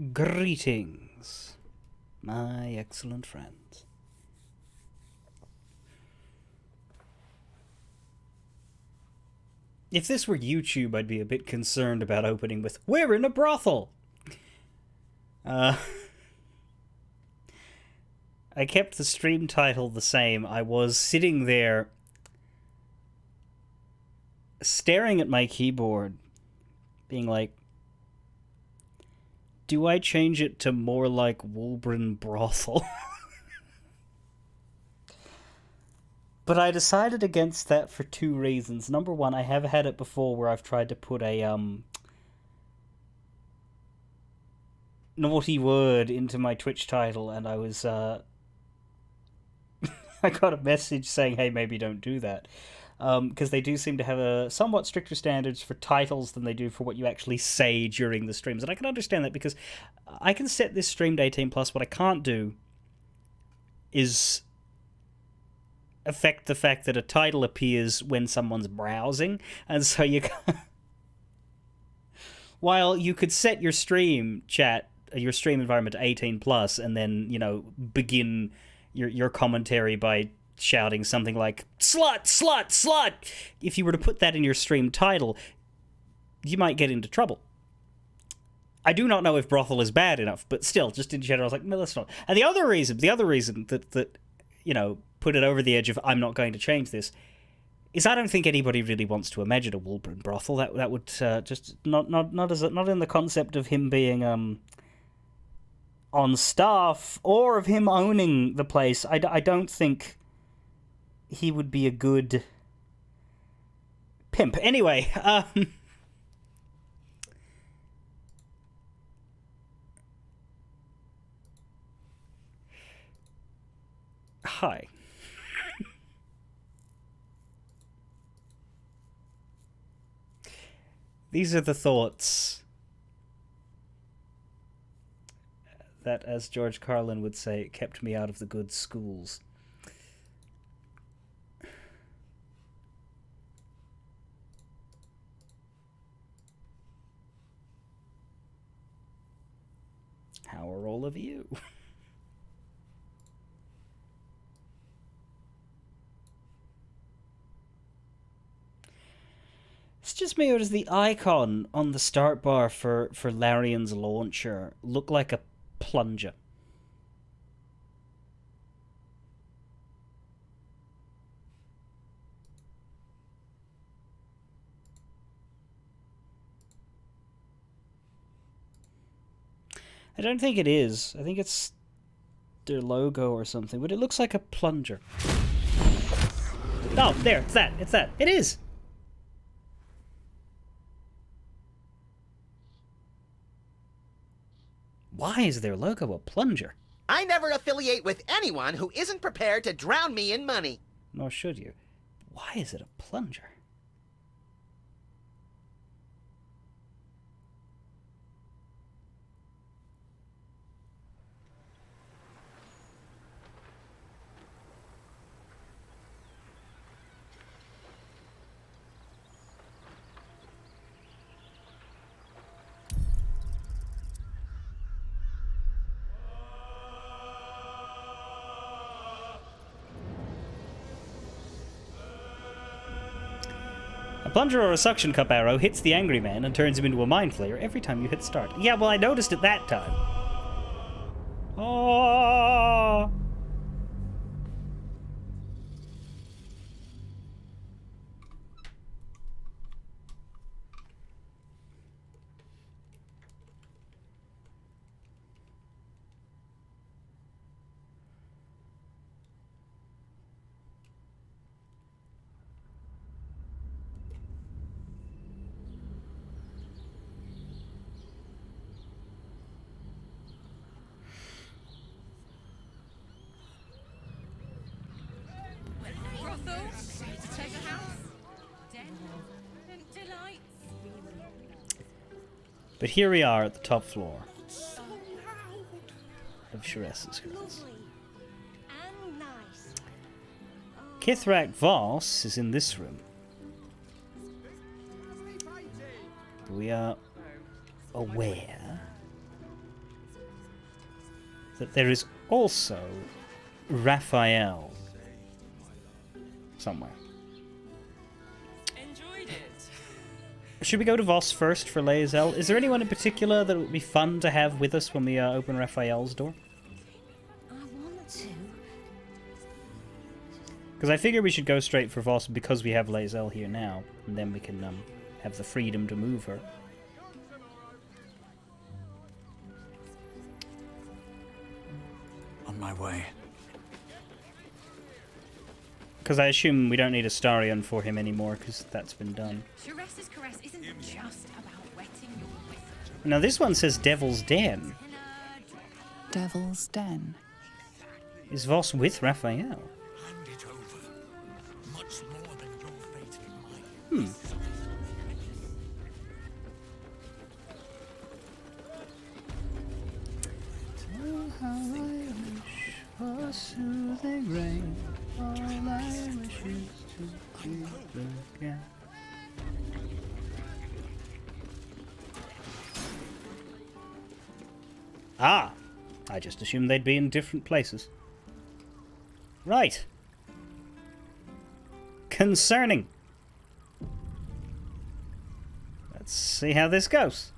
Greetings, my excellent friends. If this were YouTube, I'd be a bit concerned about opening with, "We're in a brothel!" I kept the stream title the same. I was sitting there staring at my keyboard, being like, do I change it to more like Wolbrin Brothel? But I decided against that for two reasons. Number one, I have had it before where I've tried to put a naughty word into my Twitch title, and I was I got a message saying, hey, maybe don't do that. Because they do seem to have a somewhat stricter standards for titles than they do for what you actually say during the streams. And I can understand that because I can set this stream to 18+. What I can't do is affect the fact that a title appears when someone's browsing. And so you can't... While you could set your stream chat, your stream environment to 18+, and then, you know, begin your commentary by shouting something like, slut, slut, slut! If you were to put that in your stream title, you might get into trouble. I do not know if brothel is bad enough, but still, just in general, I was like, no, that's not. And the other reason that you know, put it over the edge of I'm not going to change this, is I don't think anybody really wants to imagine a Wolbrin brothel. That would just not in the concept of him being on staff or of him owning the place. I don't think he would be a good pimp. Anyway, hi. These are the thoughts that, as George Carlin would say, kept me out of the good schools. How are all of you? It's just me, or does the icon on the start bar for Larian's launcher look like a plunger? I don't think it is. I think it's their logo or something, but it looks like a plunger. Oh, there, it's that, it's that. It is! Why is their logo a plunger? I never affiliate with anyone who isn't prepared to drown me in money. Nor should you. Why is it a plunger? A plunger or a suction cup arrow hits the angry man and turns him into a mind flayer every time you hit start. Yeah, well, I noticed it that time. Oh. But here we are at the top floor of Sharessa's house. Kithrak Voss is in this room. We are aware that there is also Raphael somewhere. Enjoyed it. Should we go to Voss first for Lae'zel? Is there anyone in particular that would be fun to have with us when we open Raphael's door? I want to. Because I figure we should go straight for Voss because we have Lae'zel here now, and then we can have the freedom to move her. On my way. Because I assume we don't need Astarion for him anymore, because that's been done. Shares's caress isn't just about wetting your whistle. Now this one says Devil's Den. Devil's Den. Is Voss with Raphael? Hand it over. Much more than your fate and mine. Oh, how I wish for a soothing rain. All I wish is to be again. Ah! I just assumed they'd be in different places. Right. Concerning. Let's see how this goes.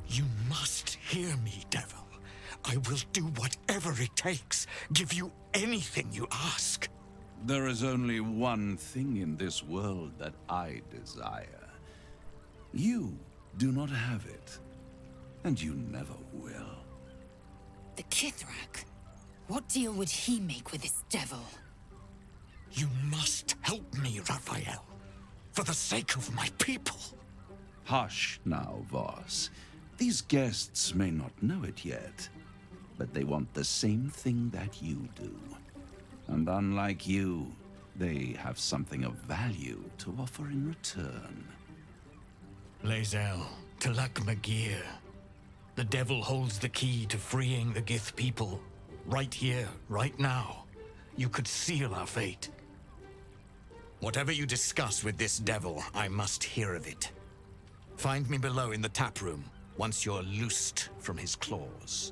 You must hear me, devil. I will do whatever it takes. Give you anything you ask. There is only one thing in this world that I desire. You do not have it, and you never will. The Kithrak? What deal would he make with this devil? You must help me, Raphael. For the sake of my people. Hush now, Voss. These guests may not know it yet, but they want the same thing that you do. And unlike you, they have something of value to offer in return. Lae'zel, Talak Magir. The devil holds the key to freeing the Gith people. Right here, right now. You could seal our fate. Whatever you discuss with this devil, I must hear of it. Find me below in the tap room, once you're loosed from his claws.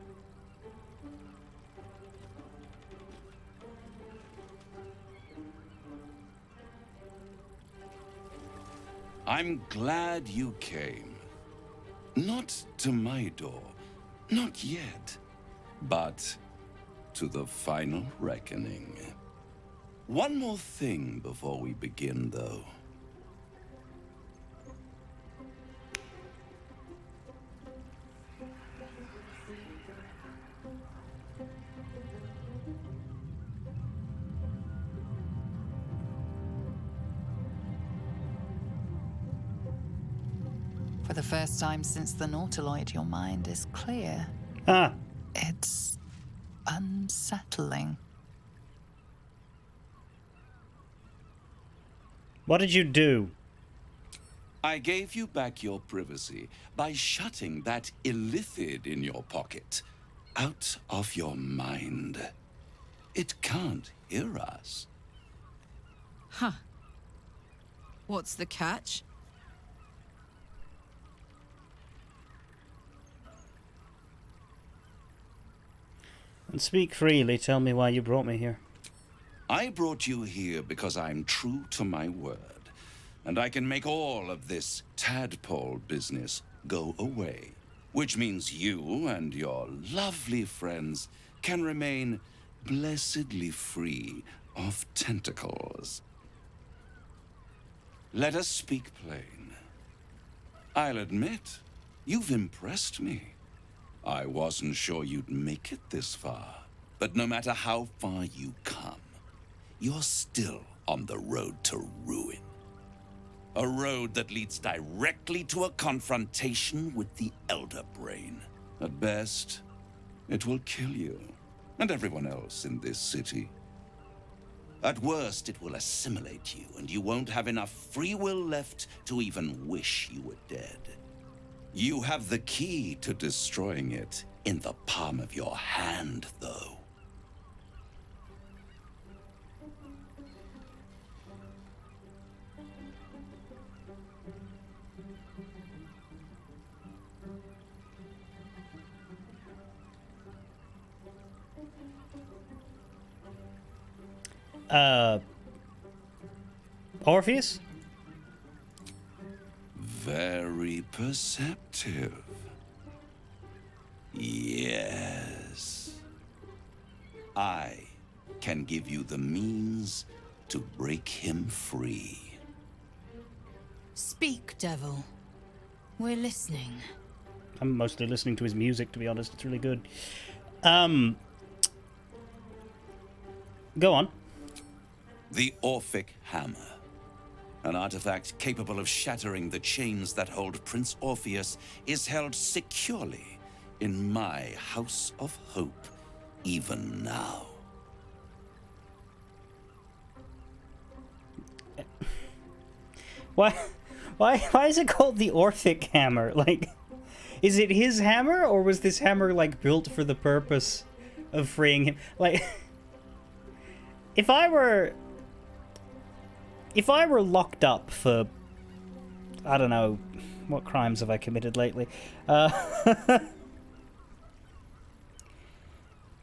I'm glad you came. Not to my door, not yet, but to the final reckoning. One more thing before we begin, though. For the first time since the Nautiloid, your mind is clear. Ah, It's unsettling. what did you do? I gave you back your privacy by shutting that illithid in your pocket out of your mind. It can't hear us. Huh. What's the catch? And speak freely, tell me why you brought me here. I brought you here because I'm true to my word, and I can make all of this tadpole business go away. Which means you and your lovely friends can remain blessedly free of tentacles. Let us speak plain. I'll admit, you've impressed me. I wasn't sure you'd make it this far, but no matter how far you come, you're still on the road to ruin. A road that leads directly to a confrontation with the Elder Brain. At best, it will kill you, and everyone else in this city. At worst, it will assimilate you, and you won't have enough free will left to even wish you were dead. You have the key to destroying it in the palm of your hand, though. Orpheus? Very perceptive. Yes. I can give you the means to break him free. Speak, devil. We're listening. I'm mostly listening to his music, to be honest. It's really good. Go on. The Orphic Hammer. An artifact capable of shattering the chains that hold Prince Orpheus is held securely in my House of Hope, even now. Why is it called the Orphic Hammer? Like, is it his hammer, or was this hammer, like, built for the purpose of freeing him? Like, if I were locked up for, I don't know, what crimes have I committed lately?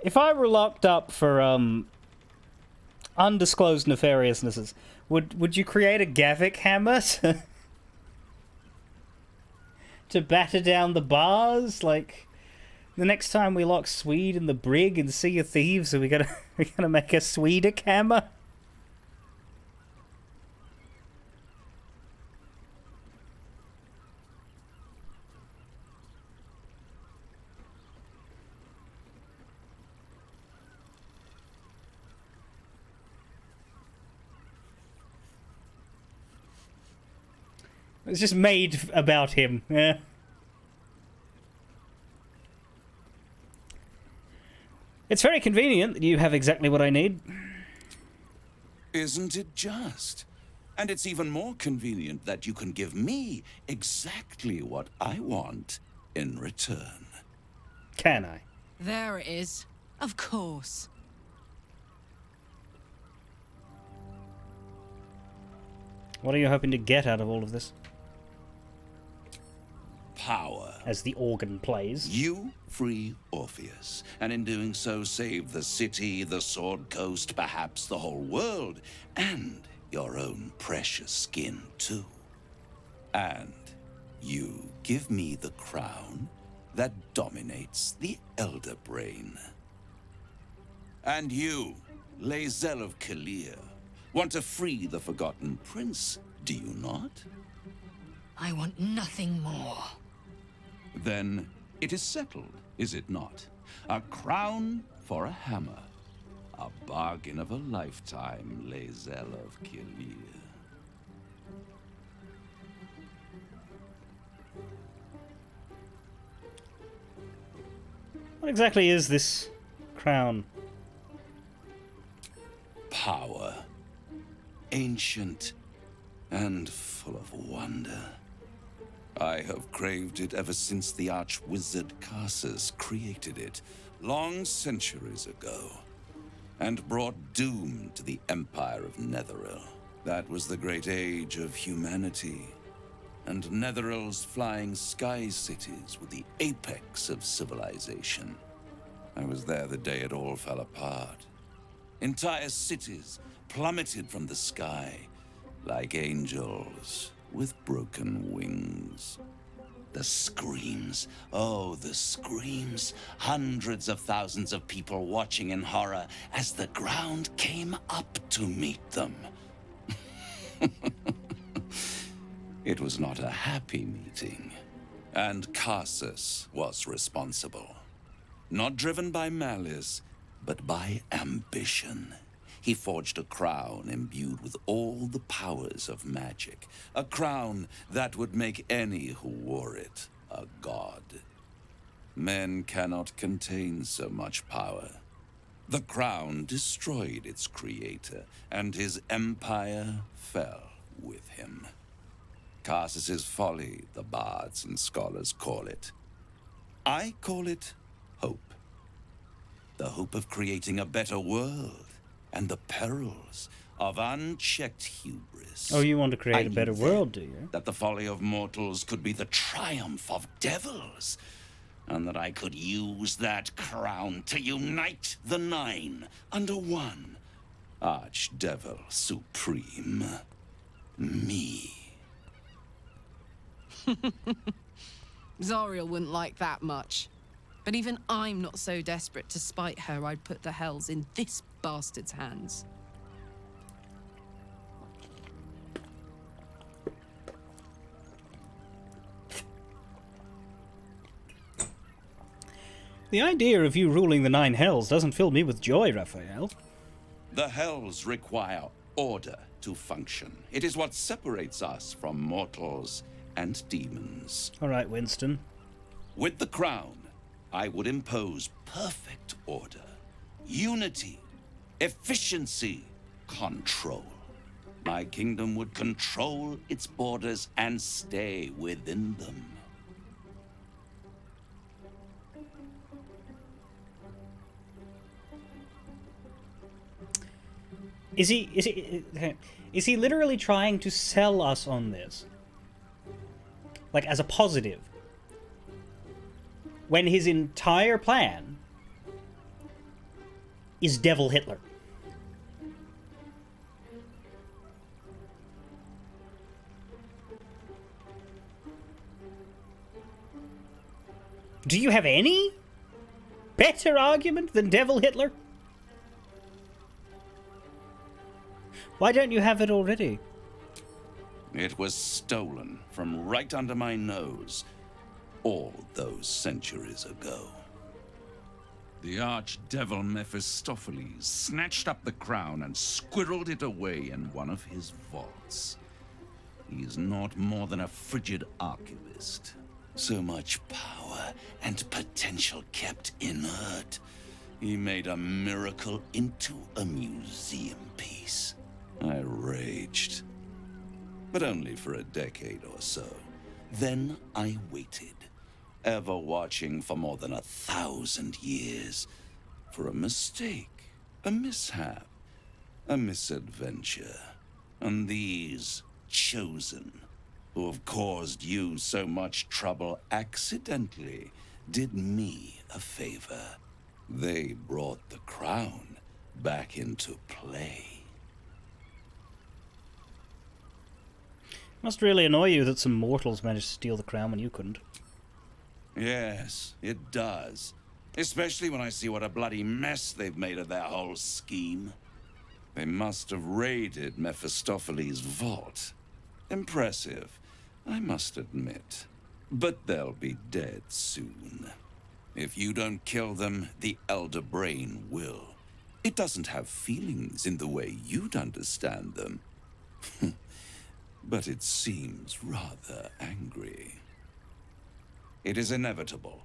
If I were locked up for, undisclosed nefariousnesses, would you create a Gavik hammer to batter down the bars? Like, the next time we lock Swede in the brig and Sea of Thieves, are we gonna make a Swedic hammer? It's just made about him. Yeah. It's very convenient that you have exactly what I need. Isn't it just? And it's even more convenient that you can give me exactly what I want in return. Can I? There it is. Of course. What are you hoping to get out of all of this? Power. As the organ plays. You free Orpheus, and in doing so save the city, the Sword Coast, perhaps the whole world, and your own precious skin too. And you give me the crown that dominates the Elder Brain. And you, Lae'zel of Kalir, want to free the Forgotten Prince, do you not? I want nothing more. Then it is settled, is it not? A crown for a hammer. A bargain of a lifetime, Lae'zel of Kalir. What exactly is this crown? Power. Ancient and full of wonder. I have craved it ever since the arch-wizard Karsus created it, long centuries ago, and brought doom to the Empire of Netheril. That was the great age of humanity, and Netheril's flying sky cities were the apex of civilization. I was there the day it all fell apart. Entire cities plummeted from the sky like angels with broken wings. The screams, oh, the screams. Hundreds of thousands of people watching in horror as the ground came up to meet them. It was not a happy meeting, and Karsus was responsible. Not driven by malice, but by ambition. He forged a crown imbued with all the powers of magic. A crown that would make any who wore it a god. Men cannot contain so much power. The crown destroyed its creator, and his empire fell with him. Karsus's folly, the bards and scholars call it. I call it hope. The hope of creating a better world, and the perils of unchecked hubris. Oh, you want to create I a better knew world, then do you? that the folly of mortals could be the triumph of devils. and that I could use that crown to unite the Nine under one Archdevil Supreme. Me. Zariel wouldn't like that much. But even I'm not so desperate to spite her I'd put the hells in this bastard's hands. The idea of you ruling the Nine Hells doesn't fill me with joy, Raphael. The Hells require order to function. It is what separates us from mortals and demons. All right, Winston. With the crown, I would impose perfect order, unity, efficiency, control. My kingdom would control its borders and stay within them. Is he literally trying to sell us on this? Like, as a positive? When his entire plan is Devil Hitler. Do you have any better argument than Devil Hitler? Why don't you have it already? It was stolen from right under my nose all those centuries ago. The archdevil Mephistopheles snatched up the crown and squirreled it away in one of his vaults. He is not more than a frigid archivist. So much power and potential kept inert. He made a miracle into a museum piece. I raged, but only for a decade or so. Then I waited, ever watching for more than 1,000 years, for a mistake, a mishap, a misadventure. And these chosen, who have caused you so much trouble accidentally, did me a favor. They brought the crown back into play. Must really annoy you that some mortals managed to steal the crown when you couldn't. Yes, it does. Especially when I see what a bloody mess they've made of their whole scheme. They must have raided Mephistopheles' vault. Impressive, I must admit. But they'll be dead soon. If you don't kill them, the Elder Brain will. It doesn't have feelings in the way you'd understand them. But it seems rather angry. It is inevitable.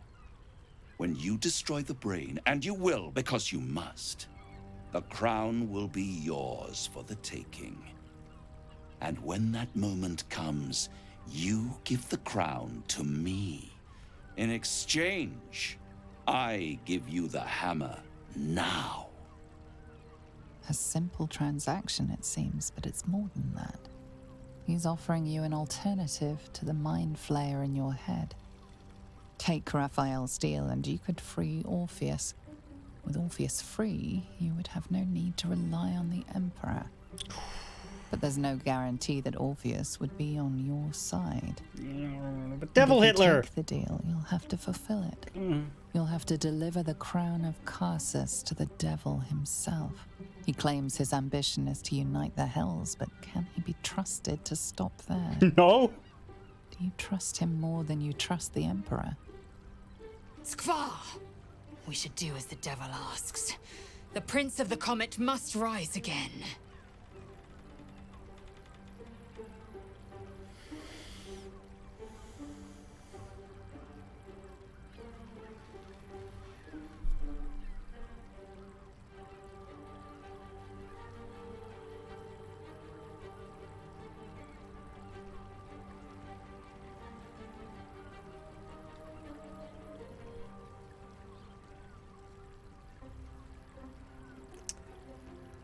When you destroy the brain, and you will because you must, the crown will be yours for the taking. And when that moment comes, you give the crown to me. In exchange, I give you the hammer now. A simple transaction, it seems, but it's more than that. He's offering you an alternative to the mind flayer in your head. Take Raphael's deal and you could free Orpheus. With Orpheus free, you would have no need to rely on the Emperor. But there's no guarantee that Orpheus would be on your side. But Devil And if you Hitler! take the deal, you'll have to fulfill it. You'll have to deliver the crown of Carsus to the devil himself. He claims his ambition is to unite the hells, but can he be trusted to stop there? No! Do you trust him more than you trust the Emperor? Skvar! We should do as the devil asks. The Prince of the Comet must rise again.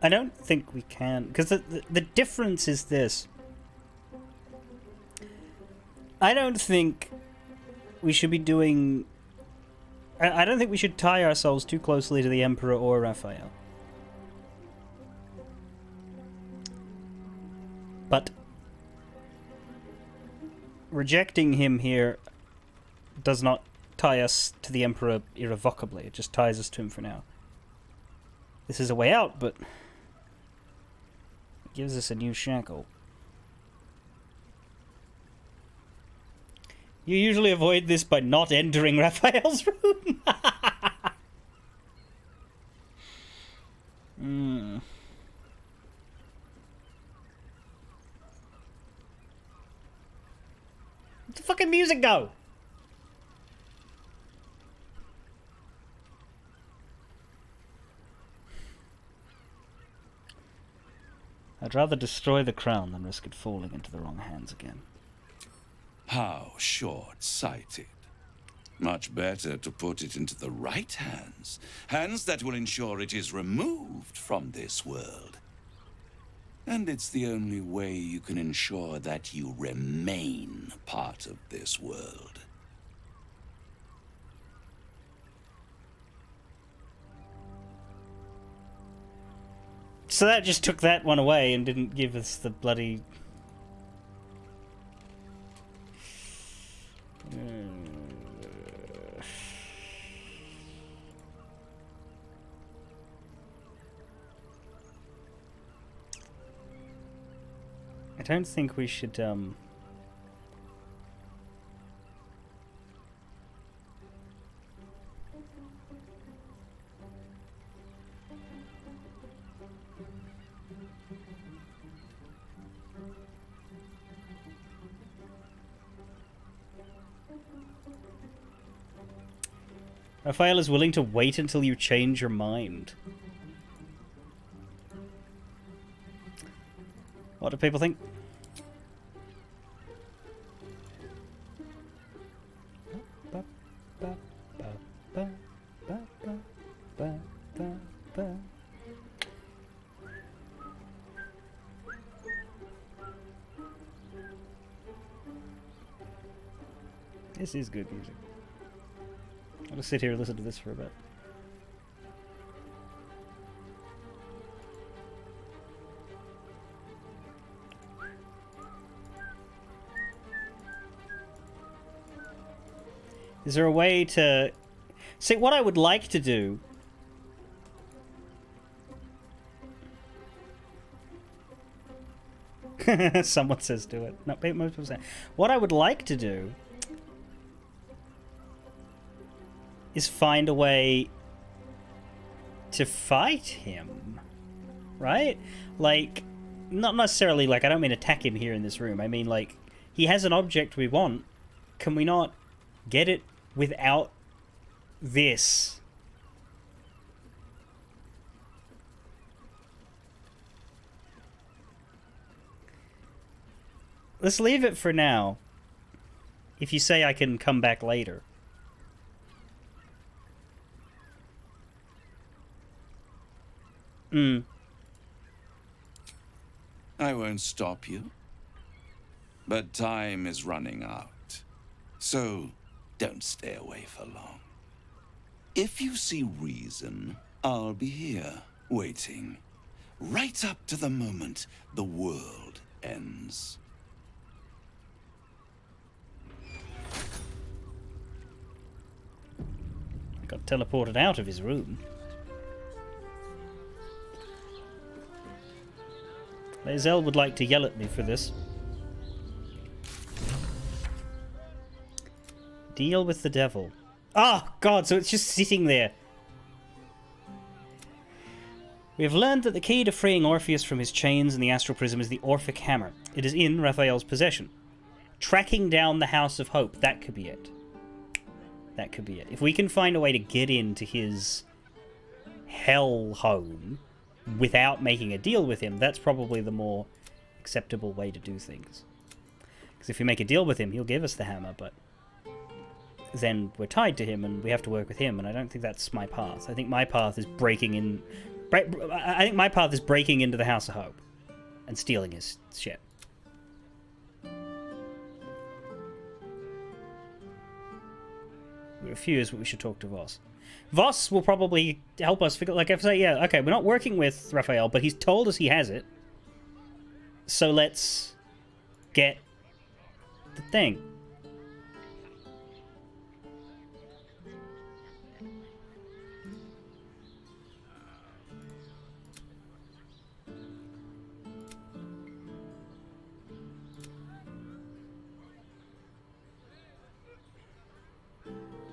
I don't think we can, because the difference is this. I don't think we should be doing I don't think we should tie ourselves too closely to the Emperor or Raphael. But rejecting him here does not tie us to the Emperor irrevocably. It just ties us to him for now. This is a way out, but it gives us a new shackle. You usually avoid this by not entering Raphael's room. Where'd the fucking music go? I'd rather destroy the crown than risk it falling into the wrong hands again. How short-sighted. Much better to put it into the right hands. Hands that will ensure it is removed from this world. And it's the only way you can ensure that you remain part of this world. So that just took that one away and didn't give us the bloody... I don't think we should, Raphael is willing to wait until you change your mind. What do people think? This is good music. I'll just sit here and listen to this for a bit. Is there a way to... See, what I would like to do... Someone says do it. No, most people say... What I would like to do... is find a way... to fight him. Right? Like... Not necessarily, like, I don't mean attack him here in this room. I mean, like, he has an object we want. Can we not get it without this? Let's leave it for now. If you say I can come back later. I won't stop you. But time is running out. So, don't stay away for long. If you see reason, I'll be here, waiting. Right up to the moment the world ends. I got teleported out of his room. Lae'zel would like to yell at me for this. Deal with the devil. Oh, God, so it's just sitting there. We have learned that the key to freeing Orpheus from his chains in the Astral Prism is the Orphic Hammer. It is in Raphael's possession. Tracking down the House of Hope, that could be it. That could be it. If we can find a way to get into his hell home without making a deal with him, that's probably the more acceptable way to do things. Because if we make a deal with him, he'll give us the hammer, but then we're tied to him and we have to work with him, and I don't think that's my path. I think my path is breaking in... I think my path is breaking into the House of Hope and stealing his shit. We refuse, but we should talk to Voss. Voss will probably help us figure... Like, if I say, yeah, okay, we're not working with Raphael, but he's told us he has it. So let's get the thing.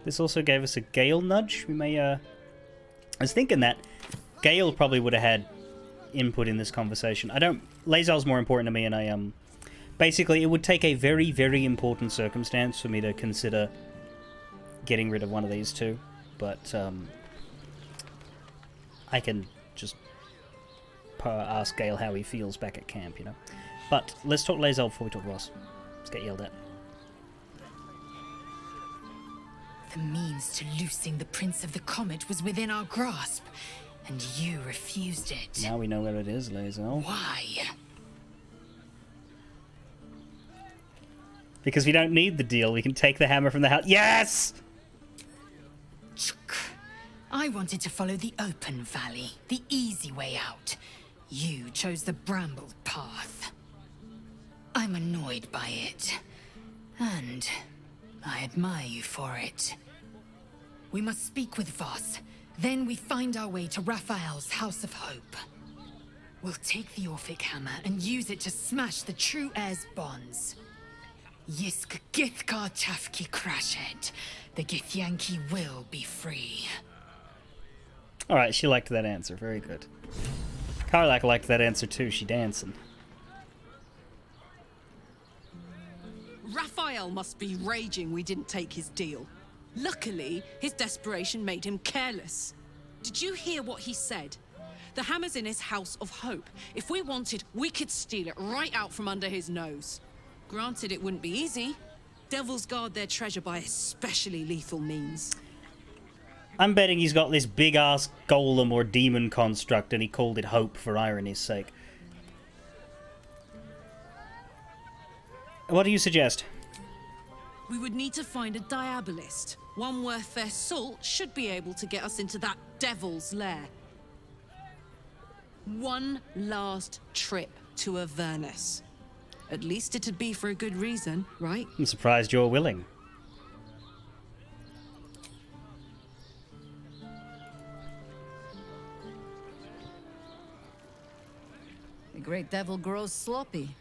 This also gave us a Gale nudge. We may, I was thinking that Gale probably would have had input in this conversation. Lae'zel's more important to me, and basically, it would take a very, very important circumstance for me to consider getting rid of one of these two. But, I can just ask Gale how he feels back at camp, you know. But, let's talk Lae'zel before we talk Ross. Let's get yelled at. The means to loosing the Prince of the Comet was within our grasp, and you refused it. Now we know where it is, Lae'zel. Why? Because we don't need the deal. We can take the hammer from the house. Yes! I wanted to follow the open valley, the easy way out. You chose the brambled path. I'm annoyed by it, and I admire you for it. We must speak with Voss. Then we find our way to Raphael's House of Hope. We'll take the Orphic hammer and use it to smash the true heir's bonds. Yisk Githkar Tafki Crashed. The Githyanki will be free. Alright, she liked that answer. Very good. Karlak liked that answer too. She dancing. Raphael must be raging we didn't take his deal. Luckily, his desperation made him careless. Did you hear what he said? The hammer's in his House of Hope. If we wanted, we could steal it right out from under his nose. Granted, it wouldn't be easy. Devils guard their treasure by especially lethal means. I'm betting he's got this big-ass golem or demon construct and he called it Hope for irony's sake. What do you suggest? We would need to find a diabolist. One worth their salt should be able to get us into that devil's lair. One last trip to Avernus. At least it'd be for a good reason, right? I'm surprised you're willing. The great devil grows sloppy.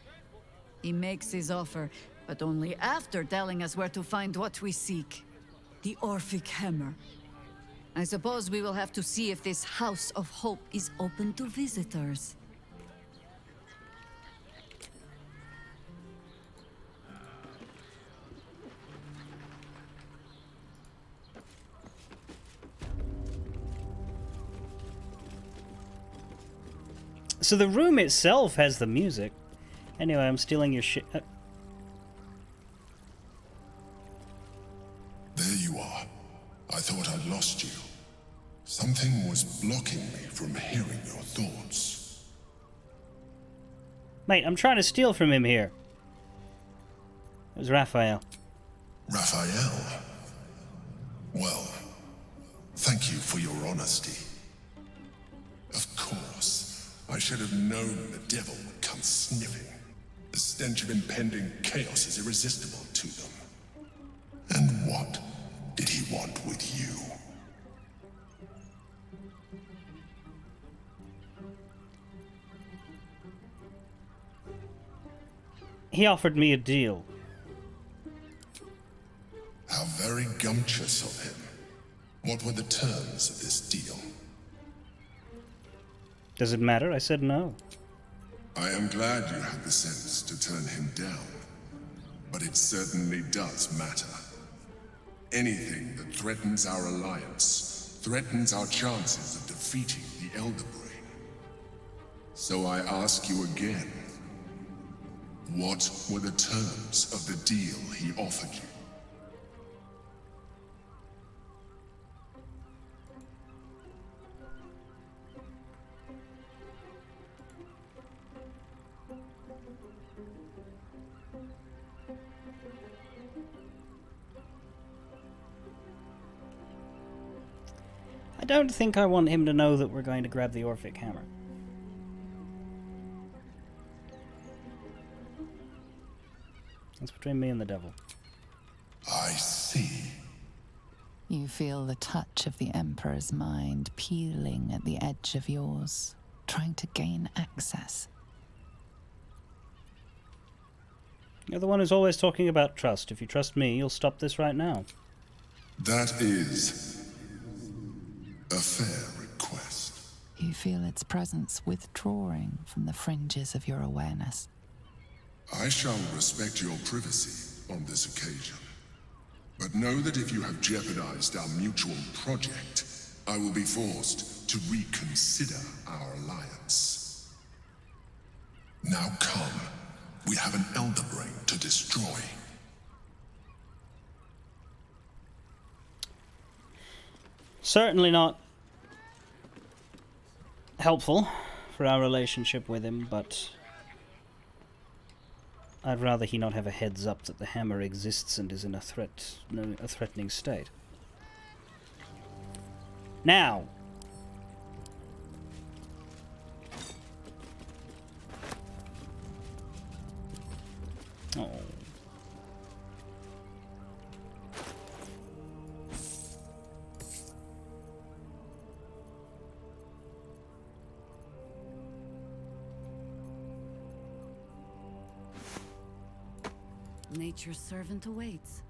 He makes his offer, but only after telling us where to find what we seek. The Orphic Hammer. I suppose we will have to see if this House of Hope is open to visitors. So the room itself has the music. Anyway, I'm stealing your shit. There you are. I thought I'd lost you. Something was blocking me from hearing your thoughts. Mate, I'm trying to steal from him here. It was Raphael. Raphael? Well, thank you for your honesty. Of course, I should have known the devil would come sniffing. The stench of impending chaos is irresistible to them. And what did he want with you? He offered me a deal. How very gumptious of him. What were the terms of this deal? Does it matter? I said no. I am glad you had the sense to turn him down. But it certainly does matter. Anything that threatens our alliance threatens our chances of defeating the Elder Brain. So I ask you again, what were the terms of the deal he offered you? don't think I want him to know that we're going to grab the Orphic Hammer. That's between me and the devil. I see. You feel the touch of the Emperor's mind peeling at the edge of yours, trying to gain access. You're the one who's always talking about trust. If you trust me, you'll stop this right now. That is a fair request. You feel its presence withdrawing from the fringes of your awareness. I shall respect your privacy on this occasion. But know that if you have jeopardized our mutual project, I will be forced to reconsider our alliance. Now come. We have an Elder Brain to destroy. Certainly not helpful for our relationship with him, but I'd rather he not have a heads up that the hammer exists and is in a threatening state. Now, oh. Nature's servant awaits.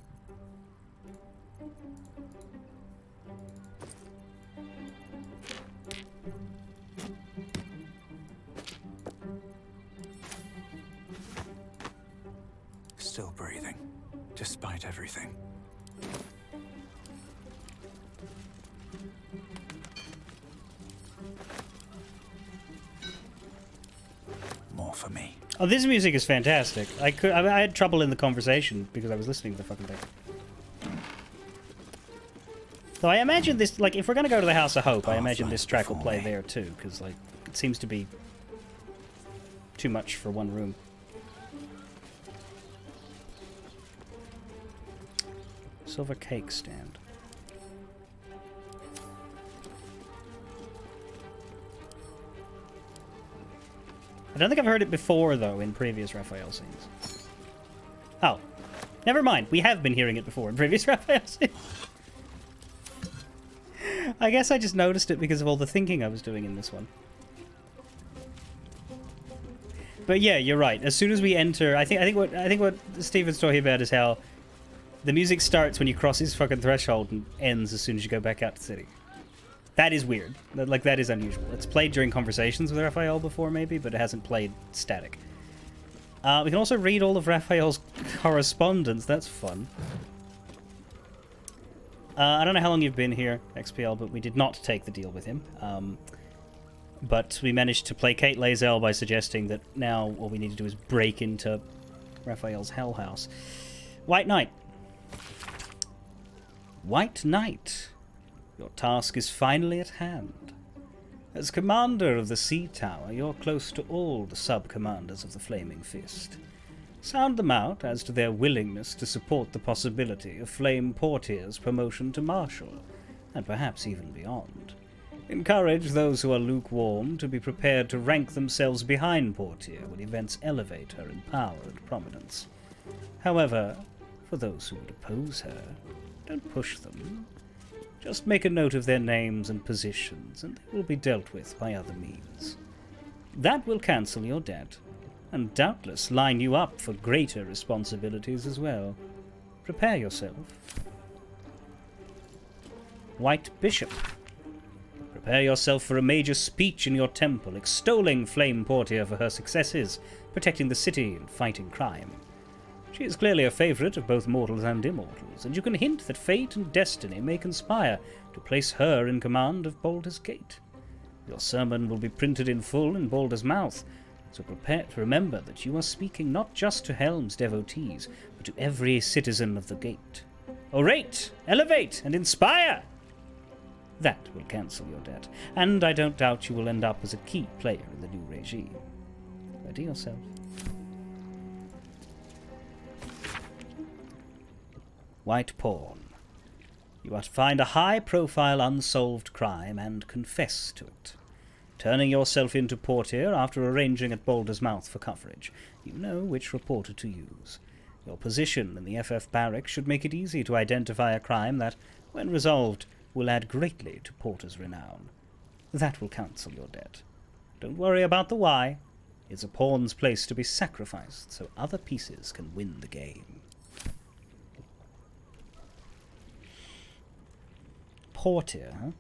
Still breathing, despite everything. More for me. Oh, this music is fantastic. I had trouble in the conversation because I was listening to the fucking thing. So I imagine this, like, if we're gonna go to the House of Hope, I imagine this track will play there too, because, like, it seems to be too much for one room. Silver cake stand. I don't think I've heard it before, though, in previous Raphael scenes. Oh. Never mind. We have been hearing it before in previous Raphael scenes. I guess I just noticed it because of all the thinking I was doing in this one. But yeah, you're right. As soon as we enter, I think what Steven's talking about is how the music starts when you cross his fucking threshold and ends as soon as you go back out to the city. That is weird. Like, that is unusual. It's played during conversations with Raphael before, maybe, but it hasn't played static. We can also read all of Raphael's correspondence. That's fun. I don't know how long you've been here, XPL, but we did not take the deal with him. But we managed to placate Lae'zel by suggesting that now all we need to do is break into Raphael's hell house. White Knight. White Knight. Your task is finally at hand. As commander of the Sea Tower, you're close to all the sub-commanders of the Flaming Fist. Sound them out as to their willingness to support the possibility of Flame Portier's promotion to Marshal, and perhaps even beyond. Encourage those who are lukewarm to be prepared to rank themselves behind Portier when events elevate her in power and prominence. However, for those who would oppose her, don't push them. Just make a note of their names and positions, and they will be dealt with by other means. That will cancel your debt, and doubtless line you up for greater responsibilities as well. Prepare yourself. White Bishop. Prepare yourself for a major speech in your temple, extolling Flame Portier for her successes, protecting the city and fighting crime. She is clearly a favorite of both mortals and immortals, and you can hint that fate and destiny may conspire to place her in command of Baldur's Gate. Your sermon will be printed in full in Baldur's mouth, so prepare to remember that you are speaking not just to Helm's devotees, but to every citizen of the Gate. Orate, elevate, and inspire! That will cancel your debt, and I don't doubt you will end up as a key player in the new regime. Ready yourself. White Pawn. You are to find a high-profile unsolved crime and confess to it. Turning yourself into Portier after arranging at Baldur's Mouth for coverage. You know which reporter to use. Your position in the FF barracks should make it easy to identify a crime that, when resolved, will add greatly to Porter's renown. That will cancel your debt. Don't worry about the why. It's a pawn's place to be sacrificed so other pieces can win the game. Portier, huh?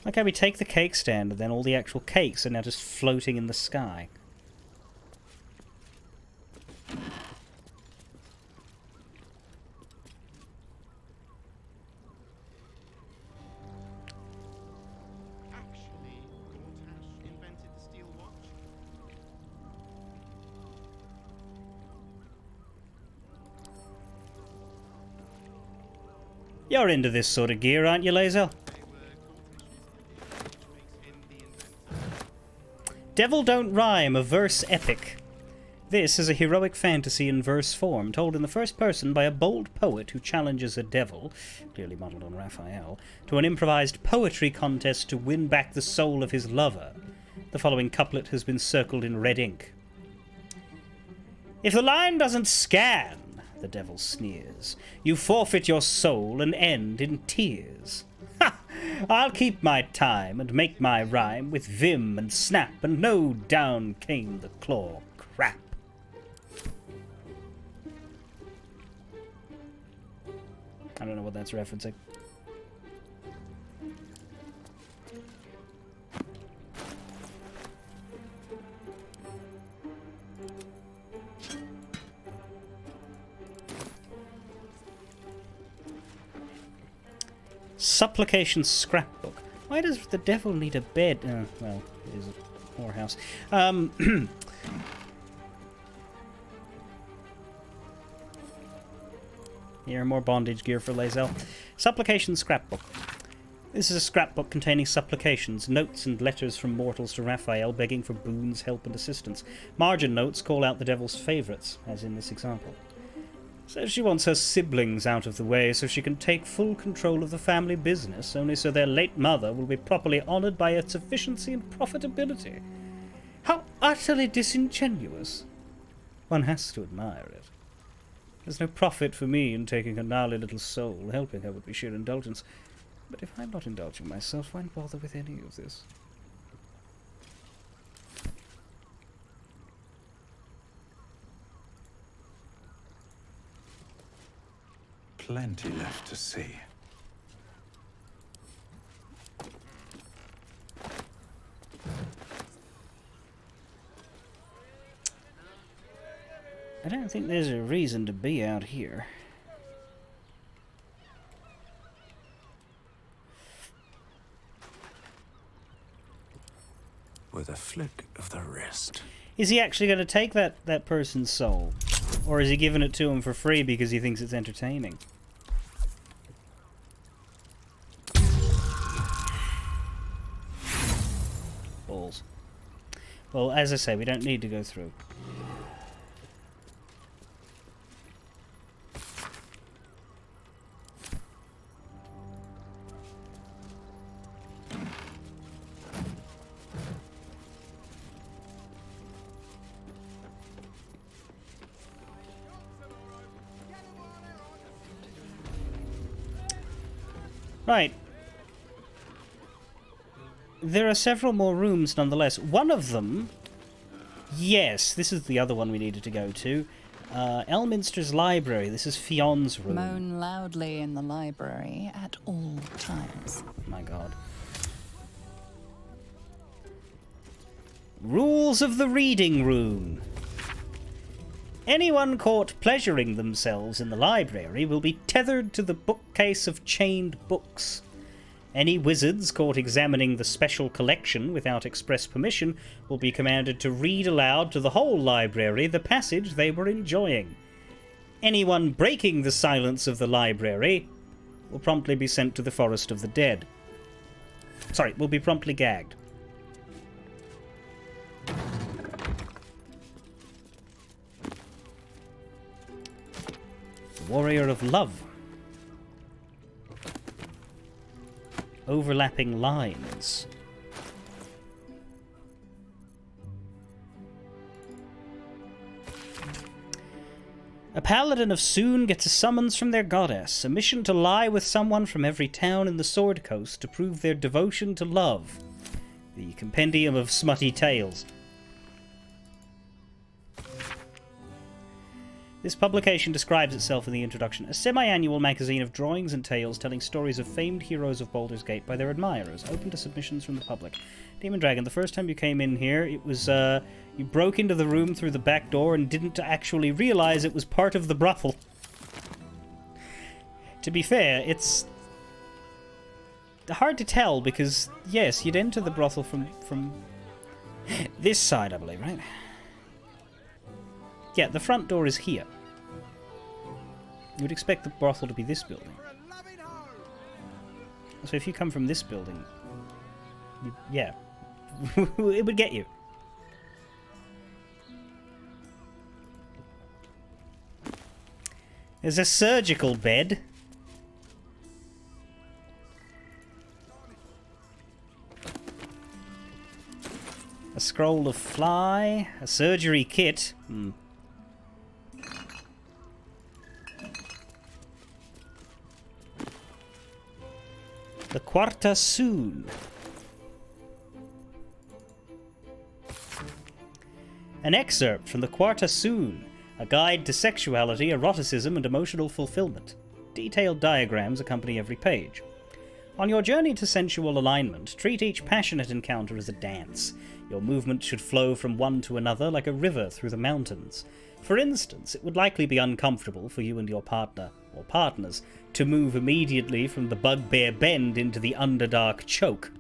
Like how we take the cake stand and then all the actual cakes are now just floating in the sky. Actually, Gortash invented the steel watch. You're into this sort of gear, aren't you, Laser? Devil Don't Rhyme, a verse epic. This is a heroic fantasy in verse form, told in the first person by a bold poet who challenges a devil, clearly modelled on Raphael, to an improvised poetry contest to win back the soul of his lover. The following couplet has been circled in red ink. If the line doesn't scan, the devil sneers, you forfeit your soul and end in tears. Ha! I'll keep my time and make my rhyme with vim and snap, and no down came the claw crap. I don't know what that's referencing. Supplication scrapbook. Why does the devil need a bed? Well, it is a whorehouse. Here, more bondage gear for Lae'zel. Supplication scrapbook. This is a scrapbook containing supplications, notes and letters from mortals to Raphael begging for boons, help and assistance. Margin notes call out the devil's favourites, as in this example. Says she wants her siblings out of the way so she can take full control of the family business, only so their late mother will be properly honoured by its efficiency and profitability. How utterly disingenuous. One has to admire it. There's no profit for me in taking her gnarly little soul. Helping her would be sheer indulgence. But if I'm not indulging myself, why bother with any of this? Plenty left to see. I don't think there's a reason to be out here. With a flick of the wrist. Is he actually going to take that person's soul? Or is he giving it to him for free because he thinks it's entertaining? Balls. Well, as I say, we don't need to go through. Right. There are several more rooms nonetheless. One of them... Yes, this is the other one we needed to go to. Elminster's library. This is Fion's room. Moan loudly in the library at all times. My god. Rules of the reading room. Anyone caught pleasuring themselves in the library will be tethered to the bookcase of chained books. Any wizards caught examining the special collection without express permission will be commanded to read aloud to the whole library the passage they were enjoying. Anyone breaking the silence of the library will promptly be sent to the Forest of the Dead. Sorry, will be promptly gagged. The Warrior of Love. Overlapping lines. A paladin of Soon gets a summons from their goddess, a mission to lie with someone from every town in the Sword Coast to prove their devotion to love. The Compendium of Smutty Tales. This publication describes itself in the introduction, a semi-annual magazine of drawings and tales telling stories of famed heroes of Baldur's Gate by their admirers, open to submissions from the public. Demon Dragon, the first time you came in here, it was, you broke into the room through the back door and didn't actually realize it was part of the brothel. To be fair, it's hard to tell because, yes, you'd enter the brothel from this side, I believe, right? Yeah, the front door is here. You would expect the brothel to be this building. So if you come from this building, yeah, it would get you. There's a surgical bed. A scroll of fly. A surgery kit. The Quarta Soon. An excerpt from the Quarta Soon, a guide to sexuality, eroticism, and emotional fulfillment. Detailed diagrams accompany every page. On your journey to sensual alignment, treat each passionate encounter as a dance. Your movement should flow from one to another like a river through the mountains. For instance, it would likely be uncomfortable for you and your partner, or partners, to move immediately from the bugbear bend into the underdark choke.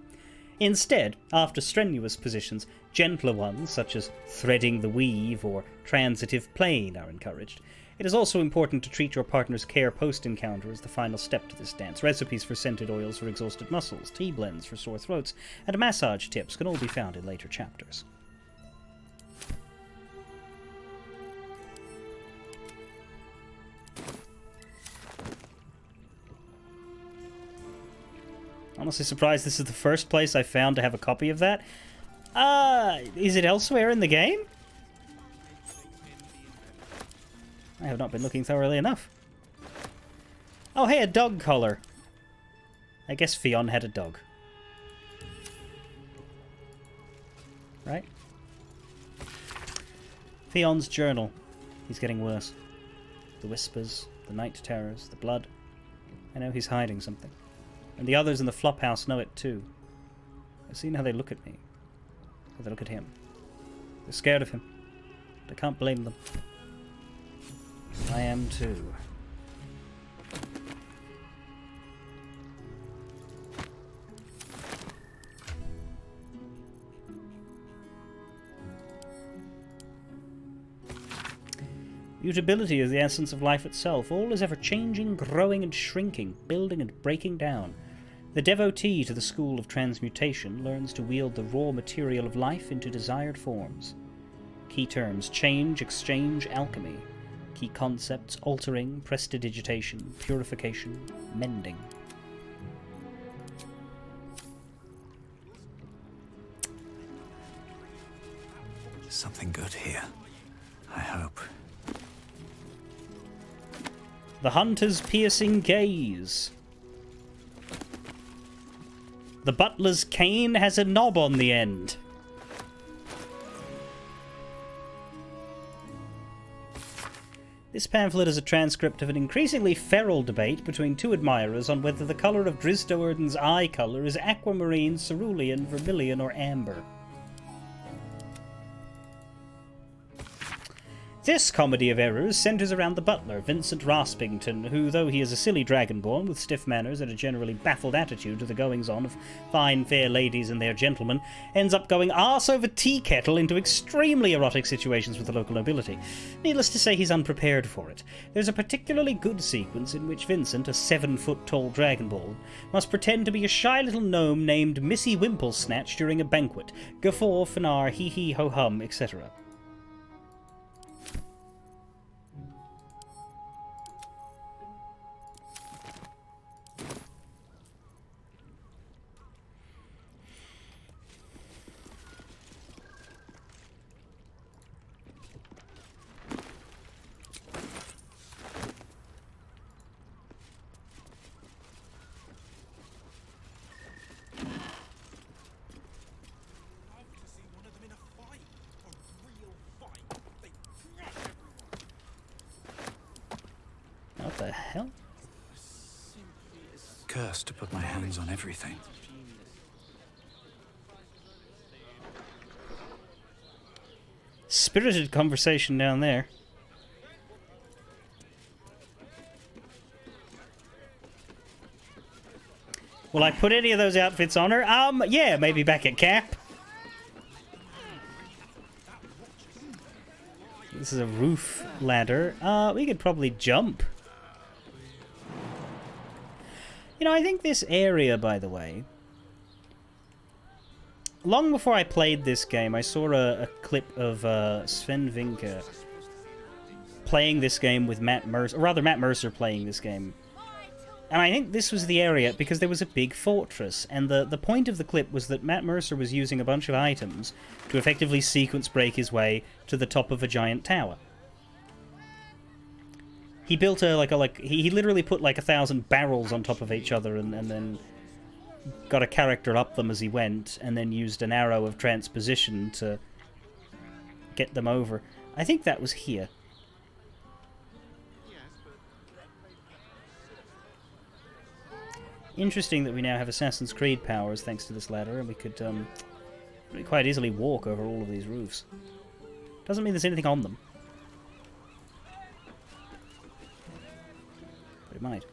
Instead, after strenuous positions, gentler ones, such as threading the weave or transitive plane, are encouraged. It is also important to treat your partner's care post-encounter as the final step to this dance. Recipes for scented oils for exhausted muscles, tea blends for sore throats, and massage tips can all be found in later chapters. Honestly surprised this is the first place I found to have a copy of that. Is it elsewhere in the game? I have not been looking thoroughly enough. Oh, hey, a dog collar. I guess Fionn had a dog. Right? Fionn's journal. He's getting worse. The whispers, the night terrors, the blood. I know he's hiding something. And the others in the flophouse know it too. I've seen how they look at me. How they look at him. They're scared of him. But I can't blame them. I am too. Mutability is the essence of life itself. All is ever changing, growing and shrinking, building and breaking down. The devotee to the school of transmutation learns to wield the raw material of life into desired forms. Key terms: change, exchange, alchemy. Key concepts: altering, prestidigitation, purification, mending. Something good here. I hope. The hunter's piercing gaze. The butler's cane has a knob on the end. This pamphlet is a transcript of an increasingly feral debate between two admirers on whether the colour of Drizzt Do'Urden's eye colour is aquamarine, cerulean, vermilion, or amber. It's This comedy of errors centres around the butler, Vincent Raspington, who, though he is a silly dragonborn with stiff manners and a generally baffled attitude to the goings-on of fine, fair ladies and their gentlemen, ends up going arse over tea kettle into extremely erotic situations with the local nobility. Needless to say, he's unprepared for it. There's a particularly good sequence in which Vincent, a 7-foot-tall dragonborn, must pretend to be a shy little gnome named Missy Wimplesnatch during a banquet. Guffaw, fanar, hee-hee, ho-hum, etc. What the hell? Cursed to put my hands on everything. Spirited conversation down there. Will I put any of those outfits on her? Yeah, maybe back at camp. This is a roof ladder. We could probably jump. You know, I think this area, by the way... Long before I played this game, I saw a clip of Sven Vinke playing this game with Matt Mercer, or rather Matt Mercer playing this game. And I think this was the area because there was a big fortress, and the point of the clip was that Matt Mercer was using a bunch of items to effectively sequence break his way to the top of a giant tower. He built he literally put like 1,000 barrels on top of each other and then got a character up them as he went, and then used an arrow of transposition to get them over. I think that was here. Interesting that we now have Assassin's Creed powers thanks to this ladder, and we could quite easily walk over all of these roofs. Doesn't mean there's anything on them. But it might.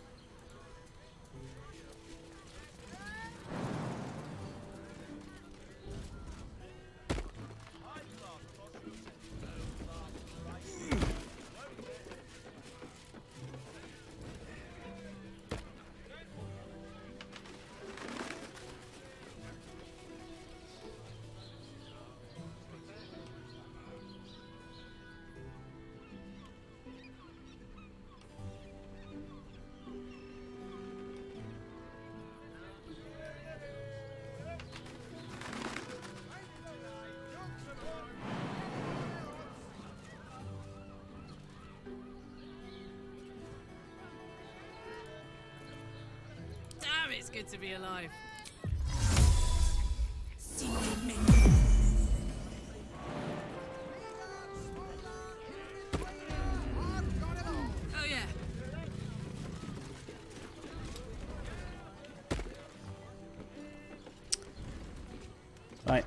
It's good to be alive. Oh yeah. Right.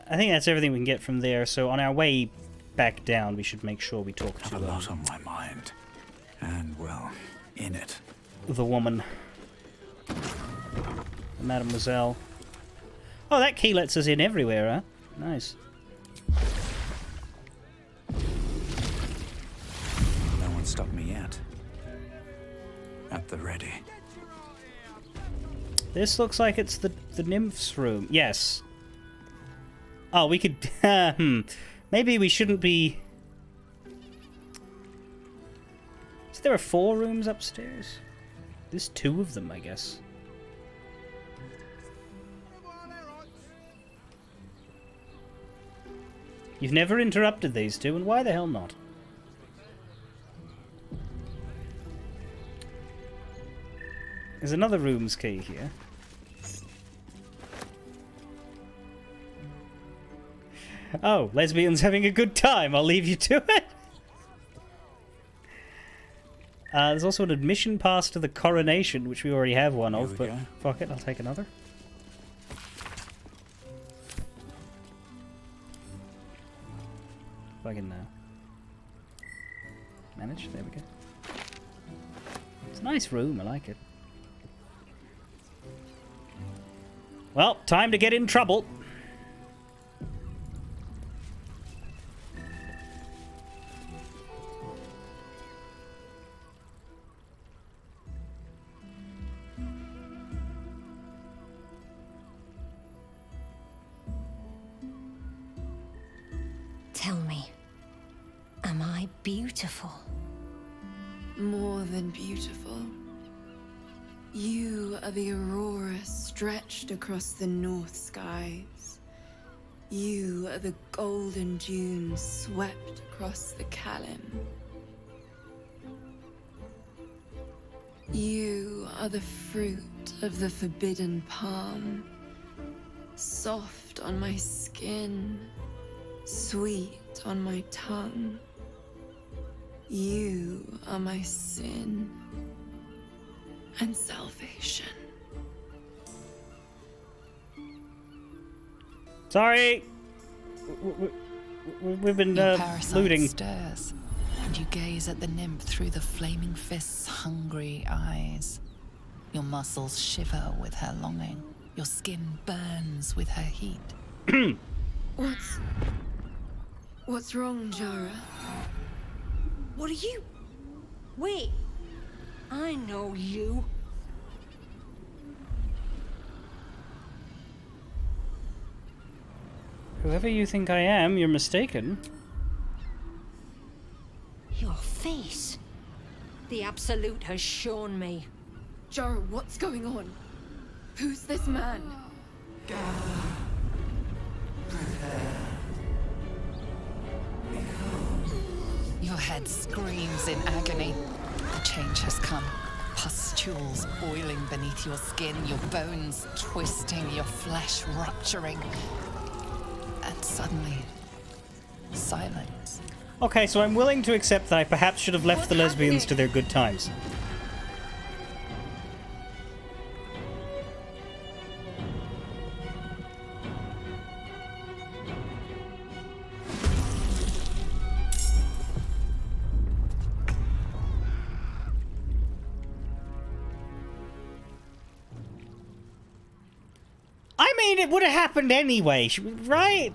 I think that's everything we can get from there, so on our way back down we should make sure we talk to Have a lot on my mind. And, well, in it. The woman. Mademoiselle. Oh, that key lets us in everywhere, huh? Nice. No one stopped me yet. At the ready. This looks like it's the nymph's room. Yes. Oh, we could... Maybe we shouldn't be... So there are 4 rooms upstairs? There's 2 of them, I guess. You've never interrupted these 2, and why the hell not? There's another room's key here. Oh, lesbians having a good time. I'll leave you to it. There's also an admission pass to the coronation, which we already have one of, but fuck it, I'll take another. Fucking no. Manage. There we go. It's a nice room. I like it. Well, time to get in trouble. Tell me, am I beautiful? More than beautiful. You are the aurora stretched across the north skies. You are the golden dunes swept across the Kalim. You are the fruit of the forbidden palm, soft on my skin, sweet on my tongue. You are my sin and salvation. Sorry! We've been looting. Stirs, and you gaze at the nymph through the flaming fist's hungry eyes. Your muscles shiver with her longing. Your skin burns with her heat. What's wrong, Jara? What are you? Wait, I know you. Whoever you think I am, you're mistaken. Your face. The Absolute has shown me. Jara, what's going on? Who's this man? Your head screams in agony. The change has come. Pustules boiling beneath your skin, your bones twisting, your flesh rupturing. And suddenly, silence. Okay, so I'm willing to accept that I perhaps should have left the lesbians to their good times. I mean, it would have happened anyway, right?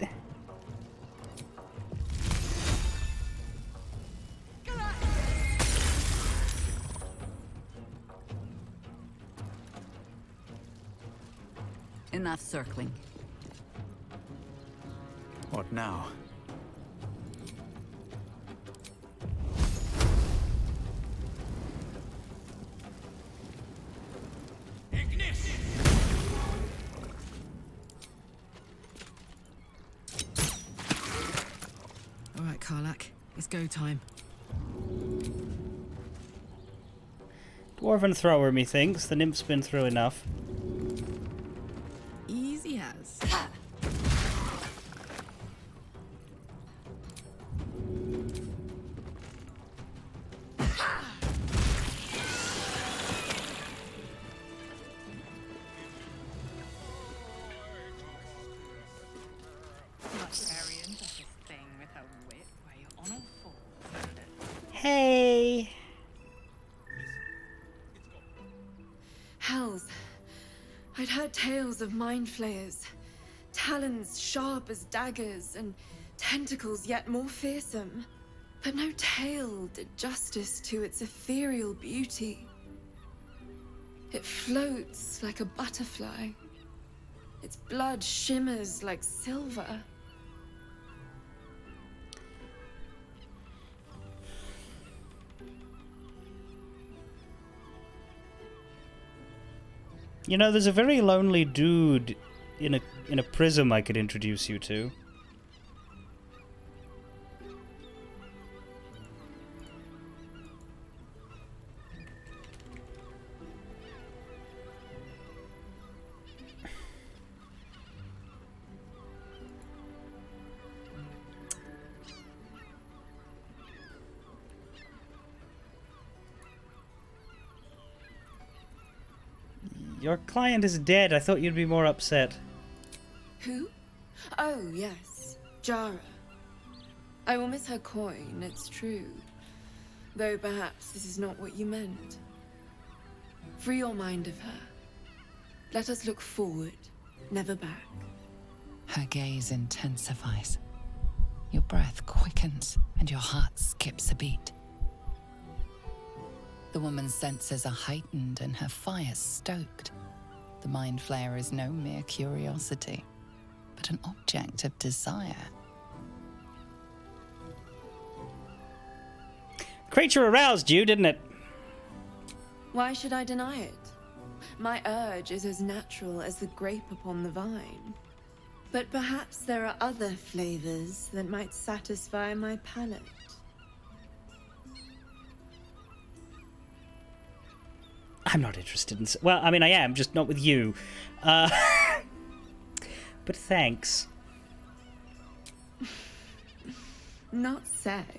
Enough circling. What now? All right, Karlak, it's go time. Dwarven thrower, methinks. The nymph's been through enough. Easy as. Hey! Hells. I'd heard tales of mind flayers. Talons sharp as daggers, and tentacles yet more fearsome. But no tale did justice to its ethereal beauty. It floats like a butterfly. Its blood shimmers like silver. You know, there's a very lonely dude in a prism I could introduce you to. Your client is dead. I thought you'd be more upset. Who? Oh, yes. Jara. I will miss her coin, it's true. Though perhaps this is not what you meant. Free your mind of her. Let us look forward, never back. Her gaze intensifies. Your breath quickens and your heart skips a beat. The woman's senses are heightened and her fire stoked. The mind flayer is no mere curiosity, but an object of desire. Creature aroused you, didn't it? Why should I deny it? My urge is as natural as the grape upon the vine. But perhaps there are other flavors that might satisfy my palate. I'm not interested in... Well, I mean, I am, just not with you. But thanks. Not sex.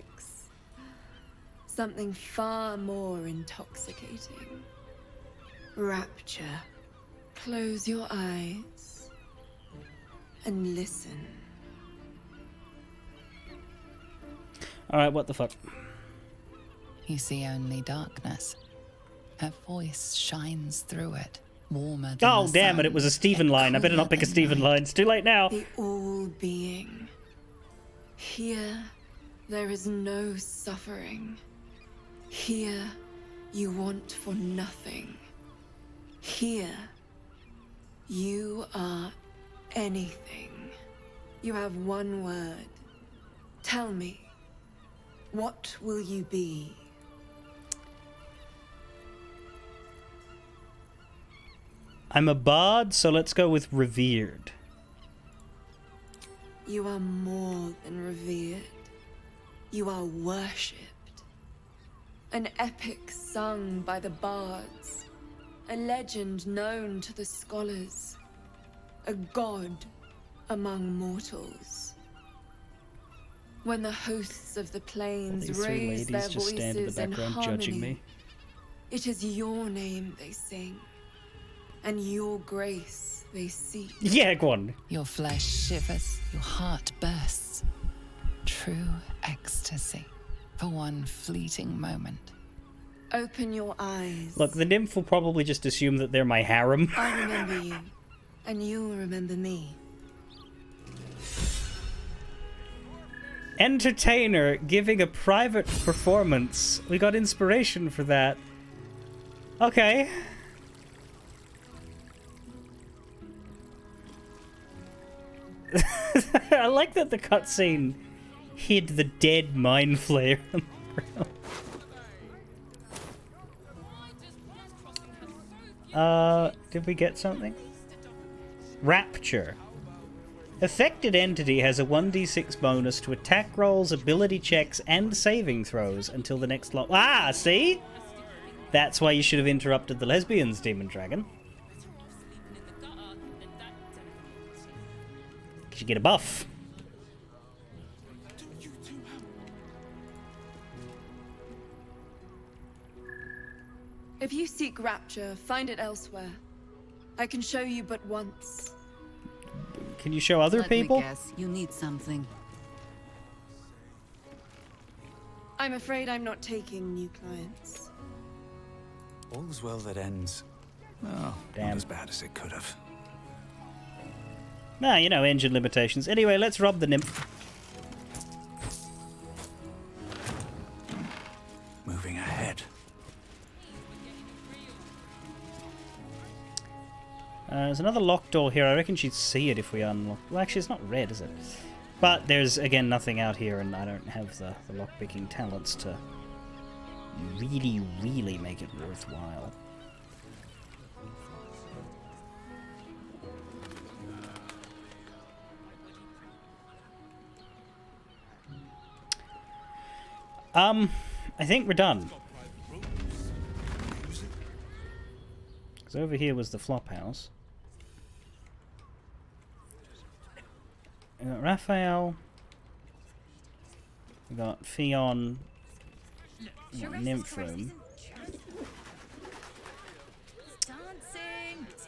Something far more intoxicating. Rapture. Close your eyes and listen. Alright, what the fuck? You see only darkness. Her voice shines through it, warmer than Oh, the damn it, sun, it was a Stephen line. I better not pick a Stephen line. It's too late now. The all-being. Here, there is no suffering. Here, you want for nothing. Here, you are anything. You have one word. Tell me, what will you be? I'm a bard, so let's go with revered. You are more than revered. You are worshipped. An epic sung by the bards. A legend known to the scholars. A god among mortals. When the hosts of the plains These three raise their ladies just stand in the voices in background judging harmony, me. it is your name they sing. And your grace they seek. Yeah, go on. Your flesh shivers, your heart bursts. True ecstasy for one fleeting moment. Open your eyes. Look, the nymph will probably just assume that they're my harem. I remember you, and you'll remember me. Entertainer giving a private performance. We got inspiration for that. Okay. I like that the cutscene hid the dead mind flayer on the ground. Did we get something? Rapture. Affected entity has a 1d6 bonus to attack rolls, ability checks, and saving throws until the next lot. Ah, see? That's why you should have interrupted the lesbians, Demon Dragon. You get a buff. If you seek rapture, find it elsewhere. I can show you but once. Can you show other people? Let me guess, you need something. I'm afraid I'm not taking new clients. All's well that ends. Oh, damn. Not as bad as it could have. Nah, you know, engine limitations. Anyway, let's rob the nymph. Moving ahead. There's another locked door here. I reckon she'd see it if we unlock. Well, actually, it's not red, is it? But there's, again, nothing out here, and I don't have the lockpicking talents to really, really make it worthwhile. I think we're done. Because over here was the flop house. We got Raphael. We got Fion. We got Nymph Room.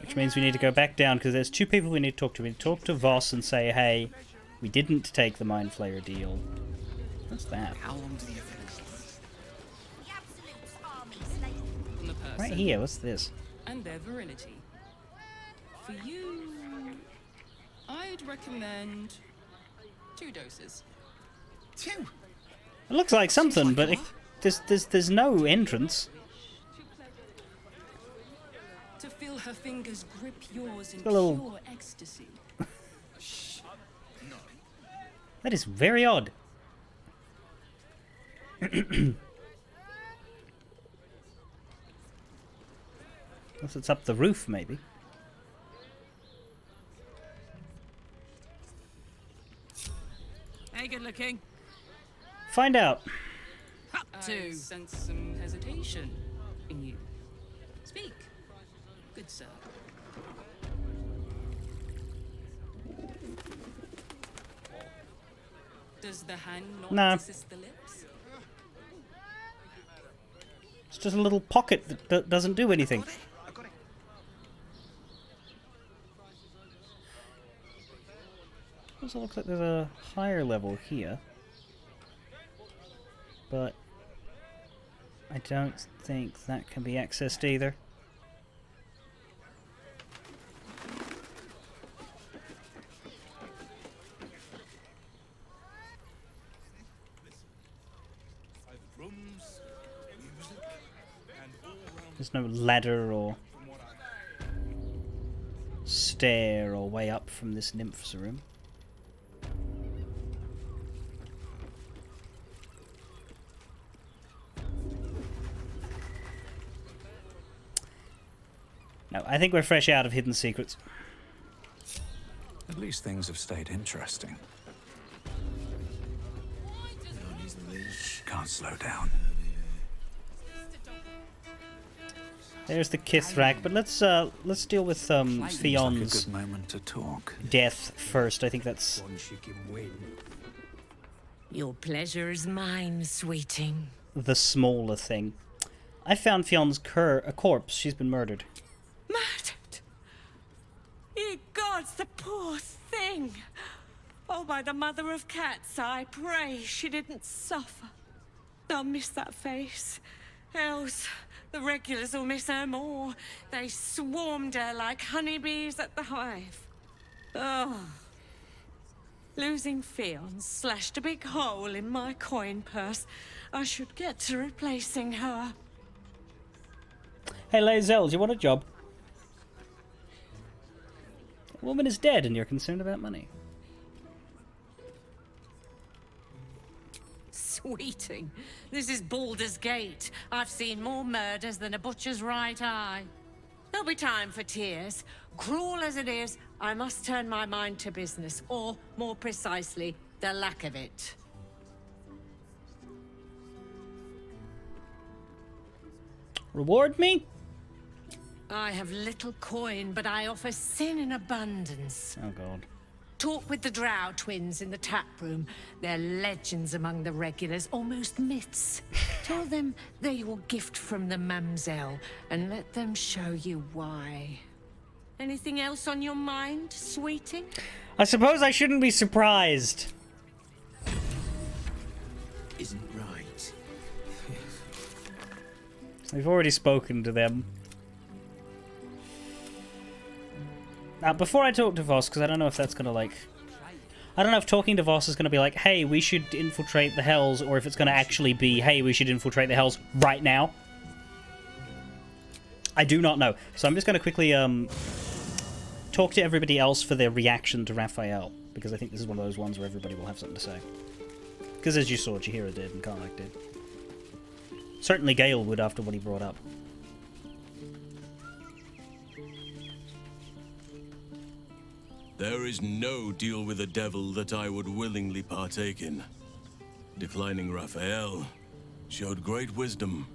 Which means we need to go back down because there's two people we need to talk to. We need to talk to Voss and say, hey, we didn't take the Mind Flayer deal. What's that? Right here, what's this? And their virility. For you, I'd recommend 2 doses. 2? It looks like something, but there's no entrance. To feel her fingers grip yours in a little- pure ecstasy. That is very odd. Unless it's up the roof, maybe. Hey, good looking. Find out. I sense some hesitation in you. Speak, good sir. Does the hand not Nah. assist the lips? It's just a little pocket that doesn't do anything. Also looks like there's a higher level here. But I don't think that can be accessed either. There's no ladder or stair or way up from this nymph's room. No, I think we're fresh out of hidden secrets. At least things have stayed interesting. Can't slow down. There's the Kithrak, but let's deal with Seems like a Fion's good moment to talk. death first. I think that's Your pleasure is mine, sweeting. the smaller thing. I found Fion's a corpse. She's been murdered. Murdered? Ye gods, the poor thing! Oh, by the mother of cats, I pray she didn't suffer. They'll miss that face. Else, the regulars will miss her more. They swarmed her like honeybees at the hive. Oh. Losing Fionn slashed a big hole in my coin purse. I should get to replacing her. Hey, Lae'zel, do you want a job? A woman is dead and you're concerned about money. Sweeting, this is Baldur's Gate. I've seen more murders than a butcher's right eye. There'll be time for tears. Cruel as it is, I must turn my mind to business, or, more precisely, the lack of it. Reward me? I have little coin, but I offer sin in abundance. Oh, God. Talk with the Drow twins in the tap room. They're legends among the regulars, almost myths. Tell them they're your gift from the Mamselle, and let them show you why. Anything else on your mind, sweeting? I suppose I shouldn't be surprised. Isn't right. We've already spoken to them. Now, before I talk to Voss, because I don't know if that's going to, like... I don't know if talking to Voss is going to be like, hey, we should infiltrate the Hells, or if it's going to actually be, hey, we should infiltrate the Hells right now. I do not know. So I'm just going to quickly talk to everybody else for their reaction to Raphael, because I think this is one of those ones where everybody will have something to say. Because as you saw, Jaheira did and Karnak did. Certainly Gale would after what he brought up. There is no deal with the devil that I would willingly partake in. Declining Raphael showed great wisdom.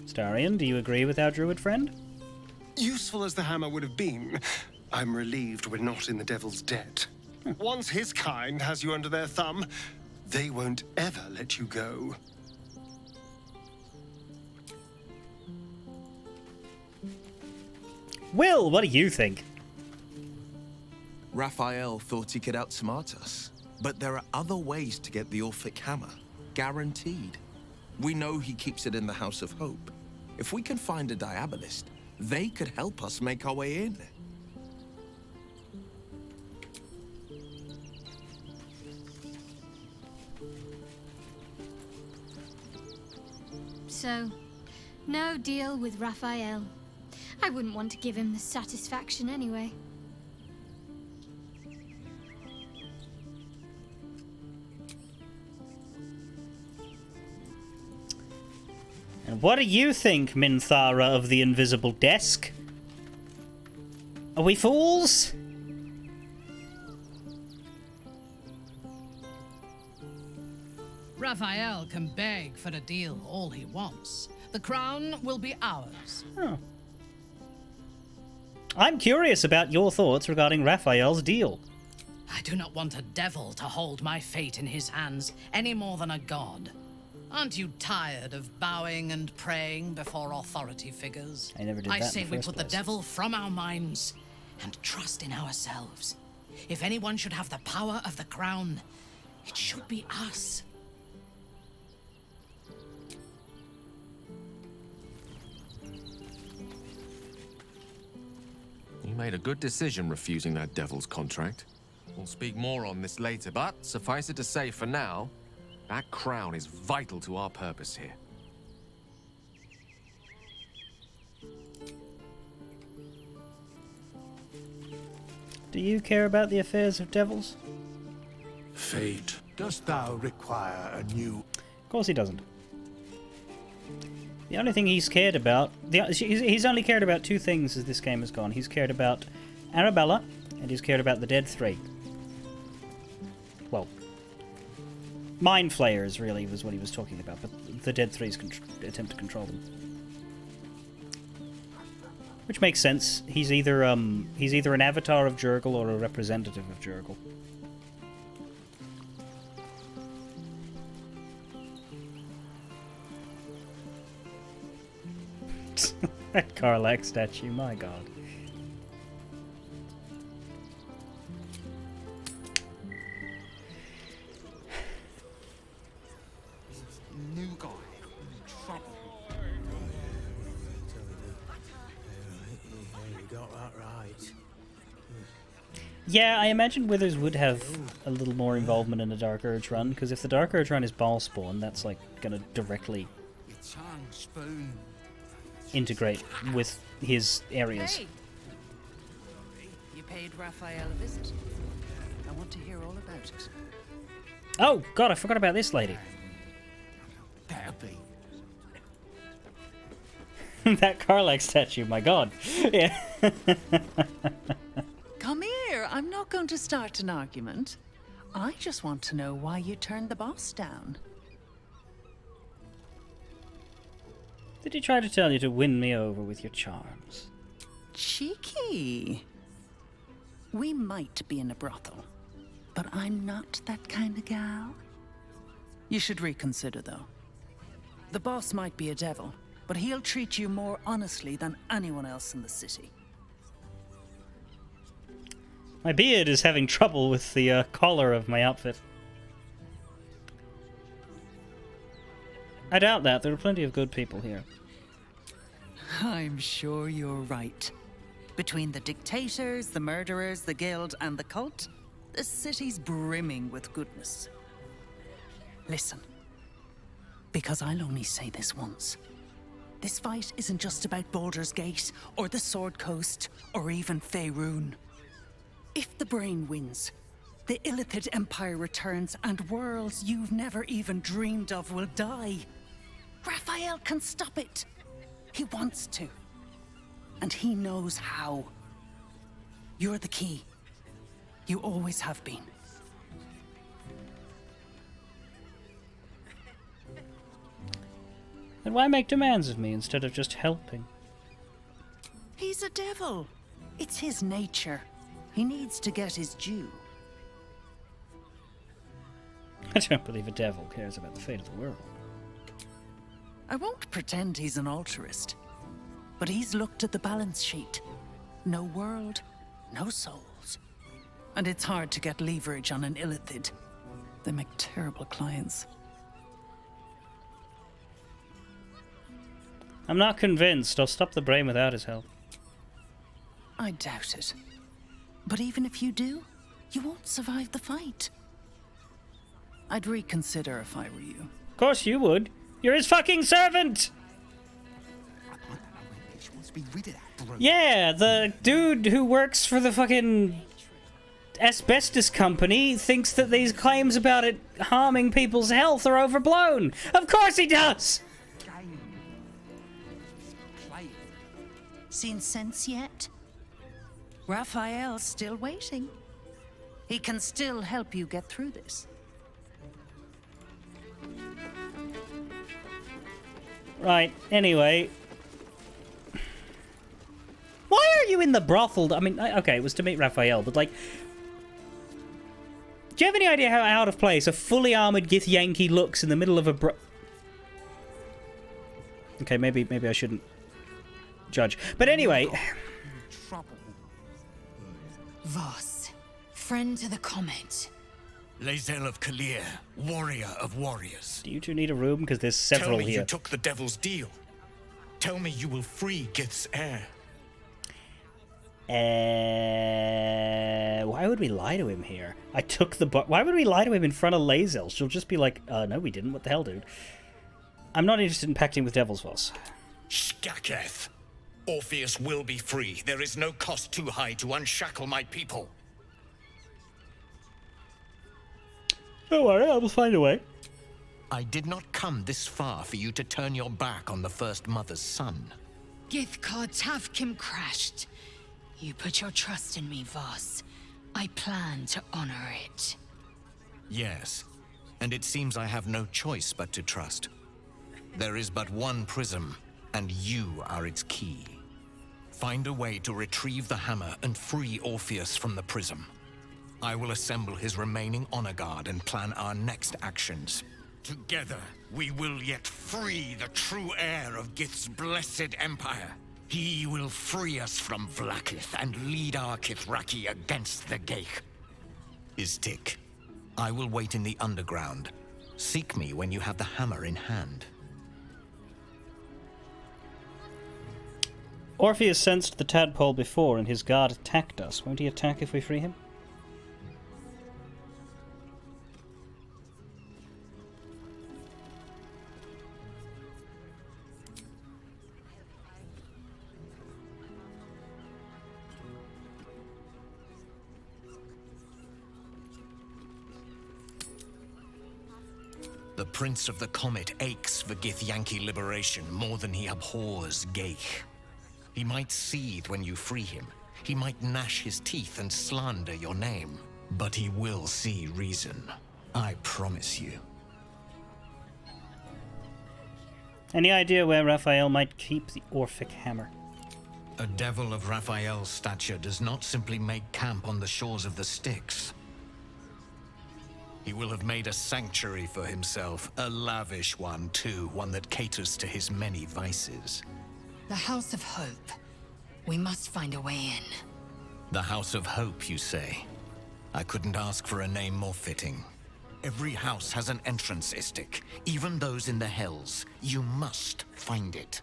Starion, do you agree with our druid friend? Useful as the hammer would have been, I'm relieved we're not in the devil's debt. Once his kind has you under their thumb, they won't ever let you go. Will, what do you think? Raphael thought he could outsmart us, but there are other ways to get the Orphic hammer. Guaranteed. We know he keeps it in the House of Hope. If we can find a Diabolist, they could help us make our way in. So, no deal with Raphael. I wouldn't want to give him the satisfaction anyway. And what do you think, Minthara of the Invisible Desk? Are we fools? Raphael can beg for a deal all he wants. The crown will be ours. Oh. I'm curious about your thoughts regarding Raphael's deal. I do not want a devil to hold my fate in his hands any more than a god. Aren't you tired of bowing and praying before authority figures? I never did that I say in the we first put place. the devil from our minds and trust in ourselves. If anyone should have the power of the crown, it should be us. You made a good decision refusing that devil's contract. We'll speak more on this later, but suffice it to say for now, that crown is vital to our purpose here. Do you care about the affairs of devils? Fate, dost thou require a new... Of course he doesn't. The only thing he's cared about... he's only cared about two things as this game has gone. He's cared about Arabella, and he's cared about the Dead Three. Well, Mind Flayers, really, was what he was talking about, but the Dead Three's attempt to control them. Which makes sense. He's either an avatar of Jurgle or a representative of Jurgle. That Karlak statue, my god. New guy. Trouble. You got that right. Yeah, I imagine Withers would have a little more involvement in a Dark Urge run, because if the Dark Urge run is ball spawn, that's like gonna directly Your tongue, spoon. integrate with his areas. Hey! You paid Raphael a visit. I want to hear all about it. Oh god, I forgot about this lady. That'll be. That Karlak statue, my god. Yeah. Come here. I'm not going to start an argument. I just want to know why you turned the boss down. Did he try to tell you to win me over with your charms? Cheeky. We might be in a brothel, but I'm not that kind of gal. You should reconsider, though. The boss might be a devil, but he'll treat you more honestly than anyone else in the city. My beard is having trouble with the collar of my outfit. I doubt that. There are plenty of good people here. I'm sure you're right. Between the dictators, the murderers, the guild, and the cult, the city's brimming with goodness. Listen, because I'll only say this once. This fight isn't just about Baldur's Gate, or the Sword Coast, or even Faerun. If the Brain wins, the Illithid Empire returns, and worlds you've never even dreamed of will die. Raphael can stop it. He wants to. And he knows how. You're the key. You always have been. Then why make demands of me instead of just helping? He's a devil. It's his nature. He needs to get his due. I don't believe a devil cares about the fate of the world. I won't pretend he's an altruist, but he's looked at the balance sheet. No world, no souls. And it's hard to get leverage on an Illithid. They make terrible clients. I'm not convinced. I'll stop the brain without his help. I doubt it. But even if you do, you won't survive the fight. I'd reconsider if I were you. Of course you would. You're his fucking servant! Yeah, the dude who works for the fucking asbestos company thinks that these claims about it harming people's health are overblown. Of course he does! Seen sense yet? Raphael's still waiting. He can still help you get through this. Right, anyway. Why are you in the brothel? I mean, okay, it was to meet Raphael, but like... Do you have any idea how out of place a fully armored Githyanki looks in the middle of a Okay, maybe I shouldn't judge. But anyway... Voss, friend to the Comet. Lae'zel of Kalir, warrior of warriors. Do you two need a room? Because there's several Tell me here. you took the devil's deal. Tell me you will free Gith's heir. Why would we lie to him here? I took the why would we lie to him in front of Lae'zel? She'll just be like, no, we didn't. What the hell, dude? I'm not interested in pacting with Devil's Voss. Skaketh. Orpheus will be free. There is no cost too high to unshackle my people. Don't worry, I will find a way. I did not come this far for you to turn your back on the First Mother's son. Githcard Tavkim crashed. You put your trust in me, Voss. I plan to honor it. Yes, and it seems I have no choice but to trust. There is but one prism, and you are its key. Find a way to retrieve the hammer and free Orpheus from the prism. I will assemble his remaining honor guard and plan our next actions. Together, we will yet free the true heir of Gith's blessed empire. He will free us from Vlaakith and lead our Kithraki against the Geich. Istik, I will wait in the underground. Seek me when you have the hammer in hand. Orpheus sensed the tadpole before and his guard attacked us. Won't he attack if we free him? The Prince of the Comet aches for Githyanki liberation more than he abhors Geich. He might seethe when you free him. He might gnash his teeth and slander your name. But he will see reason. I promise you. Any idea where Raphael might keep the Orphic hammer? A devil of Raphael's stature does not simply make camp on the shores of the Styx. He will have made a sanctuary for himself, a lavish one too, one that caters to his many vices. The House of Hope. We must find a way in. The House of Hope, you say? I couldn't ask for a name more fitting. Every house has an entrance, Istik, even those in the Hells. You must find it.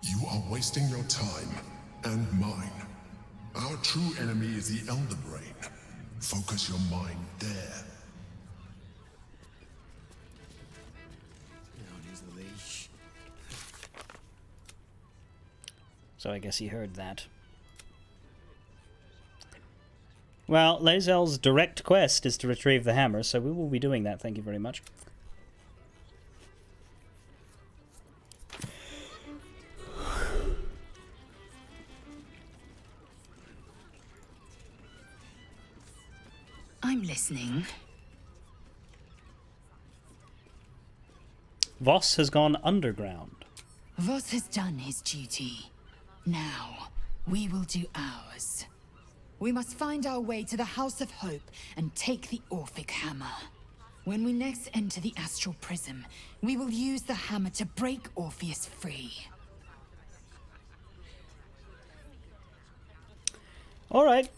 You are wasting your time, and mine. Our true enemy is the Elder Brain. Focus your mind there. So I guess he heard that. Well, Lae'zel's direct quest is to retrieve the hammer, so we will be doing that, thank you very much. I'm listening. Voss has gone underground. Voss has done his duty. Now, we will do ours. We must find our way to the House of Hope and take the Orphic hammer. When we next enter the Astral Prism, we will use the hammer to break Orpheus free. Alright.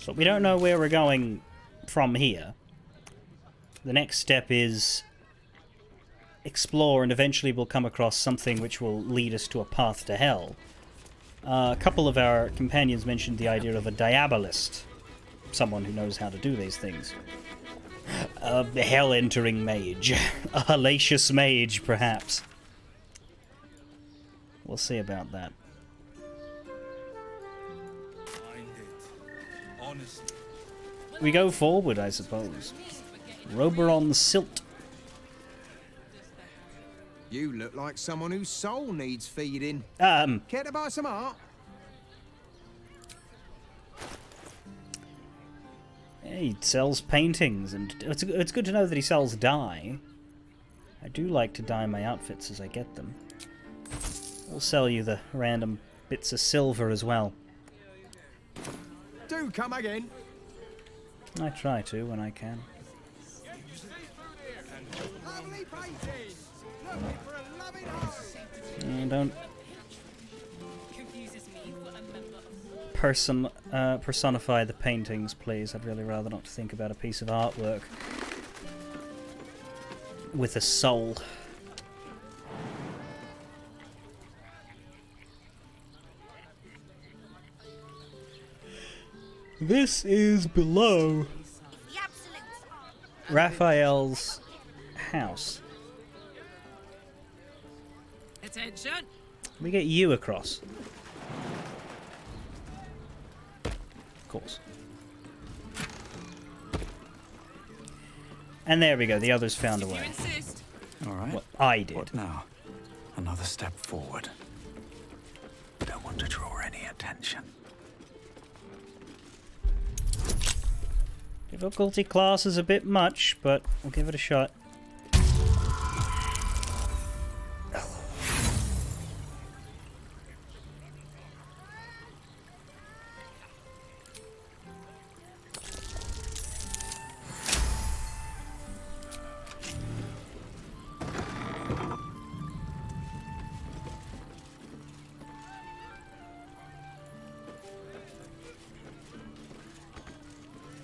But we don't know where we're going from here. The next step is explore, and eventually we'll come across something which will lead us to a path to hell. A couple of our companions mentioned the idea of a diabolist, someone who knows how to do these things. A hell-entering mage. A hellacious mage, perhaps. We'll see about that. We go forward, I suppose. Roberon Silt. You look like someone whose soul needs feeding. Care to buy some art? He sells paintings, and it's good to know that he sells dye. I do like to dye my outfits as I get them. We'll sell you the random bits of silver as well. Do come again. I try to when I can. Lovely paintings. Looking for a loving home. And don't personify the paintings, please. I'd really rather not think about a piece of artwork with a soul. This is below Raphael's house. Attention. Let me get you across. Of course. And there we go, the others found a way. All right. What I did. What now? Another step forward. Don't want to draw any attention. Difficulty class is a bit much, but we'll give it a shot.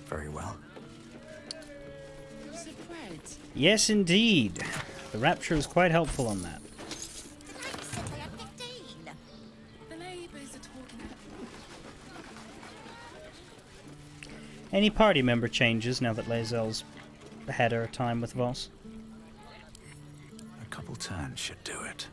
Very well. Yes, indeed. The rapture is quite helpful on that. Any party member changes now that Lae'zel's had her time with Voss? A couple turns should do it.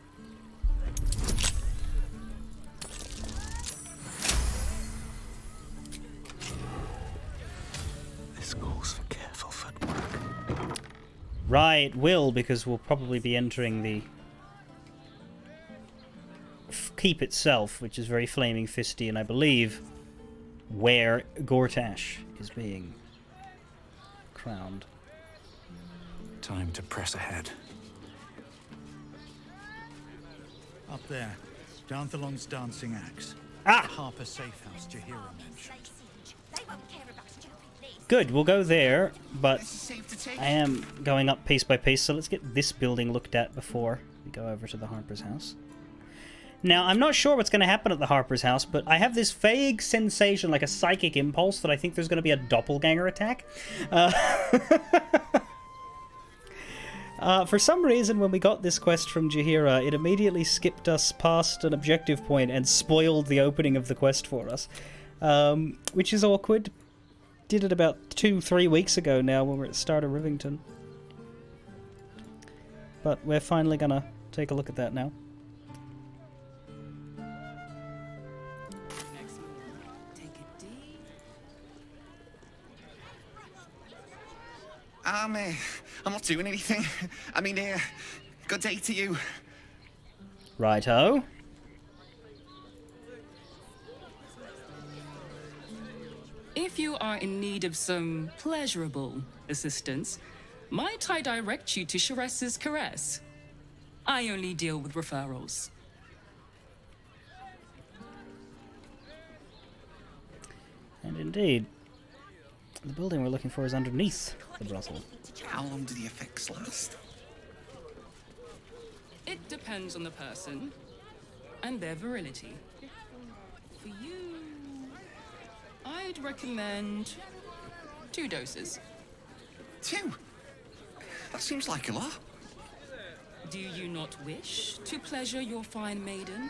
This calls for careful footwork. Right, will, because we'll probably be entering the keep itself, which is very flaming fisty, and I believe where Gortash is being crowned. Time to press ahead. Up there, Danthalon's dancing axe. Ah! Harper safe house Jahira mentioned. Good, we'll go there, but I am going up piece by piece, so let's get this building looked at before we go over to the Harper's house. Now, I'm not sure what's going to happen at the Harper's house, but I have this vague sensation, like a psychic impulse, that I think there's going to be a doppelganger attack. For some reason, when we got this quest from Jahira, it immediately skipped us past an objective point and spoiled the opening of the quest for us, which is awkward. Did it about 2-3 weeks ago now when we're at the start of Rivington. But we're finally gonna take a look at that now. I'm not doing anything. I mean, good day to you. Righto. If you are in need of some pleasurable assistance, might I direct you to Sharess's Caress? I only deal with referrals. And indeed, the building we're looking for is underneath the brothel. How long do the effects last? It depends on the person and their virility. For you, I'd recommend 2 doses. 2? That seems like a lot. Do you not wish to pleasure your fine maiden?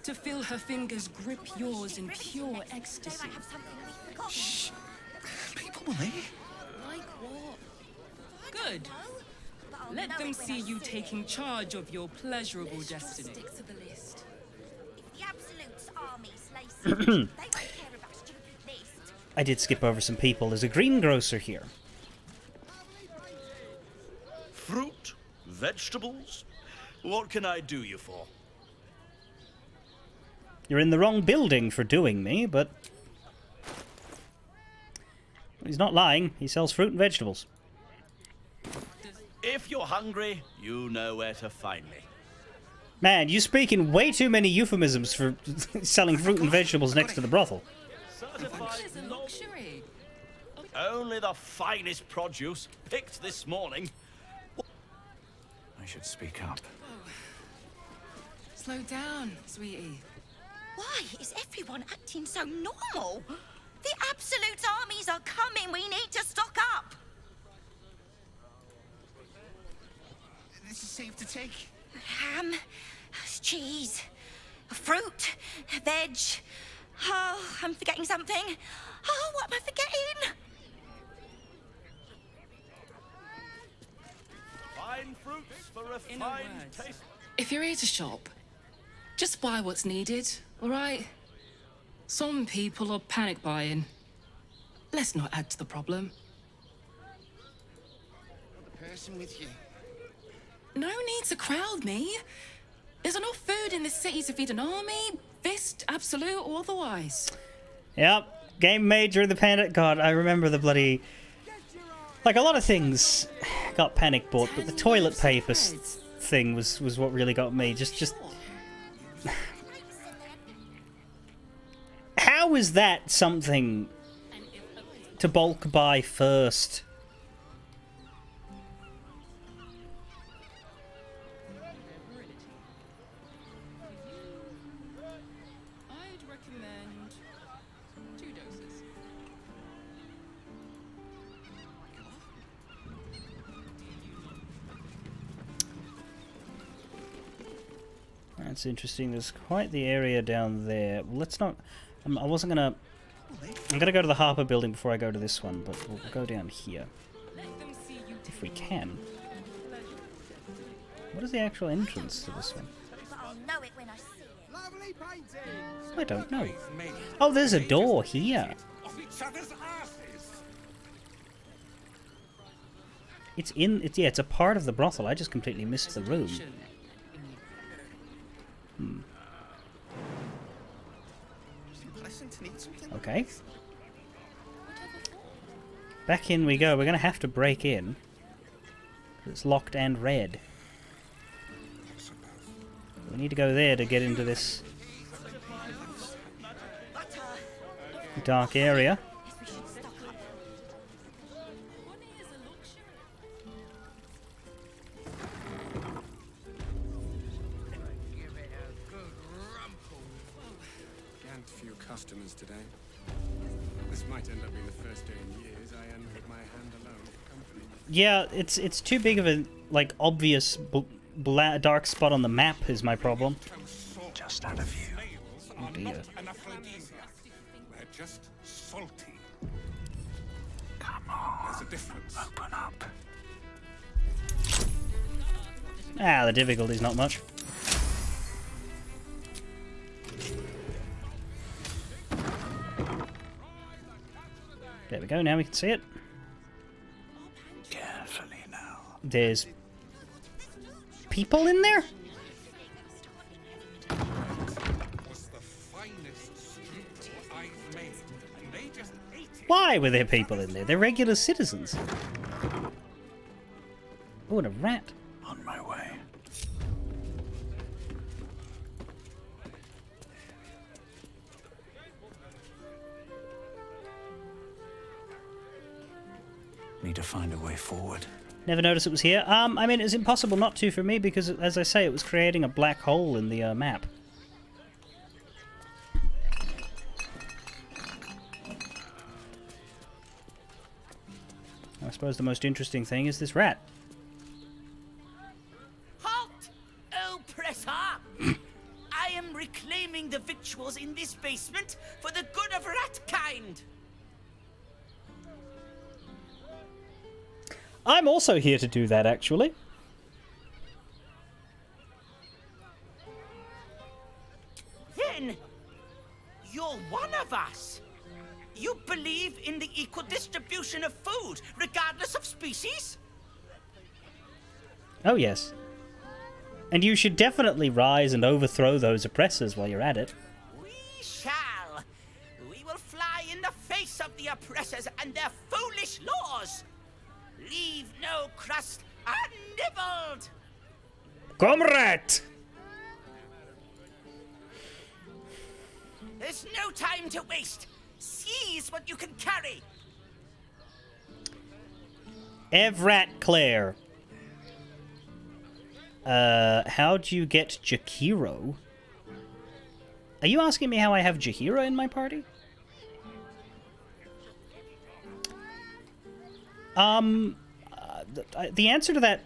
To feel her fingers grip yours in pure ecstasy? Shh. People will hear. Like what? Good. Let them see you taking charge of your pleasurable destiny. I did skip over some people. There's a greengrocer here. Fruit? Vegetables? What can I do you for? You're in the wrong building for doing me, but... He's not lying. He sells fruit and vegetables. If you're hungry, you know where to find me. Man, you speak in way too many euphemisms for selling fruit and vegetables next to the brothel. Certified luxury. Only the finest produce, picked this morning. I should speak up. Slow down, sweetie. Why is everyone acting so normal? The Absolute armies are coming. We need to stock up. This is safe to take. Ham, cheese, fruit, veg. Oh, I'm forgetting something. Oh, what am I forgetting? Fine fruits for refined taste. If you're here to shop, just buy what's needed, all right? Some people are panic buying. Let's not add to the problem. The person with you. No need to crowd me. There's enough food in this city to feed an army, fist, absolute, or otherwise. Yep, game made during the panic. God, I remember the bloody... Like, a lot of things got panic bought, but the toilet paper thing was what really got me. Just... How is that something to bulk buy first? I'd recommend 2 doses. That's interesting. There's quite the area down there. Let's not... I wasn't gonna... I'm gonna go to the Harper building before I go to this one, but we'll go down here. If we can. What is the actual entrance to this one? I'll know it when I see it. Lovely painting. I don't know. Oh, there's a door here. It's in... yeah, it's a part of the brothel. I just completely missed the room. Hmm. Okay. Back in we go. We're going to have to break in. It's locked and red. We need to go there to get into this dark area. Customers today. This might end up being the first day in years I end with my hand alone at company. Yeah, it's too big of a obvious dark spot on the map is my problem. Just out of view. Oh dear. We're just salty. Come on. There's a difference. Open up. Ah, the difficulty's not much. There we go, now we can see it. Carefully now. There's people in there? Why were there people in there? They're regular citizens. Oh, and a rat. On my way. Need to find a way forward. Never noticed it was here. I mean, it's impossible not to for me because, as I say, it was creating a black hole in the map. I suppose the most interesting thing is this rat. Halt! reclaiming the victuals in this basement for the good of ratkind. I'm also here to do that, actually. Then, you're one of us. You believe in the equal distribution of food, regardless of species? Oh, yes. And you should definitely rise and overthrow those oppressors while you're at it. We shall. We will fly in the face of the oppressors and their foolish laws. Leave no crust unnibbled. Comrade! There's no time to waste. Seize what you can carry. Evrat Claire. How do you get Jakiro? Are you asking me how I have Jahira in my party? The answer to that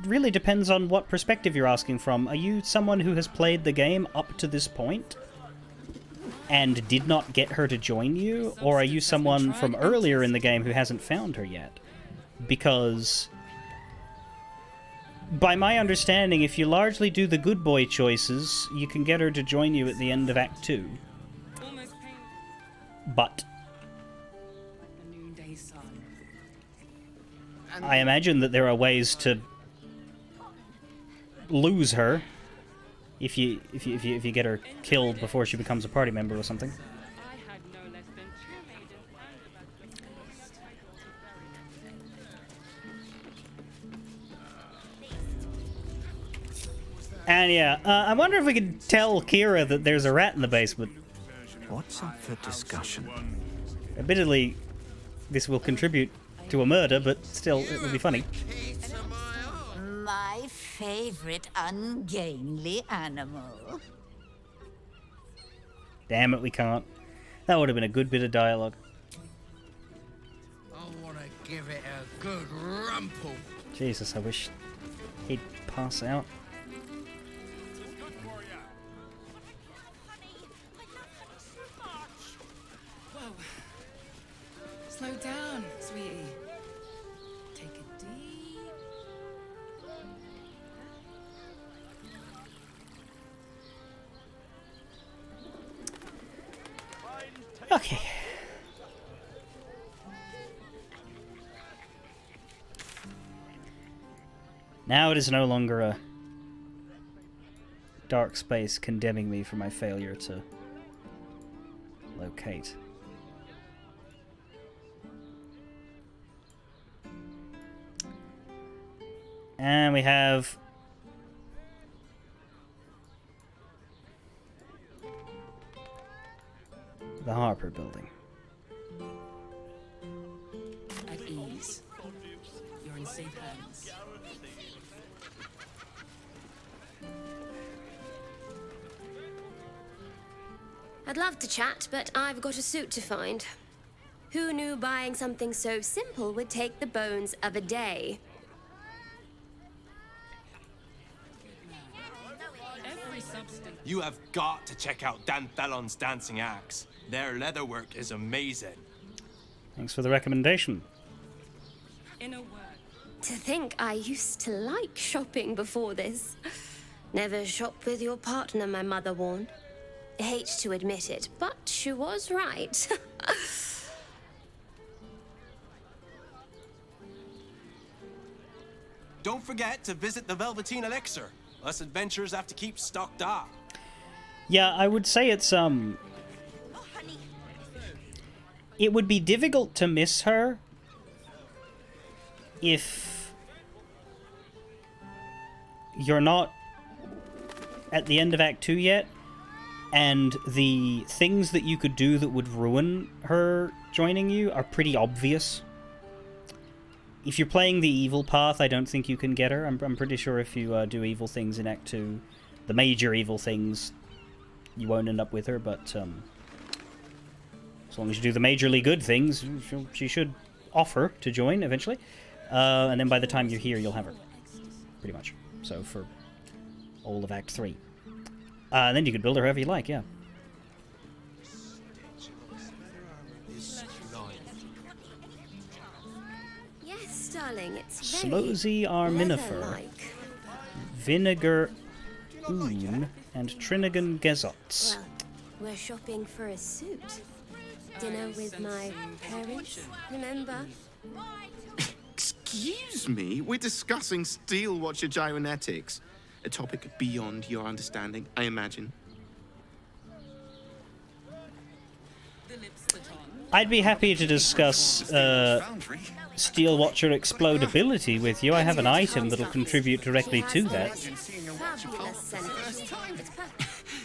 really depends on what perspective you're asking from. Are you someone who has played the game up to this point and did not get her to join you? Or are you someone from earlier in the game who hasn't found her yet? Because by my understanding, if you largely do the good boy choices, you can get her to join you at the end of Act 2. But I imagine that there are ways to lose her if you get her killed before she becomes a party member or something. And yeah, I wonder if we could tell Kira that there's a rat in the basement. What's up for discussion? Admittedly, this will contribute to a murder, but still, it would be funny. My favorite ungainly animal. Damn it, we can't. That would have been a good bit of dialogue. I want to give it a good rumple. Jesus, I wish he'd pass out. Slow down, sweetie. Take it deep. Okay. Now it is no longer a dark space condemning me for my failure to locate. And we have the Harper building. At ease. You're in safe hands. I'd love to chat, but I've got a suit to find. Who knew buying something so simple would take the bones of a day? You have got to check out Dan Thelon's dancing acts. Their leatherwork is amazing. Thanks for the recommendation. In a word. To think I used to like shopping before this. Never shop with your partner, my mother warned. I hate to admit it, but she was right. Don't forget to visit the Velveteen Elixir. Us adventurers have to keep stocked up. Yeah, I would say it's it would be difficult to miss her if you're not at the end of Act 2 yet, and the things that you could do that would ruin her joining you are pretty obvious. If you're playing the evil path, I don't think you can get her. I'm pretty sure if you do evil things in Act 2, the major evil things, you won't end up with her, but as long as you do the majorly good things, she should offer to join eventually. And then by the time you're here, you'll have her. Pretty much. So for all of Act 3. And then you could build her however you like, yeah. Yes, darling, it's Slosey Arminifer, leather-like. Vinegar Oon, and Trinigan Gezots. Well, we're shopping for a suit. Dinner with my parents, remember? Excuse me? We're discussing steel watcher gyrometics. A topic beyond your understanding, I imagine. I'd be happy to discuss Steel Watcher explodability with you. I have an item that'll contribute directly to that.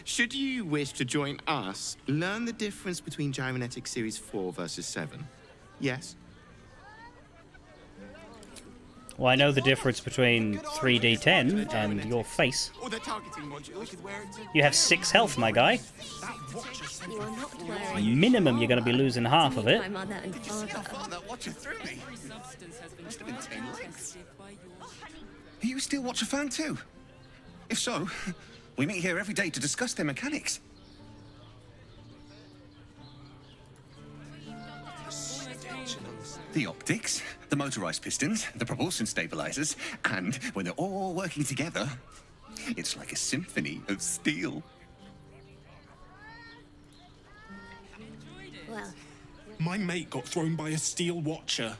Should you wish to join us, learn the difference between Gyronetic Series 4 versus 7. Yes? Well, I know the difference between 3d10 and your face. You have 6 health, my guy. Minimum, you're going to be losing half of it. Are you a Steel Watcher fan too? If so, we meet here every day to discuss their mechanics. The optics, the motorized pistons, the propulsion stabilizers, and when they're all working together, it's like a symphony of steel. Well, my mate got thrown by a Steel Watcher.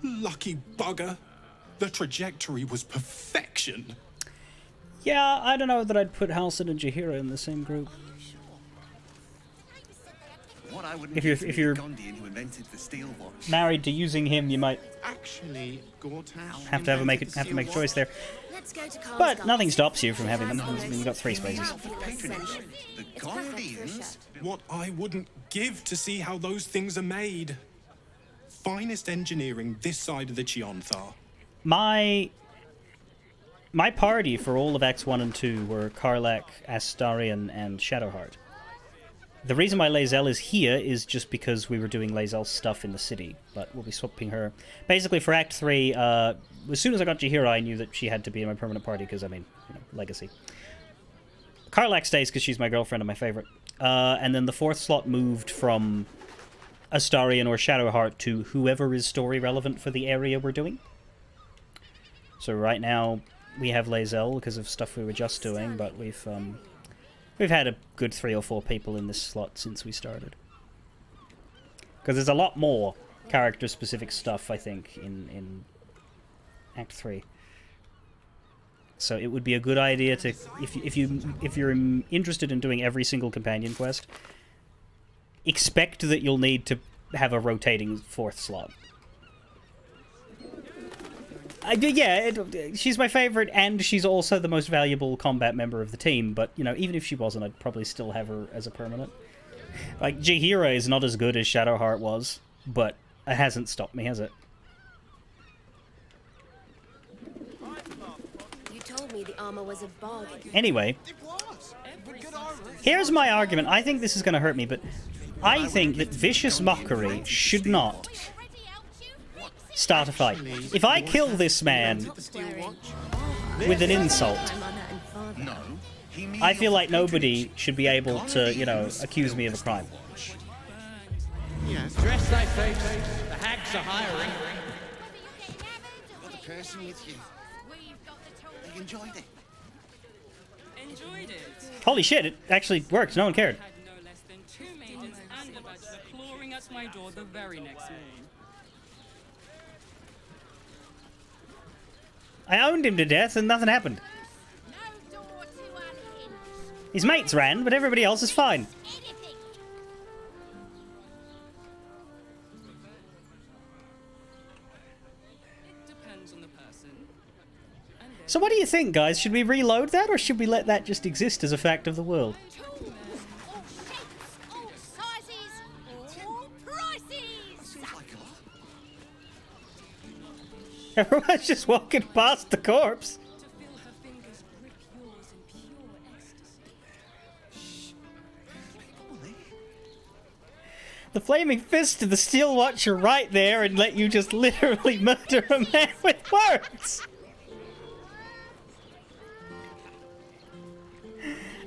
Lucky bugger. The trajectory was perfection. Yeah, I don't know that I'd put Halsin and Jaheira in the same group. If you're married to using him, you might have to make a choice there. But nothing stops you from having them. I mean, you've got 3 spaces. What I wouldn't give to see how those things are made. Finest engineering this side of the Chionthar. My party for all of Acts 1 and 2 were Karlach, Astarion, and Shadowheart. The reason why Lae'zel is here is just because we were doing Lae'zel's stuff in the city, but we'll be swapping her. Basically, for Act 3, as soon as I got Jaheira, I knew that she had to be in my permanent party, because, I mean, you know, legacy. Karlach stays because she's my girlfriend and my favorite. And then the 4th slot moved from Astarion or Shadowheart to whoever is story relevant for the area we're doing. So right now, we have Lae'zel because of stuff we were just doing, but we've had a good 3 or 4 people in this slot since we started. Because there's a lot more character-specific stuff, I think, in Act 3. So it would be a good idea to, if you're interested in doing every single companion quest, expect that you'll need to have a rotating 4th slot. She's my favorite, and she's also the most valuable combat member of the team, but, you know, even if she wasn't, I'd probably still have her as a permanent. Like, Jaheira is not as good as Shadowheart was, but it hasn't stopped me, has it? you told me the armor was a bargain. Anyway, here's my argument. I think this is going to hurt me, but I think that Vicious Mockery should not start a fight. If I kill this man with an insult, I feel like nobody should be able to, you know, accuse me of a crime. Yes. Dress thy face. The hags are hiring. Got the person with you. You enjoyed it. Enjoyed it. Holy shit, it actually worked. No one cared. Had no less than 2 maidens and a bachelor clawing at my door the very next morning. I owned him to death and nothing happened. His mates ran, but everybody else is fine. Depends on the person. So what do you think, guys? Should we reload that, or should we let that just exist as a fact of the world? Everyone's just walking past the corpse. The flaming fist of the Steel Watcher right there and let you just literally murder a man with words.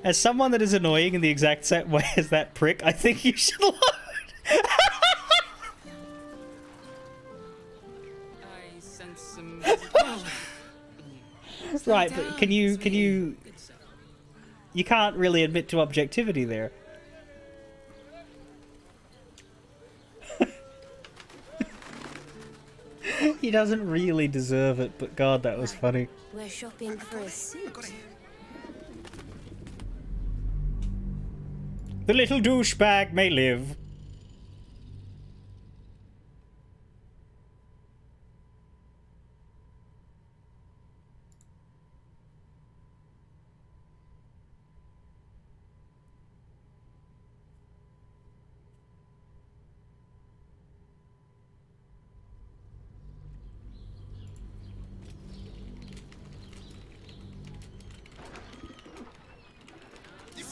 As someone that is annoying in the exact same way as that prick, I think you should load. I sense some. Right, but can you... You can't really admit to objectivity there. He doesn't really deserve it, but God, that was funny. We're shopping for a suit. The little douchebag may live.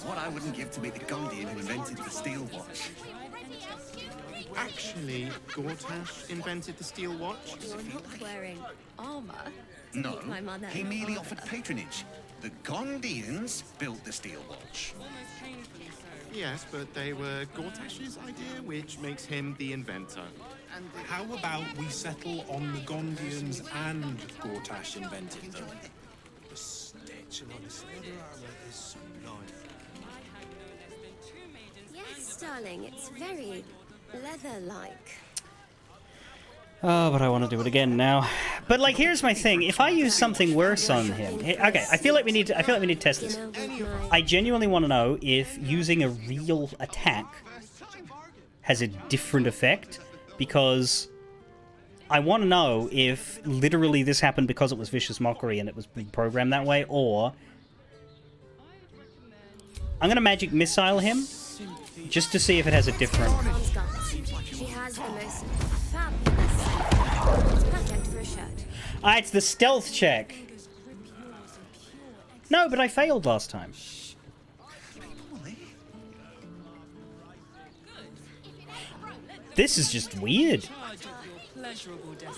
What I wouldn't give to meet the Gondian who invented the steel watch. Actually, Gortash invented the steel watch. You're not wearing armor to No, meet my mother. he merely offered patronage. The Gondians built the steel watch. Yes, but they were Gortash's idea, which makes him the inventor. And how about we settle on the Gondians and Gortash invented them? The stitching on his leather armor is sublime. Yes, darling, it's very leather-like. Oh, but I want to do it again now. But like, here's my thing: if I use something worse on him, okay, I feel like we need to test this. I genuinely want to know if using a real attack has a different effect, because I want to know if literally this happened because it was vicious mockery and it was programmed that way, or I'm gonna magic missile him just to see if it has a different. She has the most fabulous. It's perfect for a shirt. Ah, it's the stealth check. No, but I failed last time. This is just weird.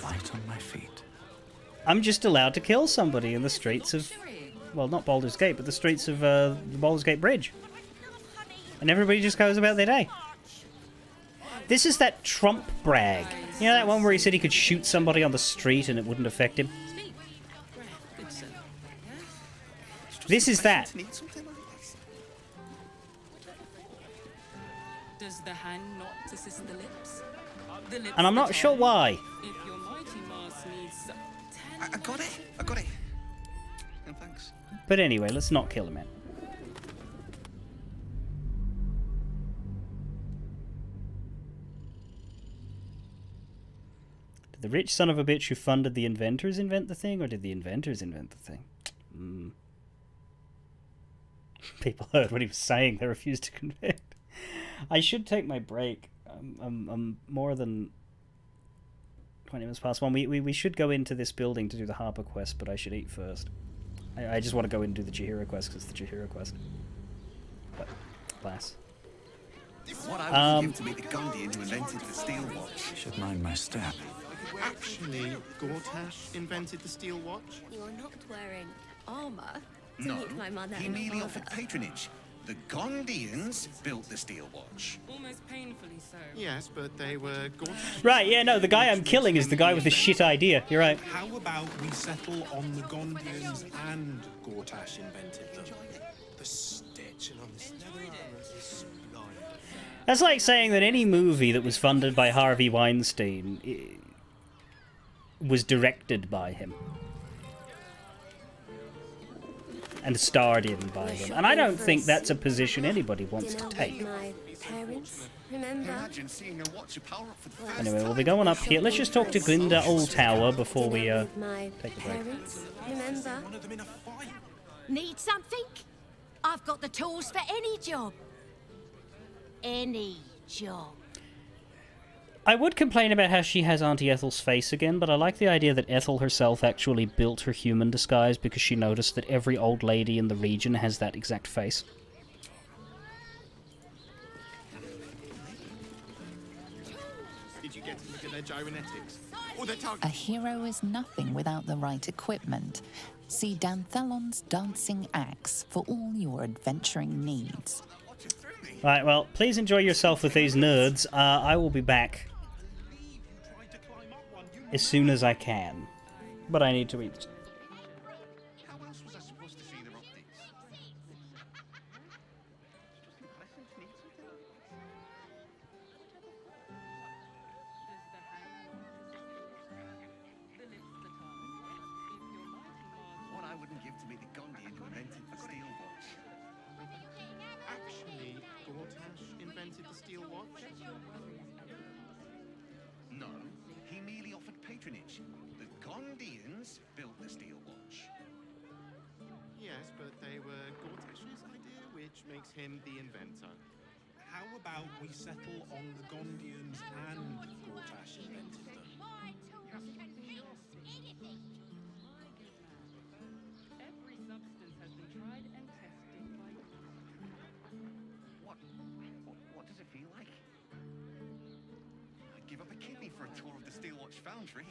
Light on my feet. I'm just allowed to kill somebody in the streets of, well, not Baldur's Gate, but the streets of the Baldur's Gate Bridge. And everybody just goes about their day. This is that Trump brag. You know that one where he said he could shoot somebody on the street and it wouldn't affect him? This is that. Does the hand not assist the lips? And I'm not sure why. If your mighty mask needs some I got it. I got it. No, thanks. But anyway, let's not kill him, man. Did the rich son of a bitch who funded the inventors invent the thing, or did the inventors invent the thing? People heard what he was saying. They refused to convict. I should take my break. I'm more than 20 minutes past one. We should go into this building to do the Harper quest, but I should eat first. I just want to go in and do the Chihiro quest because it's the Chihiro quest. But, alas. What I would give to meet the Gondian who invented the steel watch. Should mind my step. Actually, Gortash invented the steel watch. You're not wearing armor to No, meet my mother. he merely offered patronage. The Gondians built the steel watch. Almost painfully so. Yes, but they were Gortash. Right, yeah, no, the guy I'm killing is the guy with the shit idea. You're right. How about we settle on the Gondians and Gortash invented them? The stitching on his leather armor is sublime. That's like saying that any movie that was funded by Harvey Weinstein was directed by him. And starred in by him. And I don't think that's a position anybody wants to take. My parents, remember? Anyway, we'll be going up here. Let's just talk to Glinda Oldtower before we My take a break. parents, remember? Need something? I've got the tools for any job. Any job. I would complain about how she has Auntie Ethel's face again, but I like the idea that Ethel herself actually built her human disguise because she noticed that every old lady in the region has that exact face. Did you get to look at their gyrometics? Or their A target? hero is nothing without the right equipment. See Danthelon's dancing axe for all your adventuring needs. Right, well, please enjoy yourself with these nerds. I will be back as soon as I can. But I need to eat. How else was I supposed to see their optics? What I wouldn't give to meet the Gondian who invented the steel watch. Actually, Gortash invented the steel watch? No, he merely offered patronage. The Gondians built the steel watch. Yes, but they were Gortash's idea, which makes him the inventor. How about we settle on the Gondians and Gortash invented them? My tools can fix anything. Every substance has been tried and tested by What does it feel like? I'd give up a kidney for a tour of the steel watch foundry.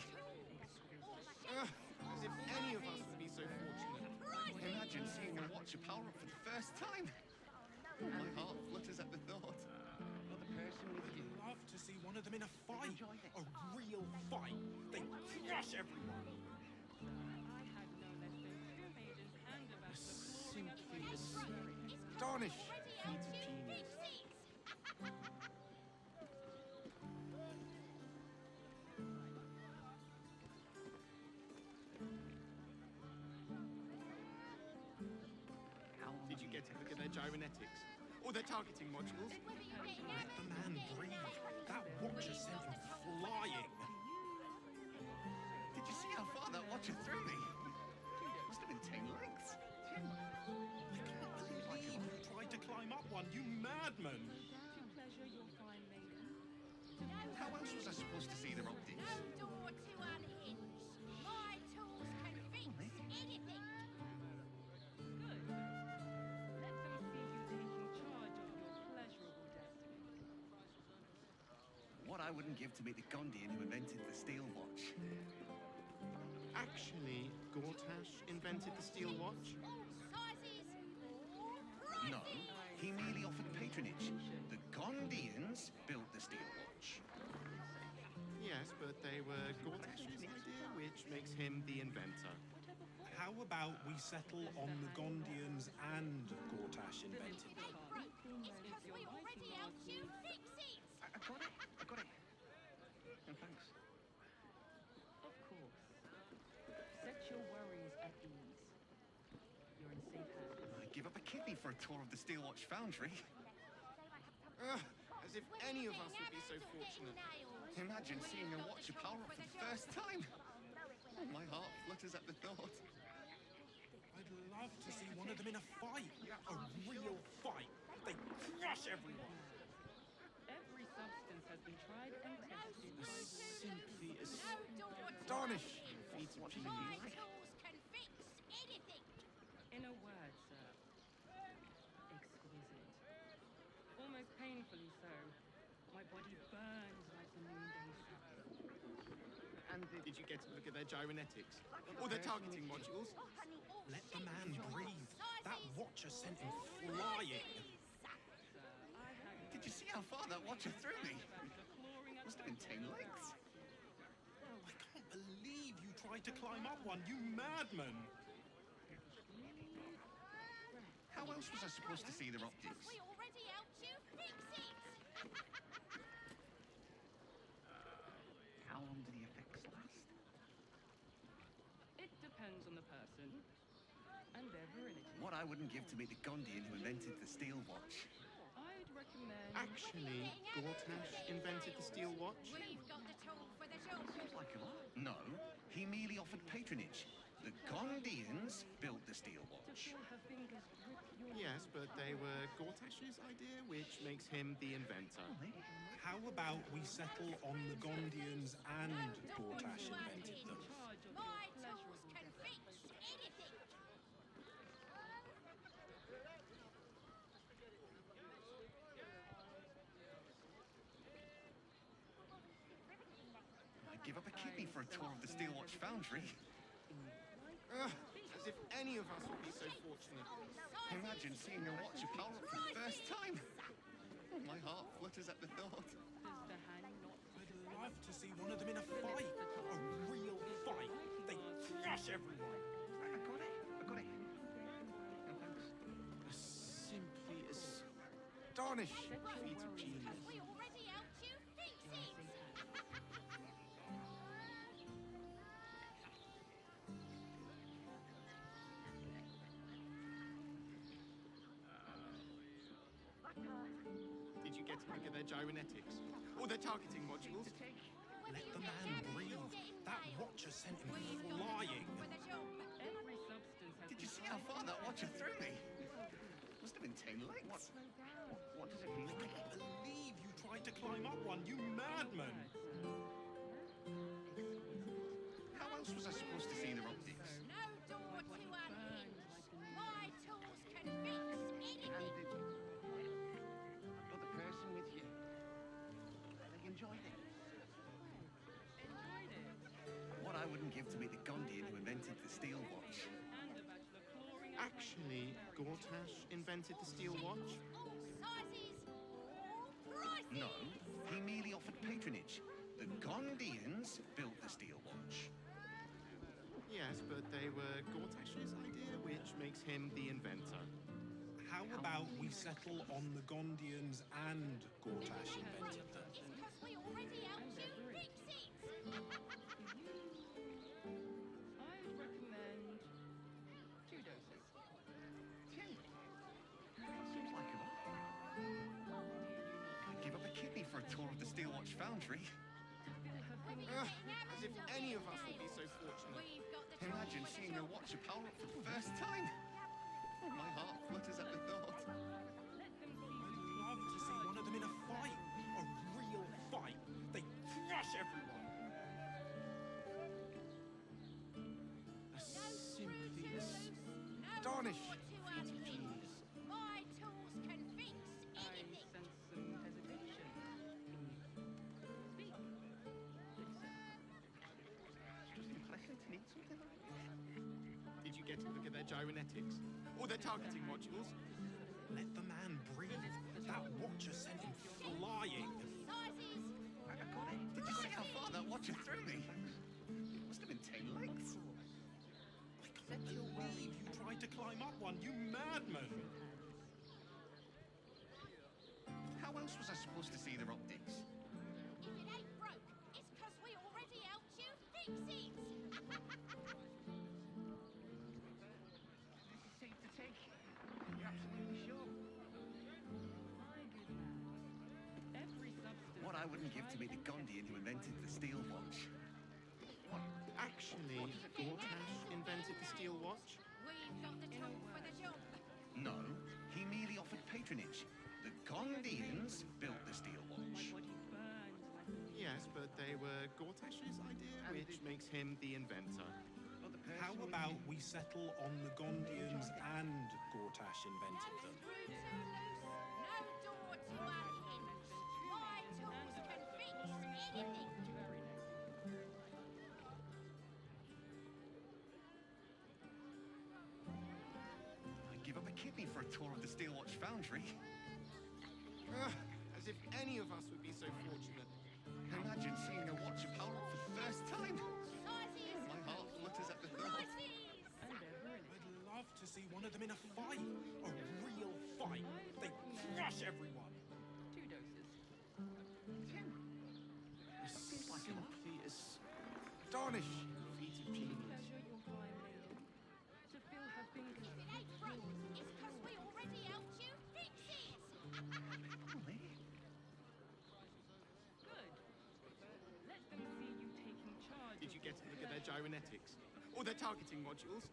As if any of us would be so fortunate. Imagine seeing a watch power up for the first time. My heart flutters at the thought. Another person with you. I'd love to see one of them in a fight. A real fight. They crush everyone. Simply astonishing feat of genius. Did you get to look at their gyrometics? Or their targeting modules? Let the man breathe. That watch has sent him flying. Did you see how far that watcher threw me? Must have been 10 lengths. I can't believe you tried to climb up one, you madman! How else was I supposed to see their optics? No door to unhinge. My tools can fix anything. What I wouldn't give to meet the Gondian who invented the steel watch. Actually, Gortash invented the steel watch? No, he merely offered patronage. The Gondians built the steel watch. Yes, but they were Gortash's idea, which makes him the inventor. How about we settle on the Gondians and Gortash invented them? We already helped you fix it. I got it. And thanks. Of course. Set your worries at ease. You're in safe hands. I'd give up a kidney for a tour of the steel watch foundry. As if any of us would be so fortunate. Imagine seeing a watcher power up for the first time. My heart flutters at the thought. I'd love to see one of them in a fight. A real fight. They crush everyone. Every substance has been tried and tested by Simply astonishing feat of genius. My tools can fix anything. In a word, sir, exquisite. Almost painfully so. My body burns like the noonday sun. And did you get to look at their gyrometics? Or their targeting modules? Let the man breathe. That watcher sent him flying. Did you see how far that watcher threw me? Must have been 10 lengths. I can't believe you tried to climb up one, you madman! How else was I supposed to see their optics? We already helped you fix it. How long do the effects last? It depends on the person and their virility. What I wouldn't give to meet the Gondian who invented the steel watch. I'd recommend... Actually, Gortash invented the steel watch? We've got the tool for the job. Seems like a lot. No, he merely offered patronage. The Gondians built the steel watch. Yes, but they were Gortash's idea, which makes him the inventor. How about we settle on the Gondians and Gortash invented them? My tools can fix anything. give up a kidney for a tour of the Steelwatch Foundry. As if any of us would be so fortunate. Imagine seeing your watch power up for the first time. Oh, my heart flutters at the thought. I'd love to see one of them in a fight. A real fight. They crush everyone. I got it. Simply astonishing feat of genius. We already helped you fix it! Did you get to look at their gyrometics? Or their targeting modules? Let the man breathe. That watcher sent him flying. Did you see how far that watcher threw me? Must have been 10 legs. What does it feel I like? can't believe you tried to climb up one, you madman! How else was I supposed to see their optics? No door to unhinge. My tools can fix anything. Got the person with you. They enjoyed it. What I wouldn't give to meet the Gondian who invented the steel watch. Actually, Gortash invented the steel watch? All sizes, all prices. No, he merely offered patronage. The Gondians built the steel watch. Yes, but they were Gortash's idea, which makes him the inventor. How about we settle on the Gondians and Gortash invented them? It's because we already helped you fix it. I recommend 2 doses. Seems like a lot. I'd give up a kidney for a tour of the Steelwatch Foundry. As if any of us would be so fortunate. Imagine seeing your watch power up for the first time. Oh, my heart flutters at the thought. I'd love to see one of them in a fight. A real fight. They crush everyone. Simply astonishing feat of genius. My tools can fix anything. Sense some hesitation. Speak. Just impressive to need something like this. Did you get to look at their gyrometics? Or their targeting modules? Let the man breathe. That watcher sent him flying. Sizes. I got it. Did you see how far that watcher threw me? It must have been 10 legs. I can't believe you tried to climb up one, you madman. How else was I supposed to see their optics? If it ain't broke, it's because we already helped you fix it. This is safe to take. You're absolutely sure. My good man. Every substance. What I wouldn't give to meet the Gondian who invented the steel watch. Actually, Gortash invented the steel watch? We've got the tool for the job. No, he merely offered patronage. The Gondians built the steel watch. Yes, but they were Gortash's idea, which makes him the inventor. How about we settle on the Gondians and Gortash invented them? Screw too loose, no door to unhinge. My tools can fix anything. I'd give up a kidney for a tour of the Steelwatch Foundry. As if any of us would be so fortunate. Imagine seeing a watch power up for the first time. Sizes. My heart flutters at the thought. I'd love to see one of them in a fight. A real fight. They crush everyone. 2 doses. Simply astonishing feat of genius. Pleasure you'll find me. To feel have been If it ain't broke, it's because we already helped you fix it. good. Let them see you taking charge. Did you get to look at their gyrometics? Or their targeting modules?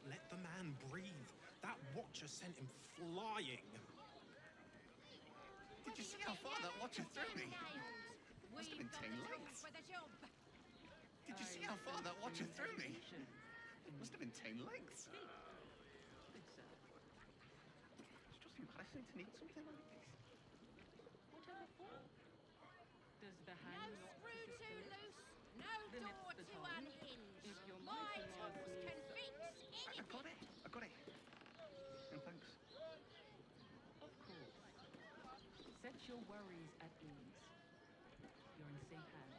Let the man breathe. That watcher sent him flying. Did you see how far that watcher threw me? Must have been 10 legs. For the job. Did you see how far that watcher threw me? It must have been 10 legs. It's just impressive to need something like this. Whatever for? Does the hand No not screw persist too in it? loose, Put your worries at ease. You're in safe hands.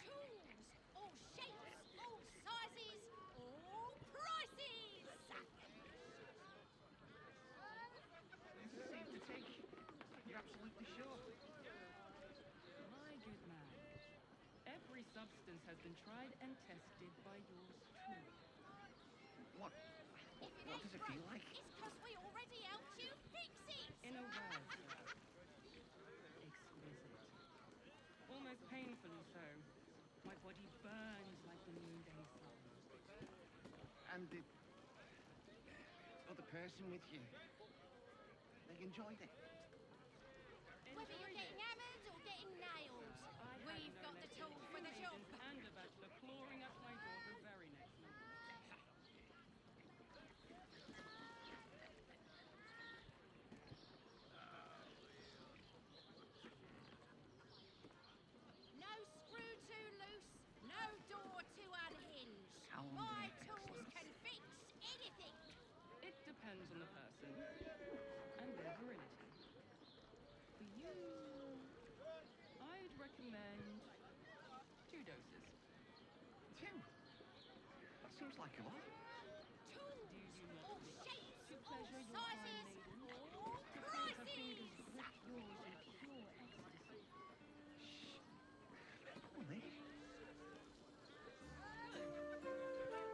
Tools! All shapes, all sizes, all prices! Seem to take. You're absolutely sure. My good man, every substance has been tried and tested by yours truly. What? What does it feel like? It's 'cause we already helped you fix it! In a word, sir, exquisite. Almost painfully so. My body burns like the noonday sun. And the other person with you, they enjoyed it. Whether you're getting hammered or getting nailed, we've got the tool for the job. And a bachelor clawing at my door the very next moment. No screw too loose, no door too unhinged. How long My do they tools fix can fix anything. It depends on the person and their virility. For you, I'd recommend 2 doses. 2? That seems like a lot. Tools, Do you not all wish shapes, to all pleasure your fine sizes, maiden? all To place her fingers prices. grip yours in pure ecstasy. Only.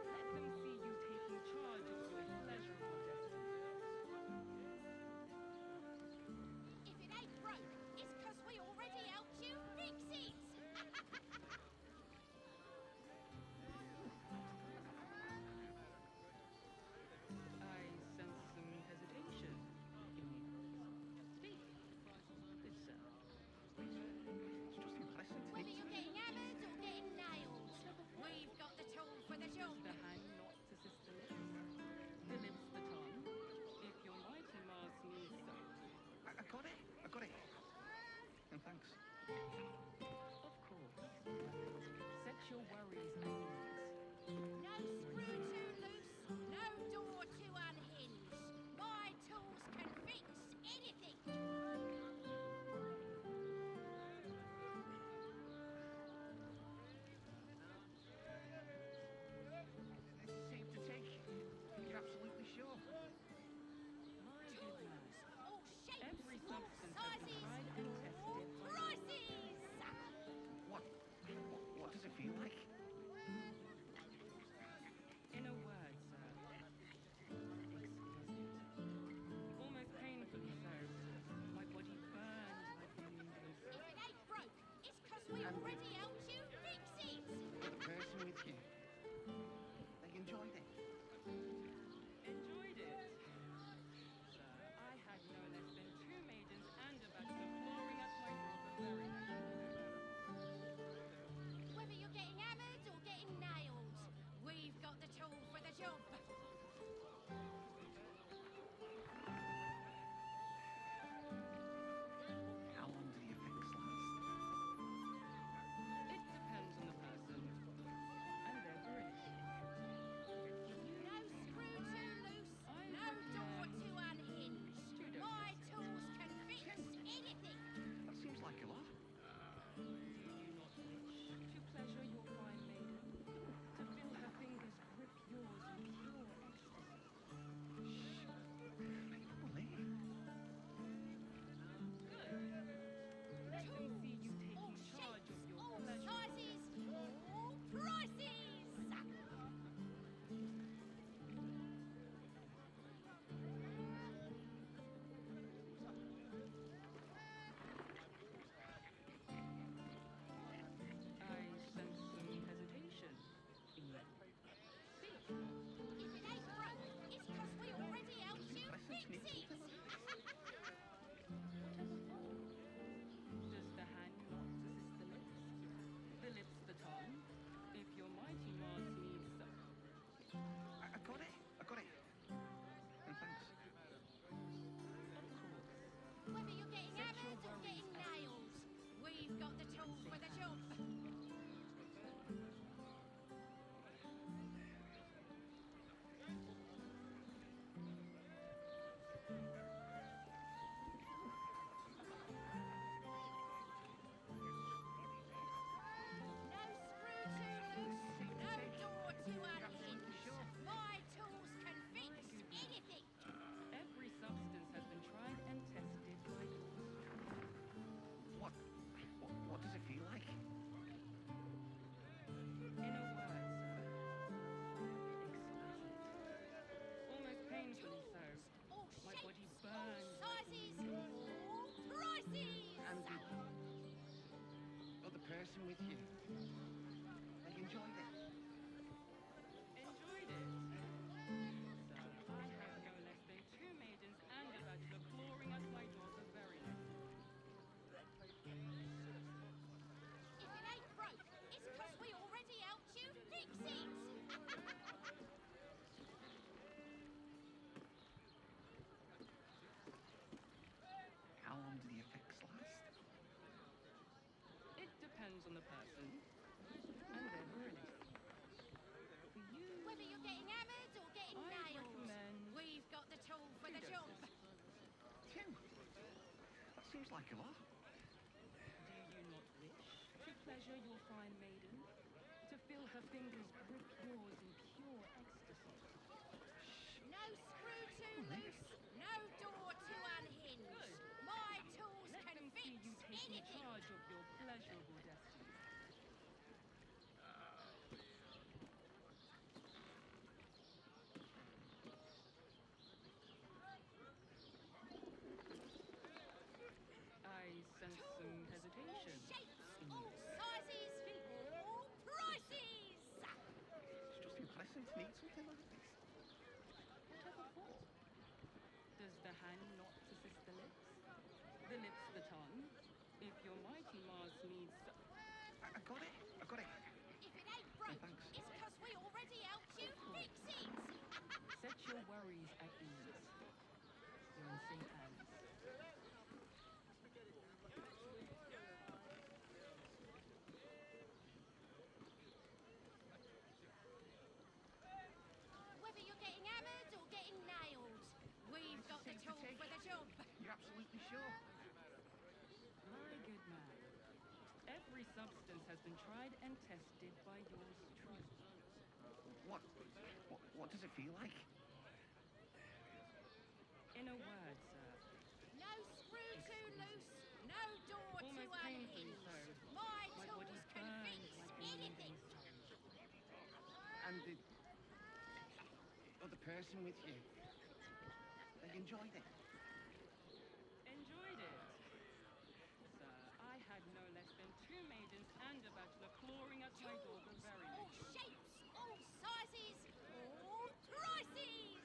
Let them see you taking charge of your pleasurable destiny. If it ain't broke, it's 'cause we already helped you fix it. person with you. They enjoyed it. Enjoyed it? Sir, I had no less than 2 maidens and a bachelor clawing at my door the very next morning. If it ain't broke, it's 'cause we already helped you fix it! How long do the effects last? It depends on the person and their virility. For you, Whether you're getting hammered or getting I'd nailed, recommend we've got the tool for 2 the job. doses. 2? That seems like a lot. Do you not wish to pleasure your fine maiden? To feel her fingers grip yours in pure ecstasy? No screw too loose, no door too unhinged. Good. My tools Let can them see fix you taking anything. charge of your pleasurable destiny. I sense some hesitation. Shapes, all sizes, all prices. It's just impressive to need something like this. Whatever for? Does the hand not assist the lips? The lips the tongue? If your mighty Mars needs... I got it. I got it. If it ain't broke, thanks. it's 'cause we already helped you fix it. Set your worries at ease. You're in safe hands. Whether you're getting hammered or getting nailed, we've got the tool for the job. You're absolutely sure? My good man. Every substance has been tried and tested by yours truly. What does it feel like? In a word, sir. No screw too loose, no door too Almost painfully unhinged. so. My My body tools can burns fix like an anything. And the other person with you, they enjoyed it. Enjoyed it. Sir, I had no less than 2 maidens and a bachelor clawing at my door the very All next morning. shapes, all sizes, all prices.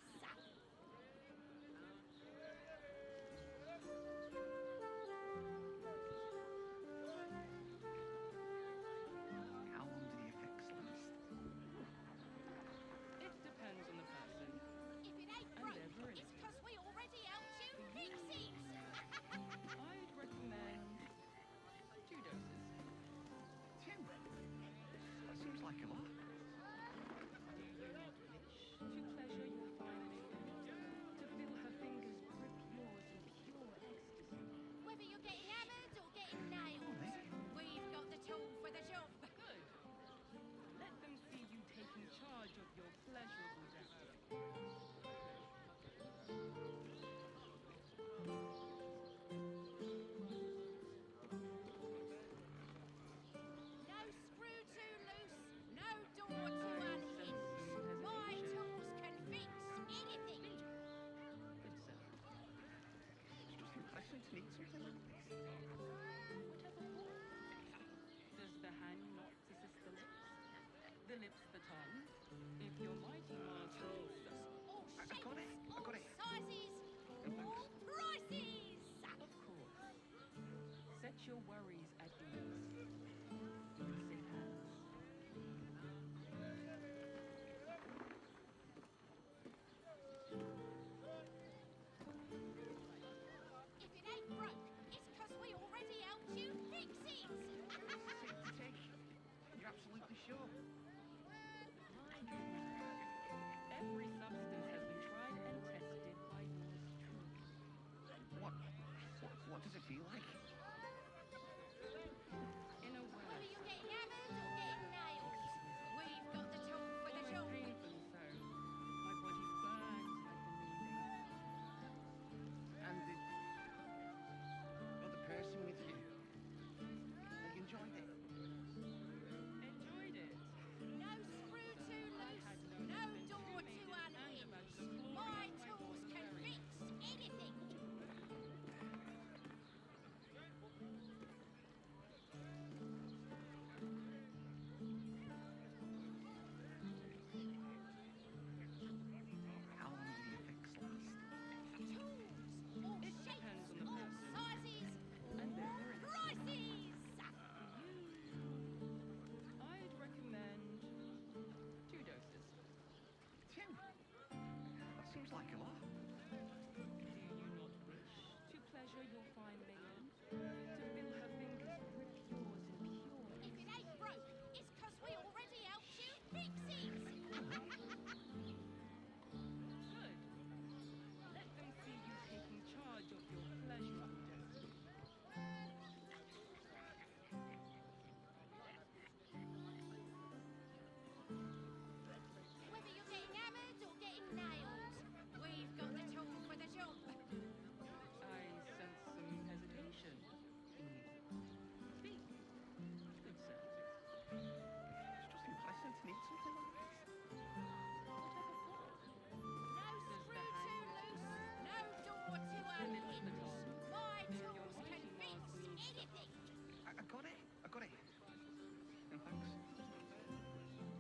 How long do the effects last? It depends on the person If it ain't and their broke, virility. it's 'cause we already helped you fix it. I'd recommend 2 doses. 2? That seems like a lot. Do you not wish to pleasure your fine maiden? To feel her fingers grip yours in pure ecstasy? Whether you're getting hammered or getting nailed, we've got the tool for the job. Good. Let them see you taking charge of your pleasurable destiny. No screw too loose, no door too unhinged. My tools can fix anything. Good sir. It's just impressive to need something like this. Whatever for? Does the hand not assist the lips? The lips the tongue? If your mighty Mars needs... All I shapes, got it. I all got it. sizes, all prices. Of course. Set your worries at ease. You're in safe hands. If it ain't broke, it's 'cause we already helped you fix it. Safe to take. You're absolutely sure? My good man. Every substance has been tried and tested by yours truly. What does it feel like? In a Whether word, you're getting hammered or getting nailed, we've got the tool for the almost job. painfully so. My body burns like a noonday sun. And the other person with you, they enjoyed it. Enjoyed it. like a lot. Do you not wish to pleasure your fine maiden? To feel her fingers grip yours in pure If it ain't broke, it's 'cause we already helped you fix it! Good. Let them see you taking charge of your pleasurable destiny. Whether you're getting hammered or getting nailed, we've got the tool for the job. I sense some hesitation in you. Speak. Good sir. It's just impressive to need something like this. Whatever for? No screw too loose, no door too unhinged. My tools can fix anything. I got it. I got it. And thanks.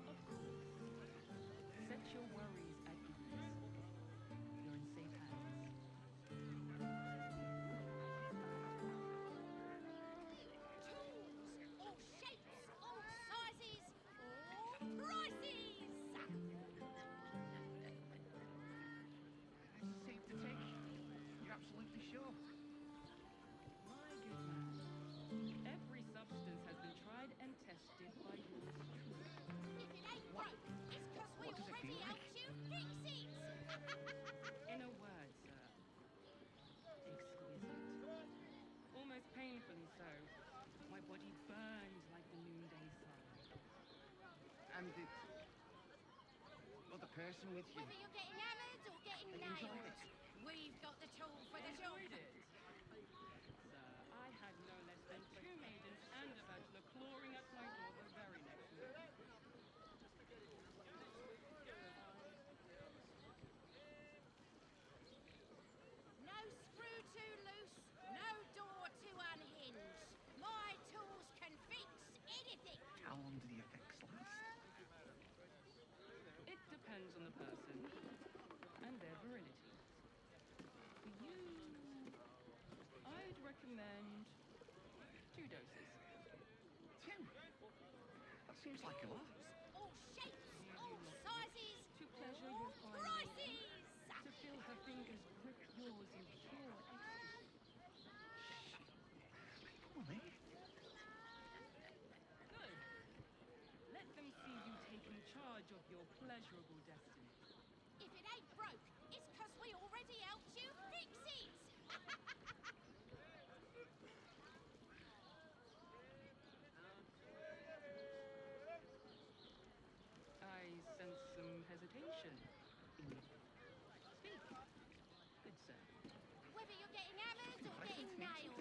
Of course. Set your worries at ease. You're in safe hands. Tools, all shapes, all sizes, all prices. This is safe to take. You're absolutely sure. My good man. Every substance has been tried and tested by yours truly. If it ain't broke, it's 'cause we What does it already feel like? helped you fix it. In a word, sir. Exquisite. Almost painfully so. My body burned like the noonday sun. And the other person with you. Whether you're getting hammered or getting They enjoyed nailed, it. we've got the tool for the job. Enjoyed it. Sir, I had no less than 2 maidens and a bachelor clawing at my door the very next morning. No screw too loose, no door too unhinged. My tools can fix anything. How long do the effects last? It depends on the person and their virility. For you, I'd recommend 2 doses. 2? That seems like a lot. All shapes, all sizes, To pleasure all your fine prices. to feel her fingers grip yours in pure ecstasy. Come on, eh? Good. Let them see you taking charge of your pleasurable destiny. If it ain't broke, it's 'cause we already helped you fix it. I sense some hesitation in you. Speak. Good sir. Whether you're getting hammered or getting nailed,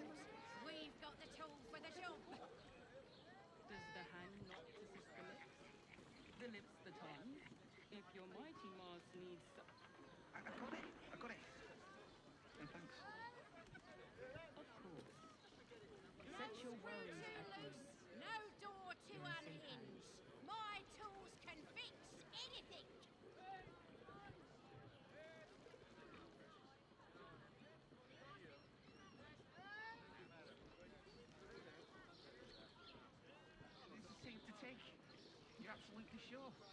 we've got the tool for the job. Does the hand not assist the lips? The lips the tongue? If your mighty Mars needs... I got it. I got it. And thanks. Of course. Set your Screw worries too at loose, ease. no door too unhinged. My tools can fix anything. This is safe to take. You're absolutely sure. My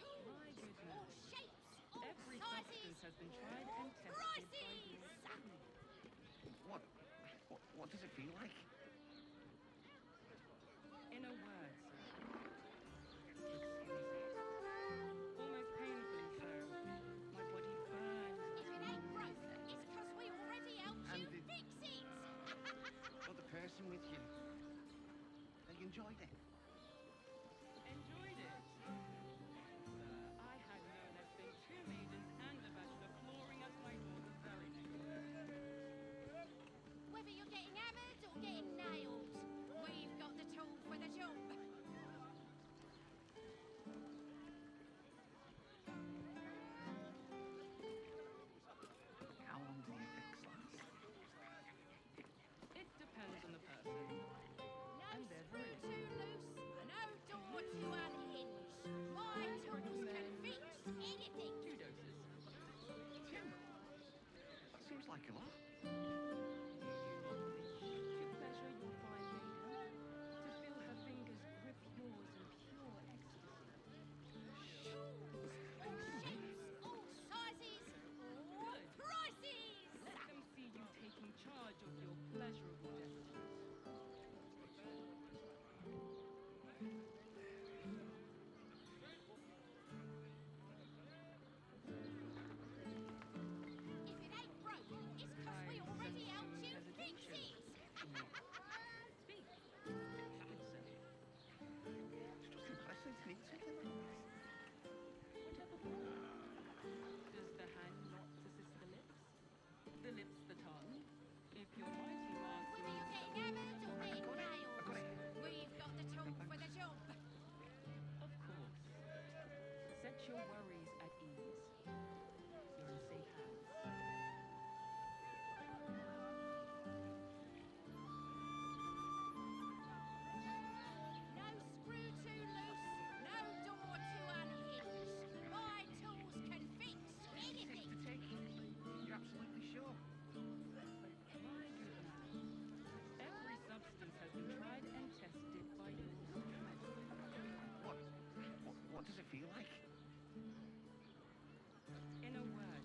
Tools, good all man. shapes, all Every sizes, substance has been tried all and tested by prices. yours truly. What does it feel like? In a word, sir. Exquisite. Almost painfully so. My body burned. If it ain't broke, it's 'cause we already helped And you the fix it. other person with you. They enjoyed it. Enjoyed it. Sir, I had no less than 2 maidens and a bachelor clawing at my door the very next morning. Whether you're getting hammered or getting nailed, we've got the tool for the job. How long do the effects last? It depends on the person and their Screw virility. too loose, no door too unhinged. My tools can fix anything. 2 doses. 2? That seems like a lot. To pleasure your fine maiden, to feel her fingers grip yours in pure ecstasy. Tools, all shapes, all sizes, into them. Does the hand not assist the lips? The lips the tongue? If your mighty master... Whether you're getting hammered or being nailed, we've got the tool for the job. Of course. Set your worries at ease. You're in safe hands. No screw too loose, no door too unhinged. My tools can fix anything. You're absolutely sure? My good man. Every substance has been tried and tested by yours. What does it feel like? In a word,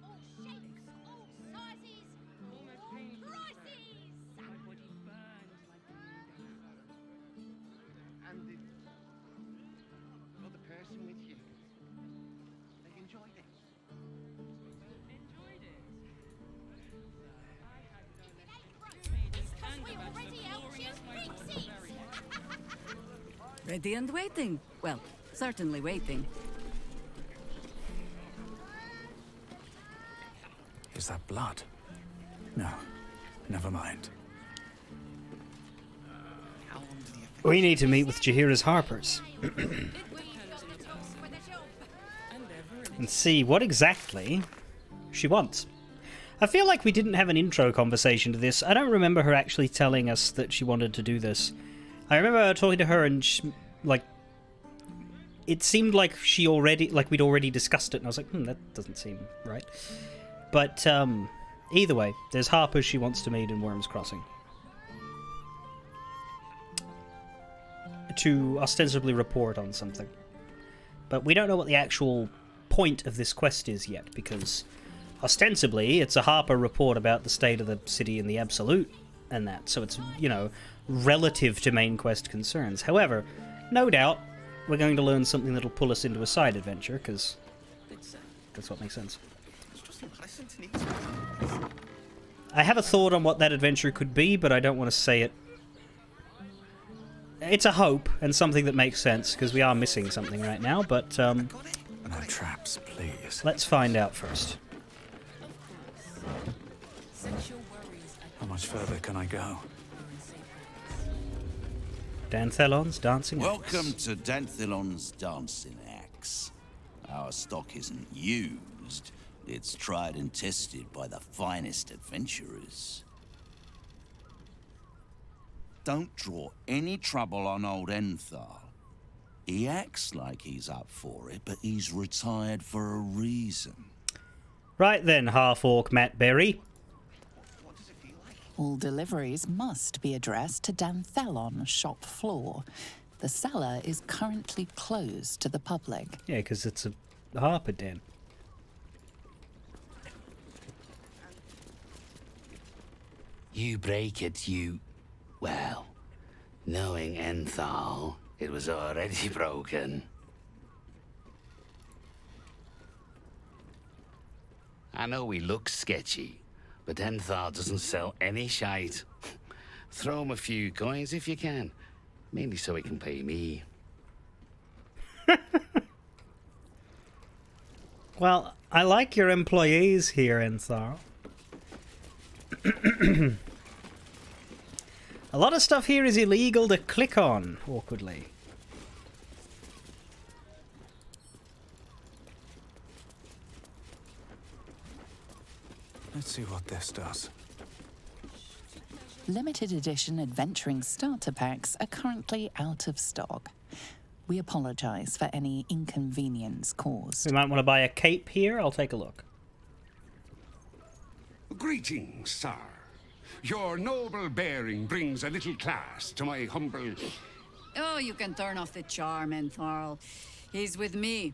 All shapes, all sizes, almost all painful. prices. My body burned like the noonday. And the other person with you, they enjoyed it. Enjoyed it. I had no less than 2 maidens and we a batch already of helped glory you as my fix daughter it. buried it. Ready and waiting. Well, certainly waiting. Is that blood? No. Never mind. We need to meet with Jaheira's Harpers and see what exactly she wants. I feel like we didn't have an intro conversation to this. I don't remember her actually telling us that she wanted to do this. I remember talking to her and it seemed like we'd already discussed it, and I was like, that doesn't seem right. But either way, there's Harpers she wants to meet in Worm's Crossing to ostensibly report on something. But we don't know what the actual point of this quest is yet, because ostensibly it's a Harper report about the state of the city in the Absolute and that, so it's, relative to main quest concerns. However, no doubt we're going to learn something that'll pull us into a side adventure, because that's what makes sense. I have a thought on what that adventure could be, but I don't want to say it. It's a hope, and something that makes sense, because we are missing something right now, but No traps, please. let's find out first. How much further can I go? Danthelon's Dancing Axe. Welcome to Danthelon's Dancing Axe. Our stock isn't used. It's tried and tested by the finest adventurers. Don't draw any trouble on old Enthal. He acts like he's up for it, but he's retired for a reason. Right then, half-orc Matt Berry. All deliveries must be addressed to Danthelon shop floor. The cellar is currently closed to the public. Yeah, because it's a Harper den. You break it, you... Well, knowing Enthal, it was already broken. I know he looks sketchy, but Enthal doesn't sell any shite. Throw him a few coins if you can, mainly so he can pay me. Well, I like your employees here, Enthal. A lot of stuff here is illegal to click on, awkwardly. Let's see what this does. Limited edition adventuring starter packs are currently out of stock. We apologize for any inconvenience caused. We might want to buy a cape here. I'll take a look. Greetings, sir. Your noble bearing brings a little class to my humble... Oh, you can turn off the charm, Enthal. He's with me.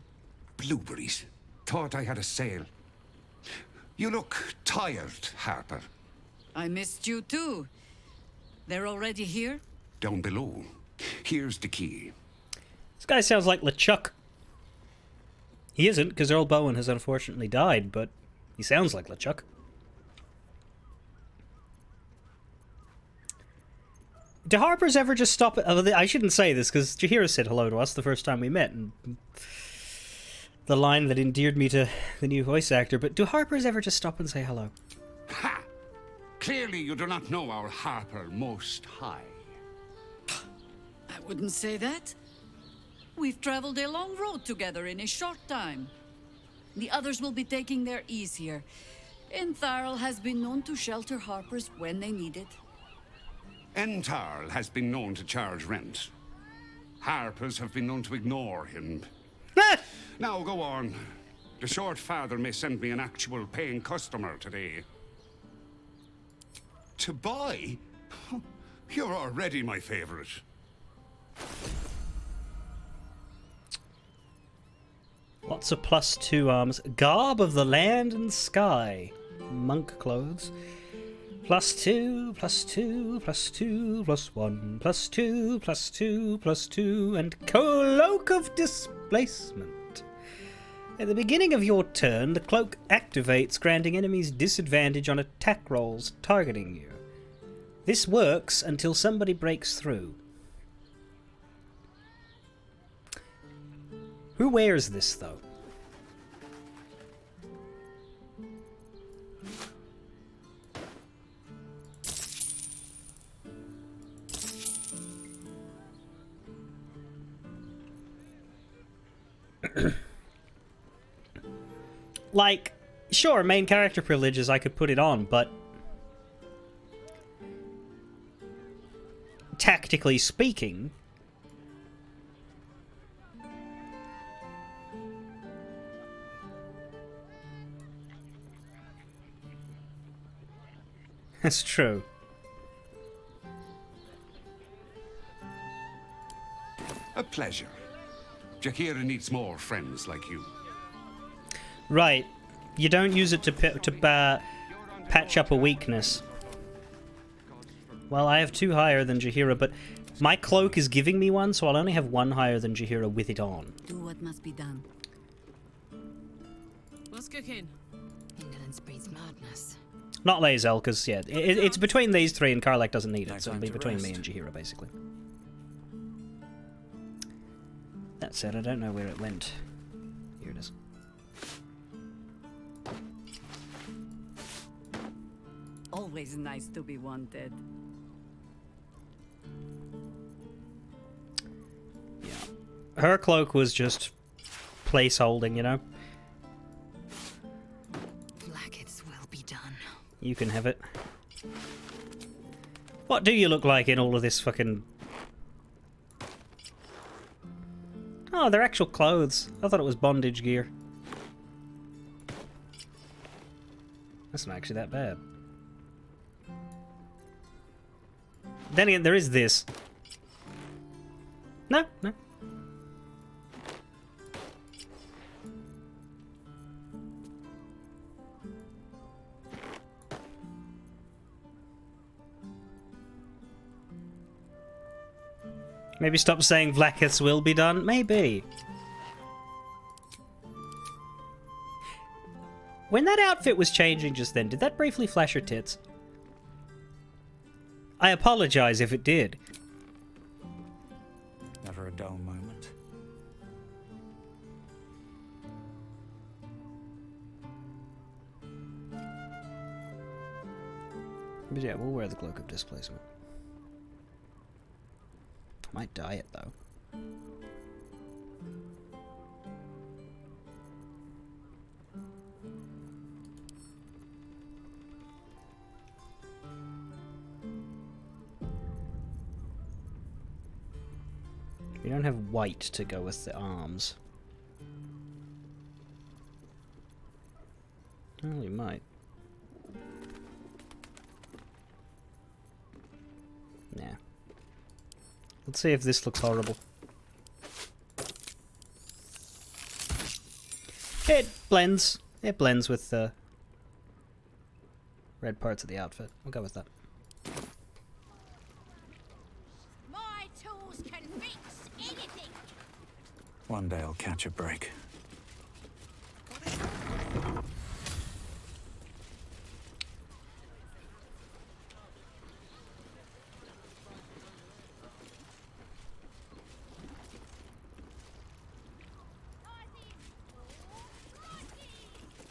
Blueberries. Thought I had a sale. You look tired, Harper. I missed you too. They're already here? Down below. Here's the key. This guy sounds like LeChuck. He isn't, because Earl Bowen has unfortunately died, but he sounds like LeChuck. Do Harpers ever just stop at... I shouldn't say this, because Jaheira said hello to us the first time we met, and the line that endeared me to the new voice actor, but do Harpers ever just stop and say hello? Ha! Clearly you do not know our Harper Most High. I wouldn't say that. We've traveled a long road together in a short time. The others will be taking their ease here. Entharl has been known to shelter Harpers when they need it. Entharl has been known to charge rent. Harpers have been known to ignore him. Now go on. The short father may send me an actual paying customer today. To buy? You're already my favorite. Lots of +2 arms. Garb of the land and sky. Monk clothes. +2, +2, +2, +1, +2, +2, +2, and cloak of displacement. At the beginning of your turn, the cloak activates, granting enemies disadvantage on attack rolls targeting you. This works until somebody breaks through. Who wears this, though? Like, sure, main character privileges, I could put it on, but tactically speaking, that's true. A pleasure. Jaheira needs more friends like you. Right. You don't use it to patch up a weakness. Well, I have 2 higher than Jaheira, but my cloak is giving me 1, so I'll only have 1 higher than Jaheira with it on. Do what must be done. What's cooking? Indolence breeds madness. Not Lae'zel, because, yeah, it's between these 3 and Karlach doesn't need it, so it'll be between me and Jaheira, basically. That said, I don't know where it went. Here it is. Always nice to be wanted. Yeah. Her cloak was just placeholding, you know? Blackets will be done. You can have it. What do you look like in all of this fucking... Oh, they're actual clothes. I thought it was bondage gear. That's not actually that bad. Then again, there is this. No, no. Maybe stop saying Blackets will be done? Maybe. When that outfit was changing just then, did that briefly flash her tits? I apologize if it did. Never a dull moment. But yeah, we'll wear the cloak of displacement. Might dye it though. We don't have white to go with the arms. Well, we might. Nah. Let's see if this looks horrible. It blends. It blends with the red parts of the outfit. We'll go with that. My tools can fix anything. One day I'll catch a break.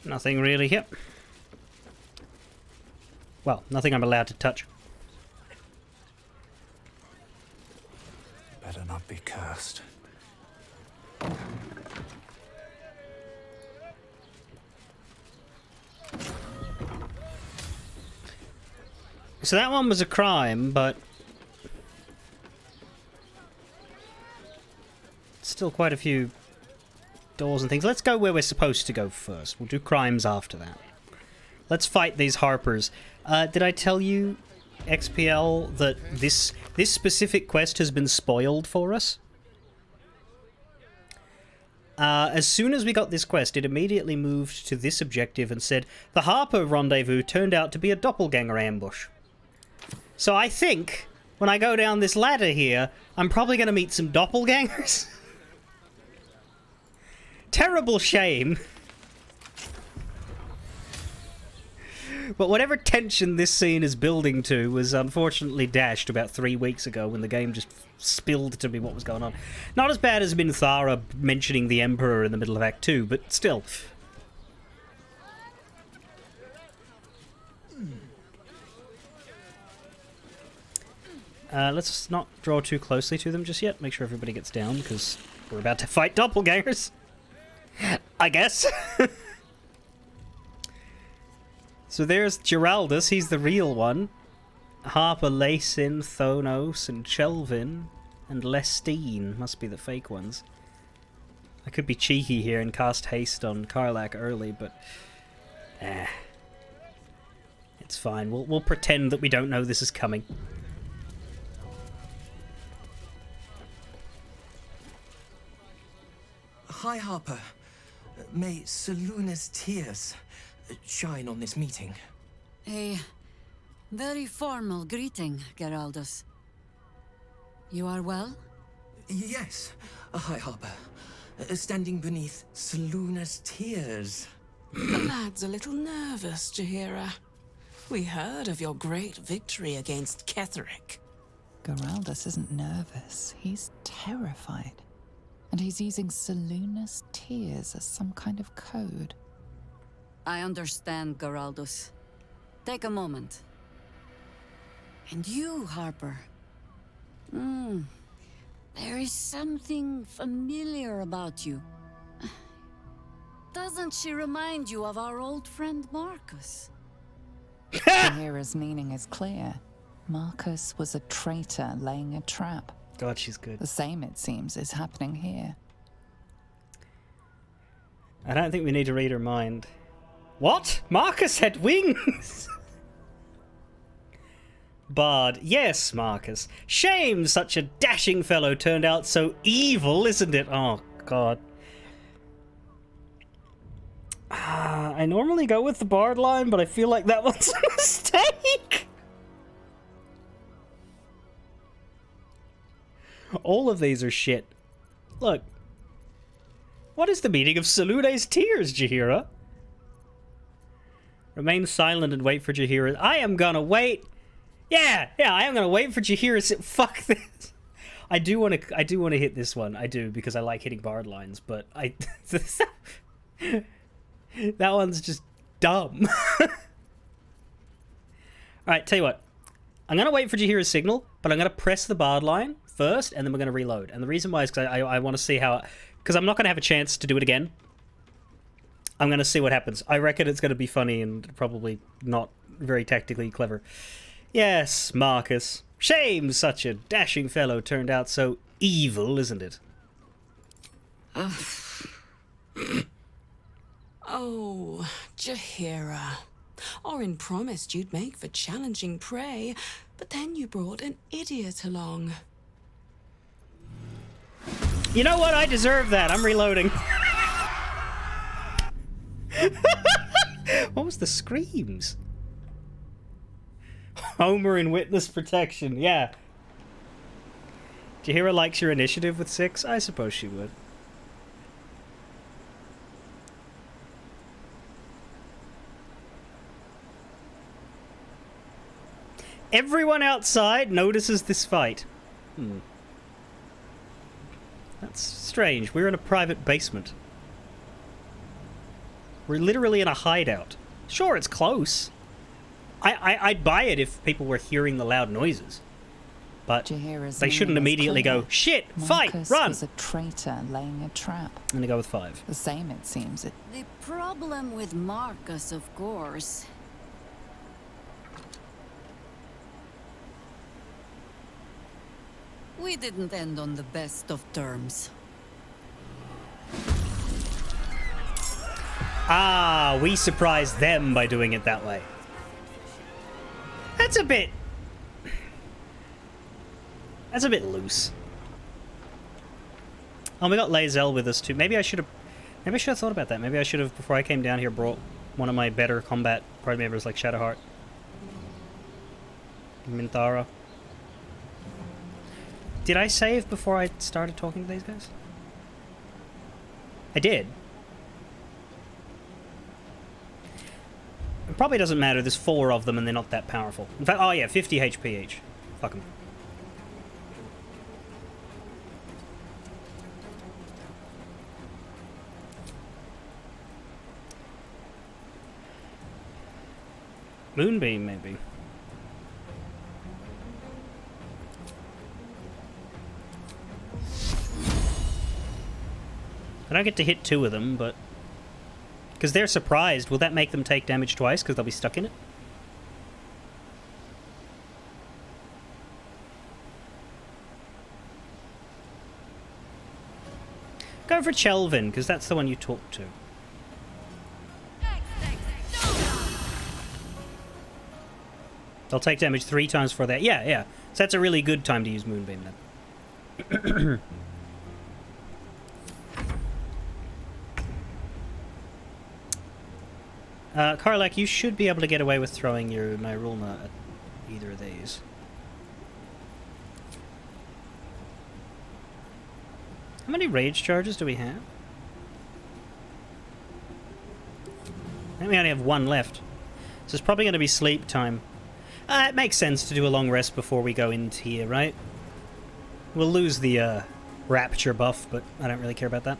Nothing really here. Well, nothing I'm allowed to touch. Better not be cursed. So that one was a crime, but still quite a few doors and things. Let's go where we're supposed to go first. We'll do crimes after that. Let's fight these Harpers. Did I tell you, XPL, that this specific quest has been spoiled for us? As soon as we got this quest, it immediately moved to this objective and said, the Harper rendezvous turned out to be a doppelganger ambush. So I think, when I go down this ladder here, I'm probably going to meet some doppelgangers. Terrible shame. But whatever tension this scene is building to was unfortunately dashed about 3 weeks ago when the game just spilled to me what was going on. Not as bad as Minthara mentioning the Emperor in the middle of Act 2, but still. Let's not draw too closely to them just yet. Make sure everybody gets down, because we're about to fight doppelgangers. I guess. So there's Geraldus, he's the real one. Harper, Lacin, Thonos, and Chelvin, and Lestine must be the fake ones. I could be cheeky here and cast haste on Karlach early, but it's fine. We'll pretend that we don't know this is coming. Hi, Harper. May Seluna's tears shine on this meeting. A very formal greeting, Geraldus. You are well? Yes. Hi, Harper. Standing beneath Seluna's tears. The lad's a little nervous, Jaheira. We heard of your great victory against Ketheric. Geraldus isn't nervous. He's terrified. And he's using Seluna's tears as some kind of code. I understand, Geraldus. Take a moment. And you, Harper. There is something familiar about you. Doesn't she remind you of our old friend Marcus? Jaheira's meaning is clear. Marcus was a traitor laying a trap. God, she's good. The same, it seems, is happening here. I don't think we need to read her mind. What? Marcus had wings! Bard. Yes, Marcus. Shame such a dashing fellow turned out so evil, isn't it? Oh, God. I normally go with the Bard line, but I feel like that one's a mistake. All of these are shit. Look. What is the meaning of Seluna's tears, Jaheira? Remain silent and wait for Jaheira. I am gonna wait. Yeah, I am gonna wait for Jaheira. Fuck this. I do want to hit this one. I do, because I like hitting Bard lines, but that one's just dumb. Alright, tell you what. I'm gonna wait for Jaheira's signal, but I'm gonna press the Bard line first, and then we're gonna reload. And the reason why is because I want to see how, because I'm not gonna have a chance to do it again. I'm gonna see what happens. I reckon it's gonna be funny and probably not very tactically clever. Yes, Marcus. Shame such a dashing fellow turned out so evil, isn't it? Oh, Jaheira. Orin promised you'd make for challenging prey, but then you brought an idiot along. You know what? I deserve that. I'm reloading. What was the screams? Homer in witness protection. Yeah. Jaheira likes your initiative with 6? I suppose she would. Everyone outside notices this fight. That's strange. We're in a private basement. We're literally in a hideout. Sure, it's close. I'd buy it if people were hearing the loud noises. But they shouldn't immediately go, shit, fight, Marcus run! was a traitor laying a trap. I'm gonna go with 5. The same, it seems. The problem with Marcus, of course. We didn't end on the best of terms. Ah, we surprised them by doing it that way. That's a bit loose. Oh, we got Lae'zel with us too. Maybe I should have thought about that. Maybe I should have, before I came down here, brought one of my better combat party members like Shadowheart. Minthara. Did I save before I started talking to these guys? I did. It probably doesn't matter. There's 4 of them and they're not that powerful. In fact, oh yeah, 50 HP each. Fuck them. Moonbeam, maybe. I don't get to hit 2 of them, but... because they're surprised, will that make them take damage twice because they'll be stuck in it? Go for Chelvin, because that's the one you talk to. They'll take damage 3 times for that. Yeah, yeah. So that's a really good time to use Moonbeam then. Karlak, you should be able to get away with throwing your Nirulna at either of these. How many rage charges do we have? I think we only have 1 left. So it's probably going to be sleep time. It makes sense to do a long rest before we go into here, right? We'll lose the rapture buff, but I don't really care about that.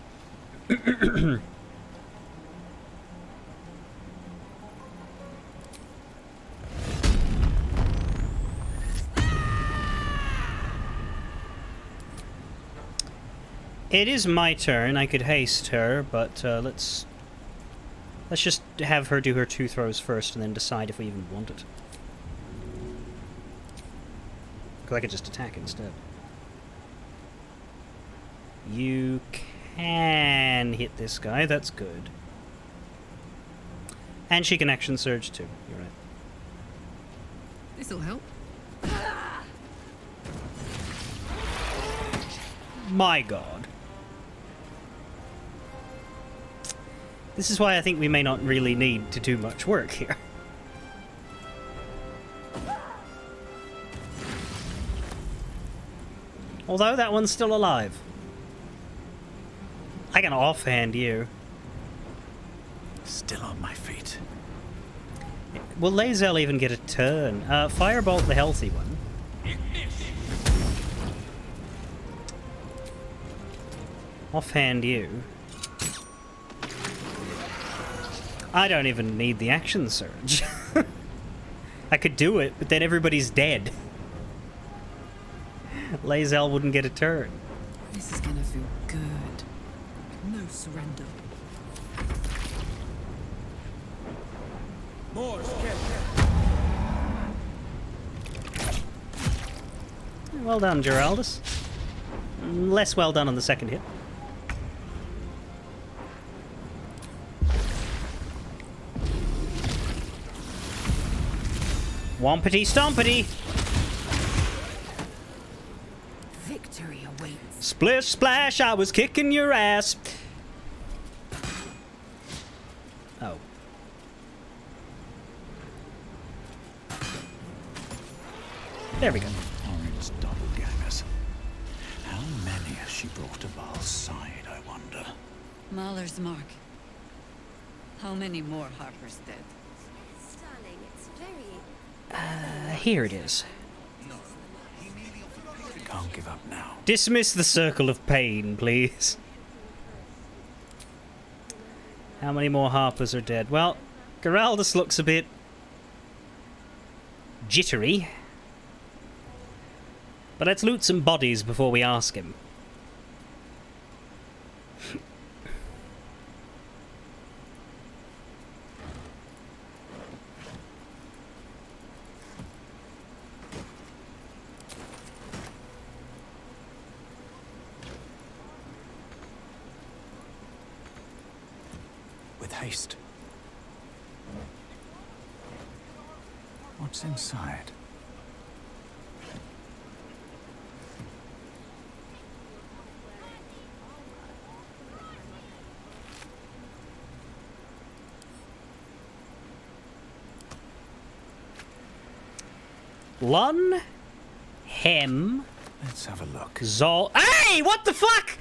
It is my turn. I could haste her, but let's just have her do her 2 throws first and then decide if we even want it. Because I could just attack instead. You can hit this guy. That's good. And she can action surge too. You're right. This'll help. My god. This is why I think we may not really need to do much work here. Although that one's still alive. I can offhand you. Still on my feet. Will Lae'zel even get a turn? Firebolt the healthy one. Offhand you. I don't even need the action surge. I could do it, but then everybody's dead. Lae'zel wouldn't get a turn. This is gonna feel good. No surrender. More, Well done, Geraldus. Less well done on the second hit. Wompity stompity! Victory awaits. Splish splash, I was kicking your ass! Oh. There we go. Orin's doppelgangers. How many has she brought to Baal's side, I wonder? Mahler's mark. How many more Harper's dead? Stunning. It's very... Here it is. Can't give up now. Dismiss the circle of pain, please. How many more Harpers are dead? Well, Geraldus looks a bit jittery. But let's loot some bodies before we ask him. With haste. What's inside? Lun, Hem. Let's have a look. Zol. Hey, what the fuck?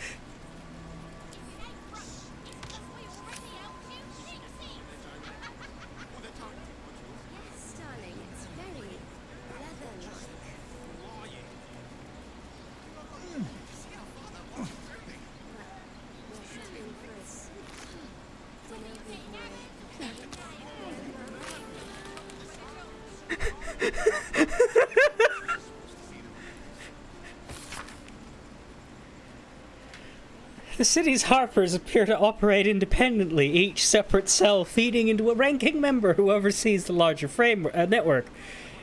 The city's Harpers appear to operate independently, each separate cell feeding into a ranking member who oversees the larger network.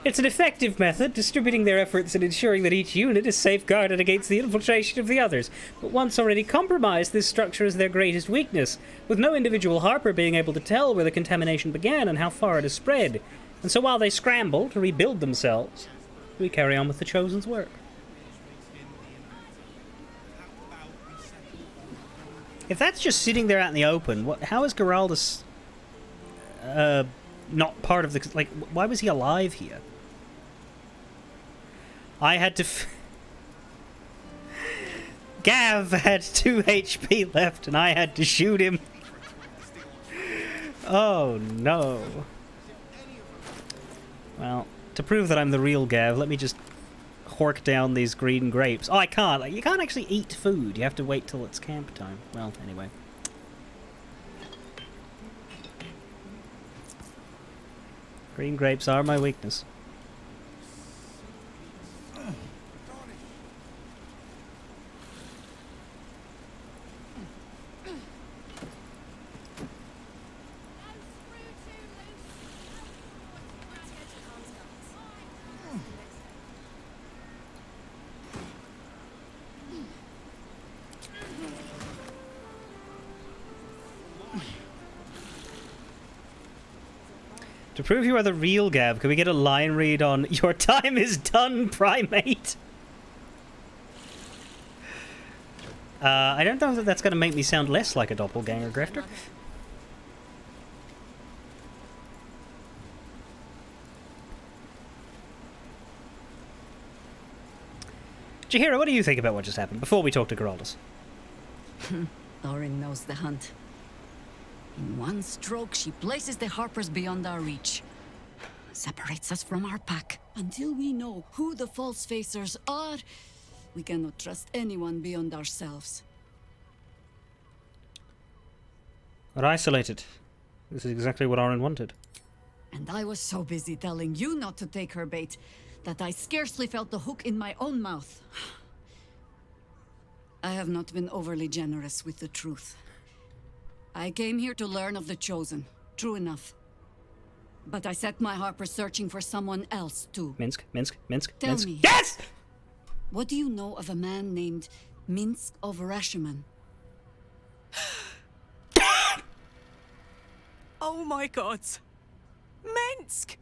It's an effective method, distributing their efforts and ensuring that each unit is safeguarded against the infiltration of the others. But once already compromised, this structure is their greatest weakness, with no individual Harper being able to tell where the contamination began and how far it has spread. And so while they scramble to rebuild themselves, we carry on with the Chosen's work. If that's just sitting there out in the open, how is Geraldus not part of the... Like, why was he alive here? I had to... Gav had 2 HP left and I had to shoot him. Oh, no. Well, to prove that I'm the real Gav, let me just hork down these green grapes. Oh, I can't. You can't actually eat food. You have to wait till it's camp time. Well, anyway. Green grapes are my weakness. To prove you are the real Gav, can we get a line read on "Your time is done, primate"? I don't know that that's going to make me sound less like a doppelganger grifter. Jaheira, what do you think about what just happened, before we talk to Geraldus? Thorin knows the hunt. In one stroke, she places the Harpers beyond our reach. Separates us from our pack. Until we know who the false facers are, we cannot trust anyone beyond ourselves. We're isolated. This is exactly what Orin wanted. And I was so busy telling you not to take her bait, that I scarcely felt the hook in my own mouth. I have not been overly generous with the truth. I came here to learn of the Chosen. True enough. But I set my Harpers searching for someone else, too. Minsk. Tell Minsk. me. Yes! What do you know of a man named Minsk of Rashiman? Oh my god. Minsk!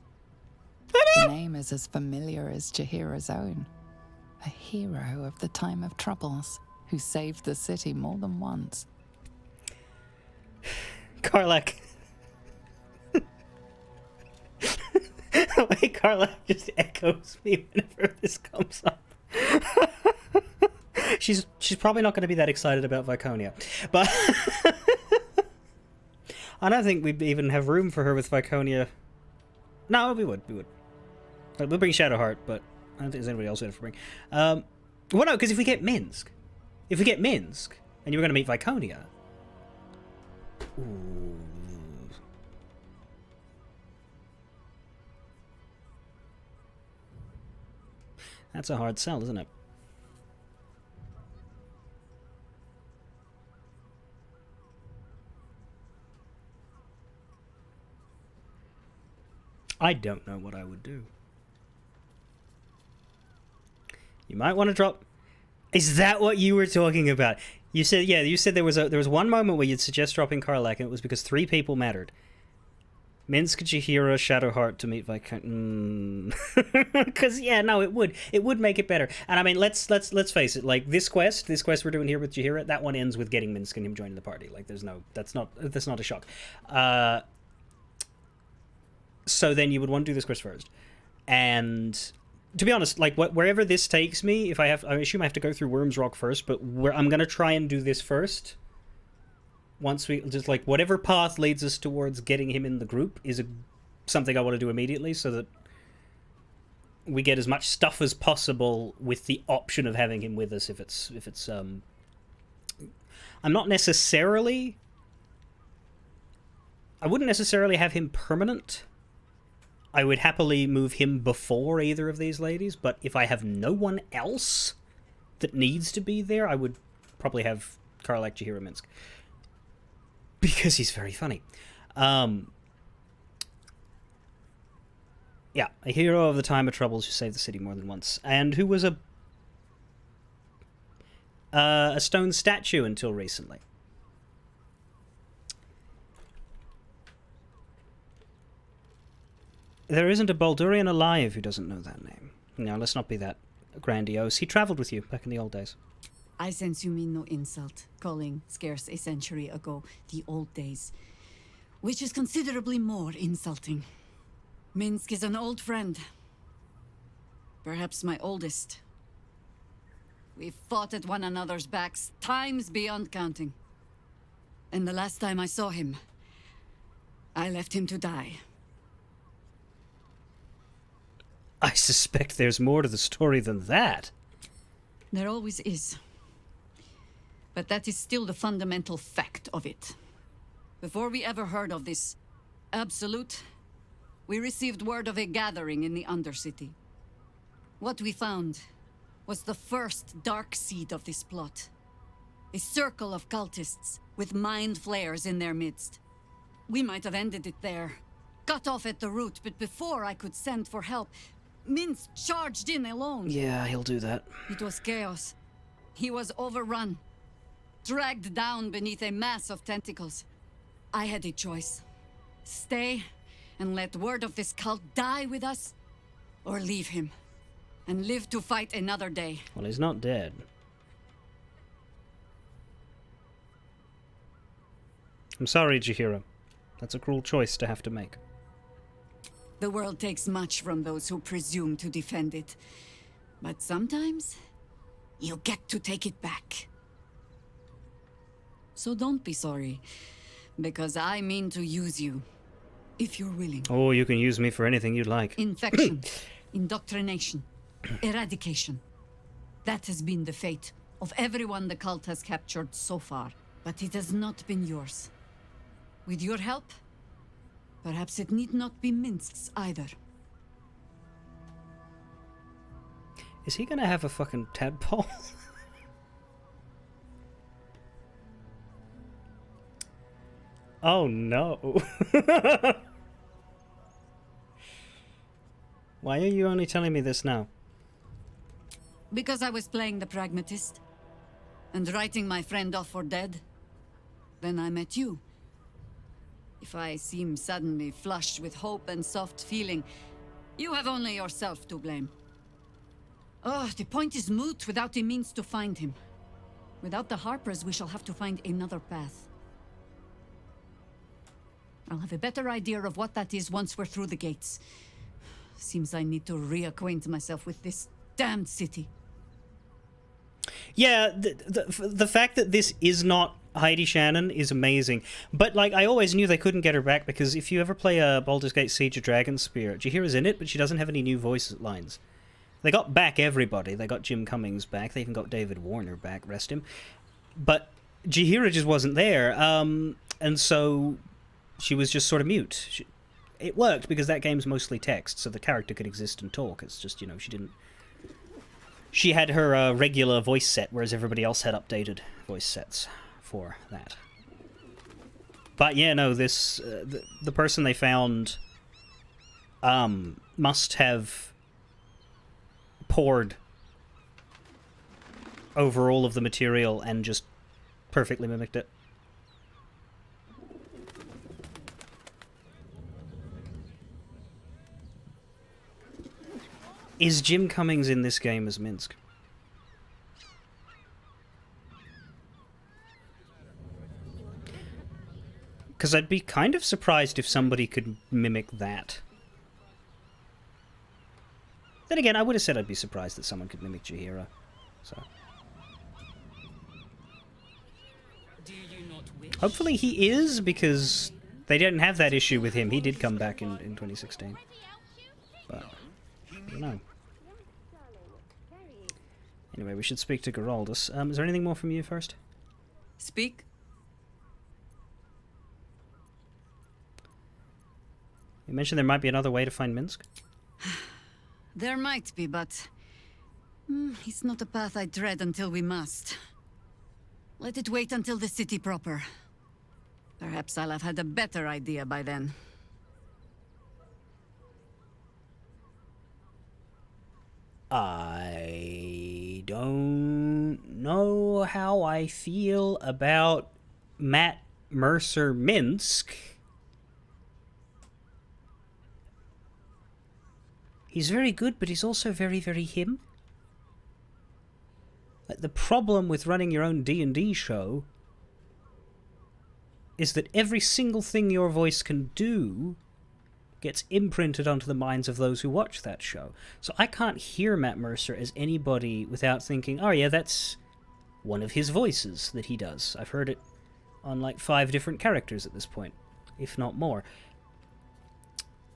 The name is as familiar as Jaheira's own. A hero of the time of troubles, who saved the city more than once. Karlak. The way Karlak just echoes me whenever this comes up. She's probably not going to be that excited about Viconia, but I don't think we'd even have room for her with Viconia. No, we would. Like, we'll bring Shadowheart, but I don't think there's anybody else in it for bring. Well, no, because if we get Minsk, and you were going to meet Viconia, ooh, That's a hard sell, isn't it? I don't know what I would do. You might want to drop... Is that what you were talking about? You said, yeah, you said there was one moment where you'd suggest dropping Karlach, and it was because 3 people mattered. Minsk, Jaheira, Shadowheart to meet Viscount. Because yeah, no, it would make it better. And I mean, let's face it. Like this quest we're doing here with Jaheira, that one ends with getting Minsk and him joining the party. Like that's not a shock. So then you would want to do this quest first, and to be honest, like wherever this takes me, I assume I have to go through Worm's Rock first, but I'm gonna try and do this first. Once we just like whatever path leads us towards getting him in the group is something I want to do immediately, so that we get as much stuff as possible with the option of having him with us if it's I'm not necessarily. I wouldn't necessarily have him permanent. I would happily move him before either of these ladies, but if I have no one else that needs to be there, I would probably have Karlach, Jaheira, Minsk. Because he's very funny. Yeah, a hero of the time of troubles who saved the city more than once, and who was a stone statue until recently. There isn't a Baldurian alive who doesn't know that name. Now, let's not be that grandiose. He travelled with you back in the old days. I sense you mean no insult, calling scarce a century ago the old days, which is considerably more insulting. Minsk is an old friend. Perhaps my oldest. We've fought at one another's backs times beyond counting. And the last time I saw him, I left him to die. I suspect there's more to the story than that. There always is. But that is still the fundamental fact of it. Before we ever heard of this absolute, we received word of a gathering in the Undercity. What we found was the first dark seed of this plot. A circle of cultists with mind flayers in their midst. We might have ended it there, cut off at the root, but before I could send for help, Minsk charged in alone. Yeah, he'll do that. It was chaos. He was overrun, dragged down beneath a mass of tentacles. I had a choice. Stay and let word of this cult die with us, or leave him and live to fight another day. Well, he's not dead. I'm sorry, Jaheira. That's a cruel choice to have to make. The world takes much from those who presume to defend it. But sometimes, you get to take it back. So don't be sorry, because I mean to use you, if you're willing. Oh, you can use me for anything you'd like. Infection, indoctrination, eradication. That has been the fate of everyone the cult has captured so far. But it has not been yours. With your help, perhaps it need not be Minsk's either. Is he gonna have a fucking tadpole? Oh no. Why are you only telling me this now? Because I was playing the pragmatist and writing my friend off for dead. Then I met you. If I seem suddenly flushed with hope and soft feeling, you have only yourself to blame. Oh, the point is moot without a means to find him. Without the Harpers, we shall have to find another path. I'll have a better idea of what that is once we're through the gates. Seems I need to reacquaint myself with this damned city. Yeah, the fact that this is not Heidi Shannon is amazing. But, like, I always knew they couldn't get her back, because if you ever play Baldur's Gate Siege of Dragonspear, Jaheira's in it, but she doesn't have any new voice lines. They got back everybody. They got Jim Cummings back. They even got David Warner back, rest him. But Jaheira just wasn't there, and so she was just sort of mute. It worked because that game's mostly text, so the character could exist and talk. It's just, you know, she didn't... She had her regular voice set, whereas everybody else had updated voice sets for that. But yeah, no, this the person they found must have poured over all of the material and just perfectly mimicked it. Is Jim Cummings in this game as Minsk? Because I'd be kind of surprised if somebody could mimic that. Then again, I would have said I'd be surprised that someone could mimic Jaheira. So. Hopefully he is, because they didn't have that issue with him. He did come back in 2016. But, I don't know. Anyway, we should speak to Geraldus. Is there anything more from you first? Speak. You mentioned there might be another way to find Minsk? There might be, but it's not a path I tread until we must. Let it wait until the city proper. Perhaps I'll have had a better idea by then. I don't know how I feel about Matt Mercer Minsk. He's very good, but he's also very, very him. Like, the problem with running your own D&D show is that every single thing your voice can do gets imprinted onto the minds of those who watch that show. So I can't hear Matt Mercer as anybody without thinking, oh yeah, that's one of his voices that he does. I've heard it on like 5 different characters at this point, if not more.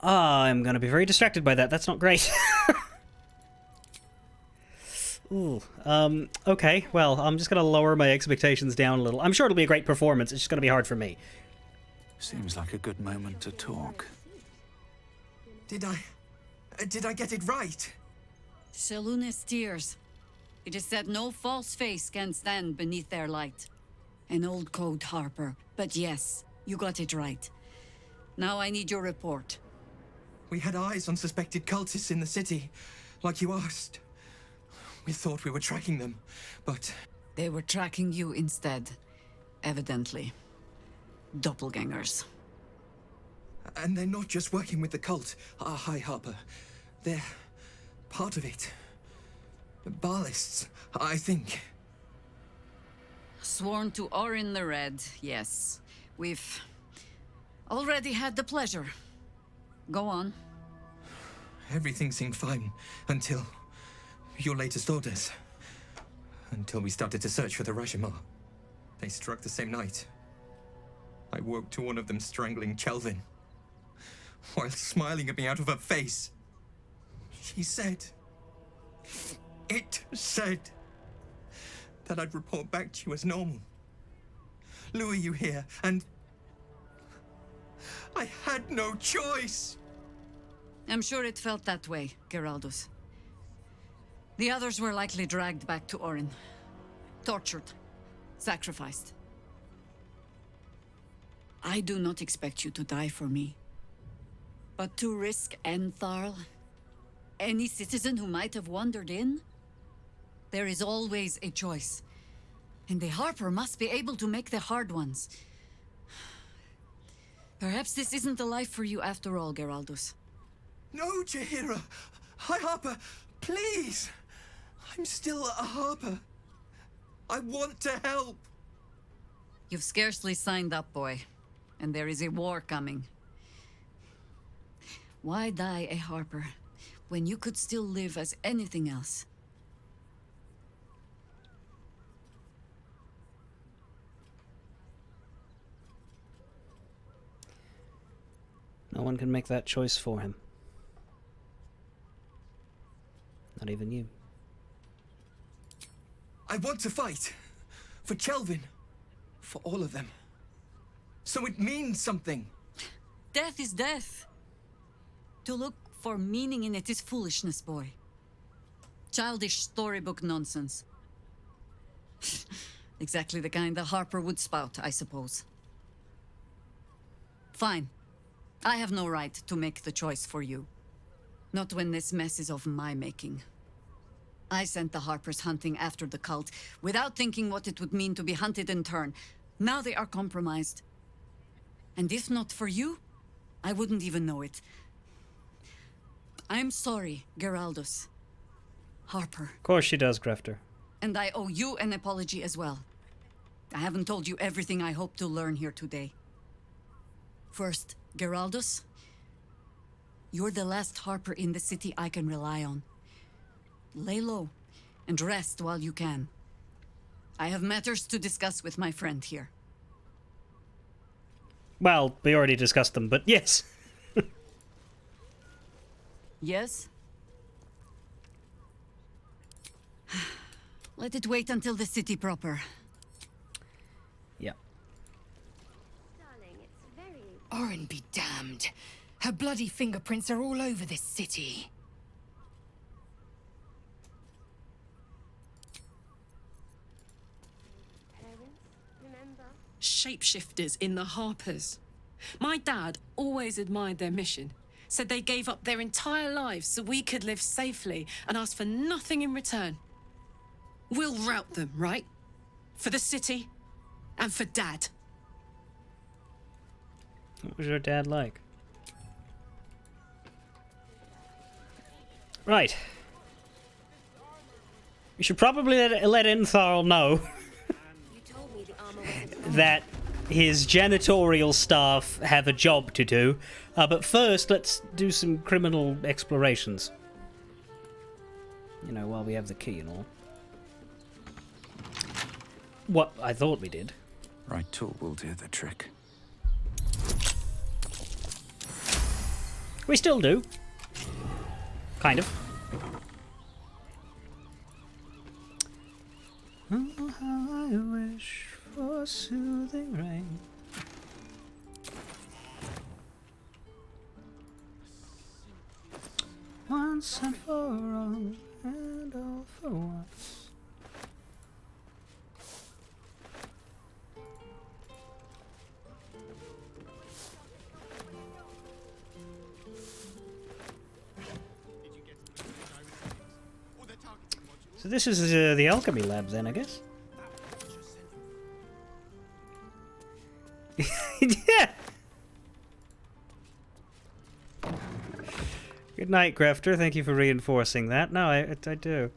I'm gonna be very distracted by that. That's not great. Ooh. Okay, well, I'm just gonna lower my expectations down a little. I'm sure it'll be a great performance. It's just gonna be hard for me. Seems like a good moment to talk. Did I get it right? Seluna's tears. It is said no false face can stand beneath their light. An old code, Harper. But yes, you got it right. Now I need your report. We had eyes on suspected cultists in the city, like you asked. We thought we were tracking them, but... They were tracking you instead, evidently. Doppelgangers. And they're not just working with the cult, High Harper. They're part of it. Ballists, I think. Sworn to Orin the Red, yes. We've already had the pleasure. Go on. Everything seemed fine until your latest orders. Until we started to search for the Rashomar. They struck the same night. I woke to one of them strangling Chelvin, while smiling at me out of her face. She said... It said... that I'd report back to you as normal. Lure you here, and... I had no choice! I'm sure it felt that way, Geraldus. The others were likely dragged back to Orin. Tortured. Sacrificed. I do not expect you to die for me. But to risk Entharl, any citizen who might have wandered in, there is always a choice. And the Harper must be able to make the hard ones. Perhaps this isn't the life for you after all, Geraldus. No, Jaheira! High Harper, please! I'm still a Harper. I want to help! You've scarcely signed up, boy. And there is a war coming. Why die a Harper, when you could still live as anything else? No one can make that choice for him. Not even you. I want to fight. For Chelvin. For all of them. So it means something. Death is death. To look for meaning in it is foolishness, boy. Childish storybook nonsense. Exactly the kind that Harper would spout, I suppose. Fine. I have no right to make the choice for you. Not when this mess is of my making. I sent the Harpers hunting after the cult, without thinking what it would mean to be hunted in turn. Now they are compromised. And if not for you, I wouldn't even know it. I'm sorry, Geraldus. Harper. Of course she does, Grafter. And I owe you an apology as well. I haven't told you everything I hope to learn here today. First, Geraldus, you're the last Harper in the city I can rely on. Lay low and rest while you can. I have matters to discuss with my friend here. Well, we already discussed them, but yes. Yes? Let it wait until the city proper. Yeah. Orin be damned. Her bloody fingerprints are all over this city. Shapeshifters in the Harpers. My dad always admired their mission. Said they gave up their entire lives so we could live safely and asked for nothing in return. We'll rout them, right? For the city and for Dad. What was your dad like? Right. We should probably let Entharl know that his janitorial staff have a job to do. But first, let's do some criminal explorations. You know, while we have the key and all. What I thought we did. Right tool will do the trick. We still do. Kind of. Oh, how I wish for soothing rain. Once and for all, and all for once. So this is the alchemy lab then, I guess? Yeah! Good night, Grafter. Thank you for reinforcing that. No, I do.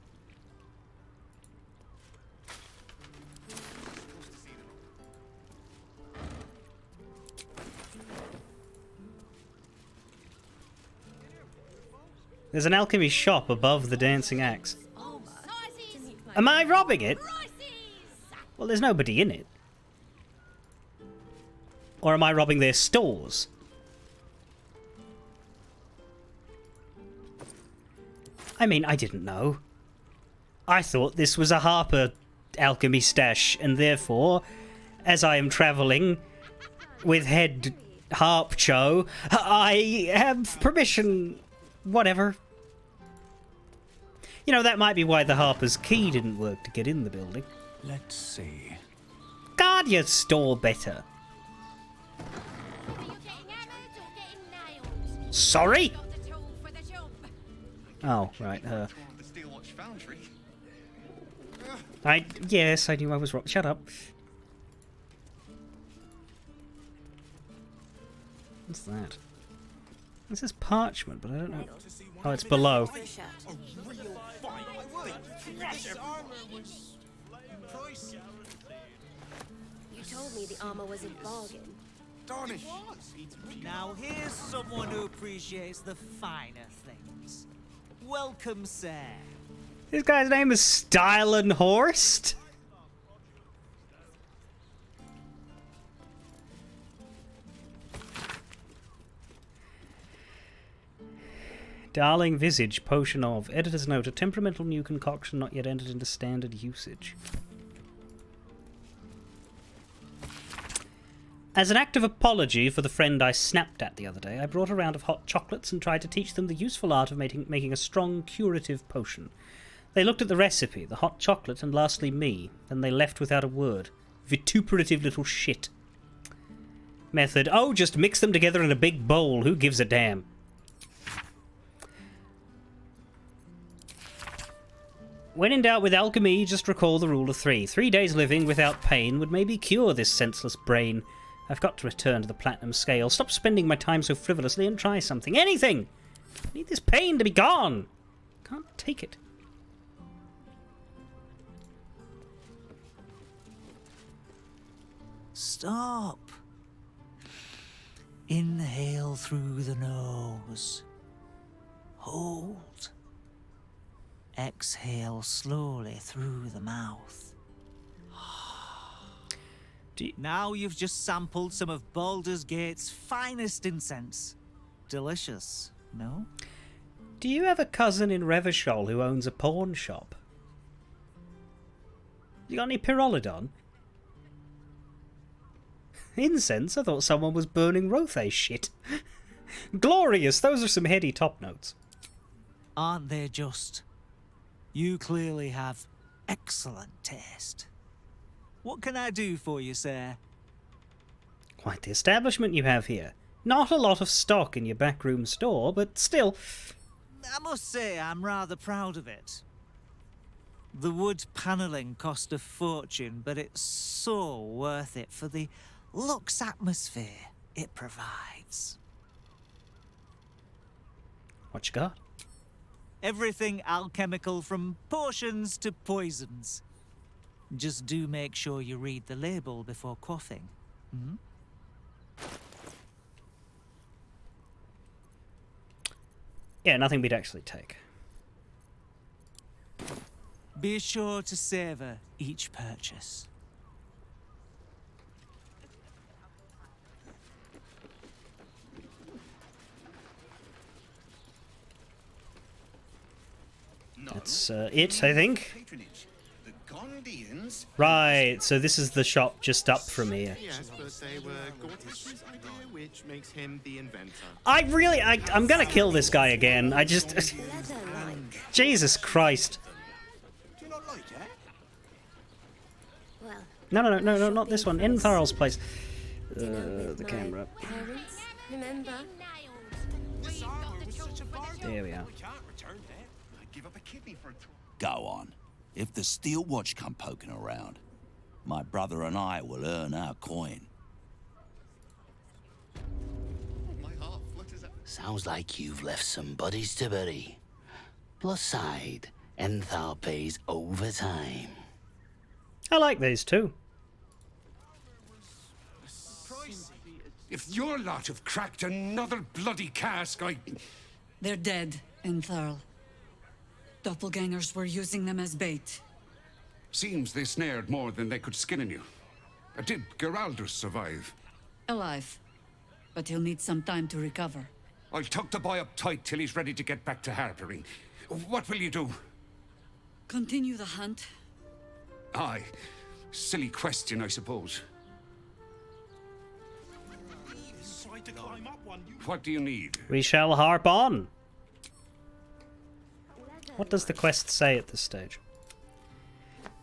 There's an alchemy shop above the dancing axe. Am I robbing it? Well, there's nobody in it. Or am I robbing their stores? I mean, I didn't know. I thought this was a Harper alchemy stash, and therefore, as I am travelling with head Harpcho, I have permission, whatever. You know, that might be why the Harper's key didn't work to get in the building. Let's see. Guard your store better. Sorry? Oh, right, her. Yes, I knew I was wrong. Shut up. What's that? This is parchment, but I don't know. Oh, it's below. You told me the armor was a bargain. Darnish. Now here's someone who appreciates the finer things. Welcome, sir. This guy's name is Stylenhorst? Darling Visage, Potion of. Editor's note, a temperamental new concoction not yet entered into standard usage. As an act of apology for the friend I snapped at the other day, I brought a round of hot chocolates and tried to teach them the useful art of making a strong curative potion. They looked at the recipe, the hot chocolate, and lastly me. Then they left without a word. Vituperative little shit. Method. Oh, just mix them together in a big bowl. Who gives a damn? When in doubt with alchemy, just recall the rule of 3. 3 days living without pain would maybe cure this senseless brain. I've got to return to the platinum scale. Stop spending my time so frivolously and try something. Anything! I need this pain to be gone. Can't take it. Stop. Inhale through the nose. Hold. Exhale slowly through the mouth. Now you've just sampled some of Baldur's Gate's finest incense. Delicious, no? Do you have a cousin in Revachol who owns a pawn shop? You got any pyrrolidon? Incense? I thought someone was burning Rothe shit. Glorious! Those are some heady top notes. Aren't they just? You clearly have excellent taste. What can I do for you, sir? Quite the establishment you have here. Not a lot of stock in your backroom store, but still. I must say I'm rather proud of it. The wood panelling cost a fortune, but it's so worth it for the luxe atmosphere it provides. What you got? Everything alchemical from potions to poisons. Just do make sure you read the label before quaffing. Hmm? Yeah, nothing we'd actually take. Be sure to savor each purchase. That's it, I think. Right, so this is the shop just up from here. Yes, but they were Gortash's idea, which makes him the inventor. I'm gonna kill this guy again. I just... Jesus Christ. No, not this one. In Tharl's place. The camera. Remember? There we are. Go on. If the steel watch come poking around, my brother and I will earn our coin. Sounds like you've left some buddies to bury. Plus side, Enthal pays overtime. I like these too. If your lot have cracked another bloody cask, They're dead, Entharl. Doppelgangers were using them as bait. Seems they snared more than they could skin in you. Did Geraldus survive? Alive. But he'll need some time to recover. I'll tuck the boy up tight till he's ready to get back to harpering. What will you do? Continue the hunt. Aye. Silly question, I suppose. What do you need? We shall harp on. What does the quest say at this stage?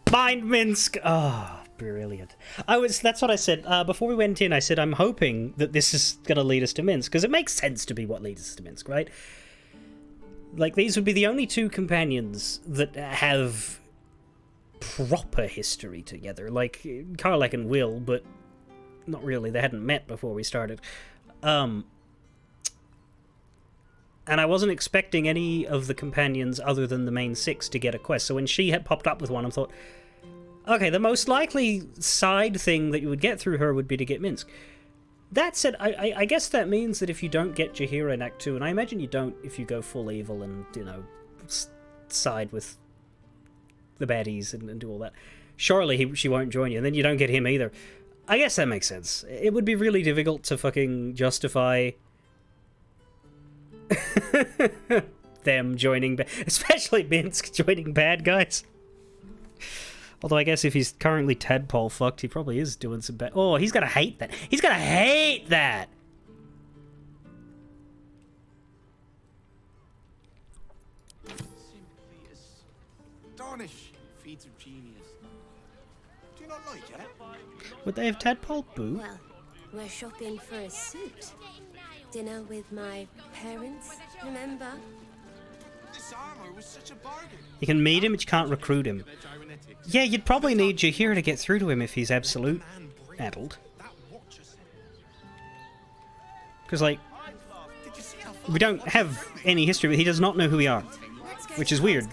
Find Minsk! Oh, brilliant. That's what I said. Before we went in, I said I'm hoping that this is going to lead us to Minsk, because it makes sense to be what leads us to Minsk, right? Like, these would be the only two companions that have proper history together. Like, Karlach and Will, but not really. They hadn't met before we started. And I wasn't expecting any of the companions other than the main 6 to get a quest. So when she had popped up with one, I thought, okay, the most likely side thing that you would get through her would be to get Minsk. That said, I guess that means that if you don't get Jaheira in Act 2, and I imagine you don't if you go full evil and, you know, side with the baddies and do all that, surely she won't join you, and then you don't get him either. I guess that makes sense. It would be really difficult to fucking justify them joining, especially Minsk joining bad guys. Although I guess if he's currently tadpole fucked, he probably is doing some bad. Oh, he's gonna hate that. He's gonna hate that. astonishing feats of genius. Do you not like it? Would they have tadpole Boo? Well, we're shopping for a suit. Dinner with my parents, remember? This armor was such a bargain. You can meet him, but you can't recruit him. Yeah, you'd probably need Jahira to get through to him if he's absolute addled. Because, like, we don't have any history, but he does not know who we are. Which is weird.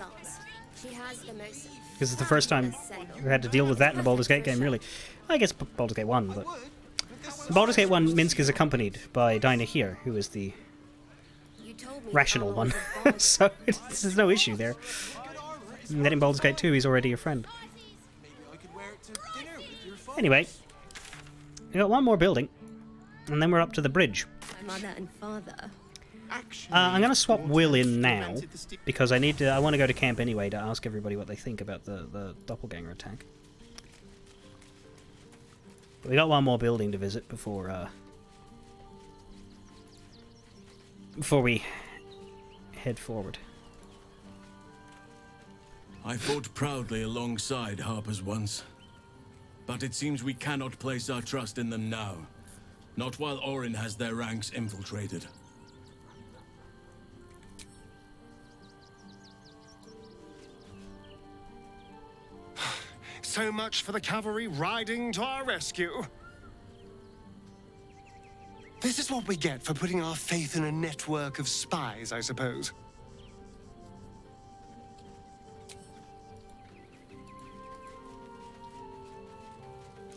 Because it's the first time we had to deal with that in a Baldur's Gate game, really. I guess Baldur's Gate 1, but... In Baldur's Gate 1, Minsk is accompanied by Dinah here, who is the rational one. So there's no issue there. And then in Baldur's Gate 2, he's already a friend. Anyway, we got one more building, and then we're up to the bridge. My mother and father. I'm going to swap Will in now, because I want to go to camp anyway to ask everybody what they think about the doppelganger attack. But we got one more building to visit before we head forward. I fought proudly alongside Harpers once, but it seems we cannot place our trust in them now. Not while Orin has their ranks infiltrated. So much for the cavalry riding to our rescue. This is what we get for putting our faith in a network of spies, I suppose.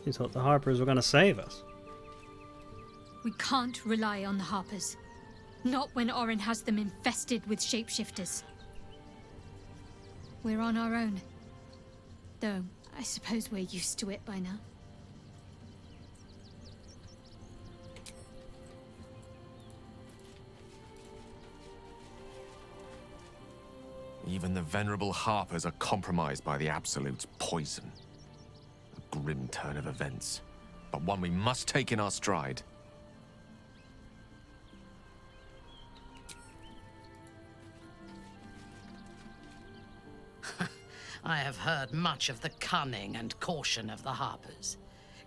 You thought the Harpers were going to save us. We can't rely on the Harpers. Not when Orin has them infested with shapeshifters. We're on our own. Though, I suppose we're used to it by now. Even the venerable Harpers are compromised by the Absolute's poison. A grim turn of events, but one we must take in our stride. I have heard much of the cunning and caution of the Harpers.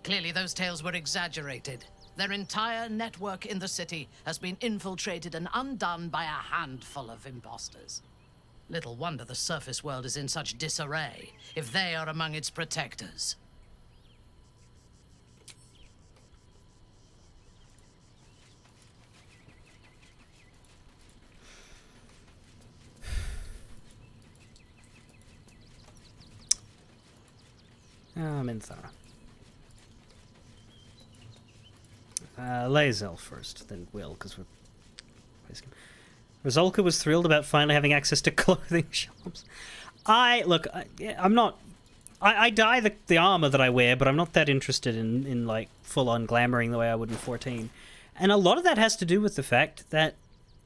Clearly those tales were exaggerated. Their entire network in the city has been infiltrated and undone by a handful of imposters. Little wonder the surface world is in such disarray, if they are among its protectors. Minthara. Lae'zel first, then Will, because we're... Rizolka was thrilled about finally having access to clothing shops. Look, I'm not... I dye the armor that I wear, but I'm not that interested in like, full-on glamoring the way I would in 14. And a lot of that has to do with the fact that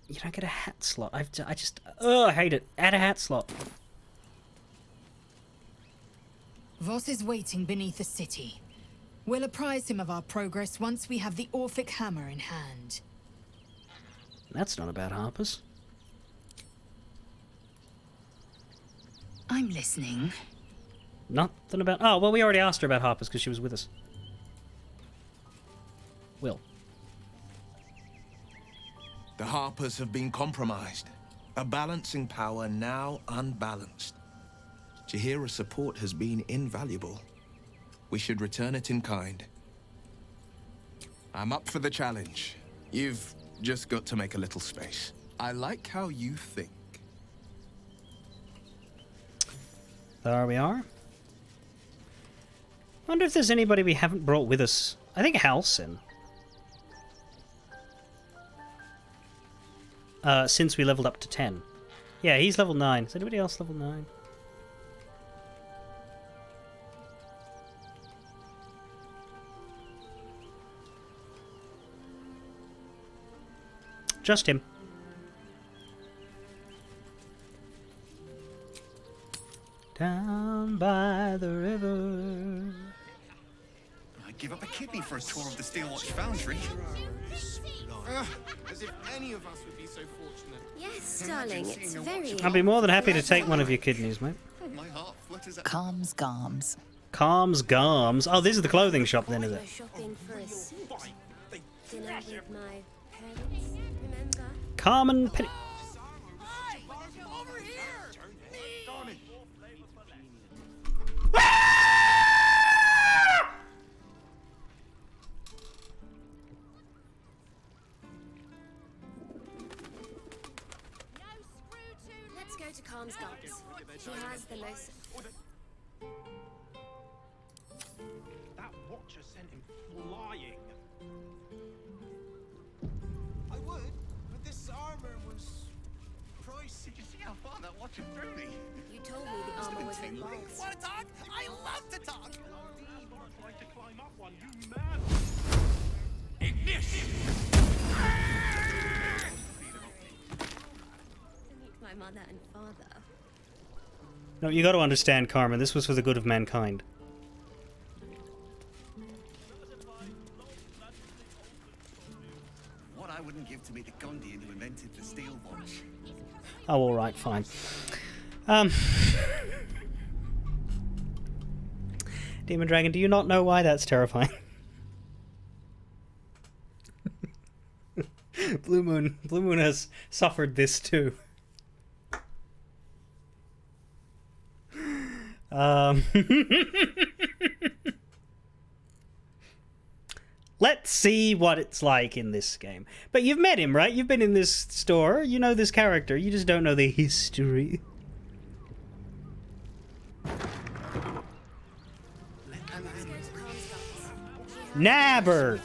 you don't get a hat slot. I hate it. Add a hat slot. Voss is waiting beneath the city. We'll apprise him of our progress once we have the Orphic hammer in hand. That's not about Harpers. I'm listening. Nothing about... Oh, well, we already asked her about Harpers because she was with us. Will. The Harpers have been compromised. A balancing power now unbalanced. Jahira's support has been invaluable. We should return it in kind. I'm up for the challenge. You've just got to make a little space. I like how you think. There we are. Wonder if there's anybody we haven't brought with us. I think Halsin. Since we leveled up to 10. Yeah, he's level 9. Is anybody else level 9? Just him. Down by the river. I'd give up a kidney for a tour of the Steelwatch Foundry. As if any of us would be so fortunate. Yes, darling, it's very... I'll be more than happy to take one of your kidneys, mate. My heart flutters at Calms Garms. Calms Garms. Oh, this is the clothing shop then, is it? Shopping for a suit. Dinner with my parents, remember? Carmen Penny. Let's go to Calm's Gardens. He has the most. That watcher sent him flying. I would, but this armor was pricey. Did you see how far that watcher threw me? You told me the armor was involved. Want to talk? I love to talk. Trying to climb up one, you mad? Ignition! To meet my mother and father. No, you got to understand, Carmen. This was for the good of mankind. What I wouldn't give to meet the Gondian who invented the steel watch. Oh, all right, fine. Demon Dragon, do you not know why that's terrifying? Blue Moon has suffered this too. Let's see what it's like in this game. But you've met him, right? You've been in this store. You know this character. You just don't know the history. Nabber!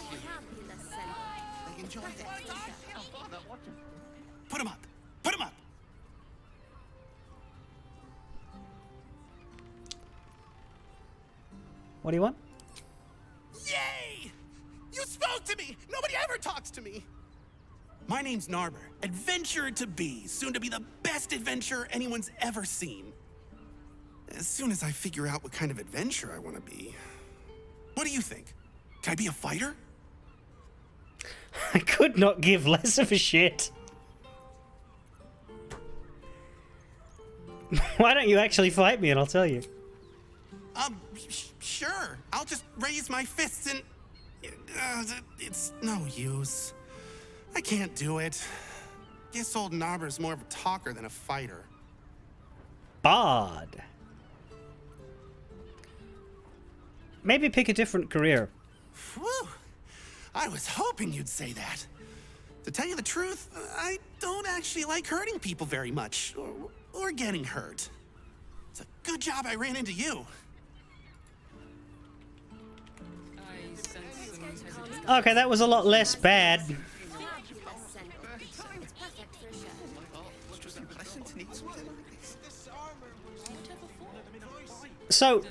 Put him up. Put him up. What do you want? Yay! You spoke to me! Nobody ever talks to me! My name's Narber, adventurer to be, soon to be the best adventurer anyone's ever seen. As soon as I figure out what kind of adventurer I want to be. What do you think? Can I be a fighter? I could not give less of a shit. Why don't you actually fight me and I'll tell you. Sure. I'll just raise my fists and... it's no use. I can't do it. Guess old Narber's more of a talker than a fighter. Bard. Maybe pick a different career. Whew. I was hoping you'd say that. To tell you the truth, I don't actually like hurting people very much, or getting hurt. It's a good job I ran into you. Okay, that was a lot less bad. So,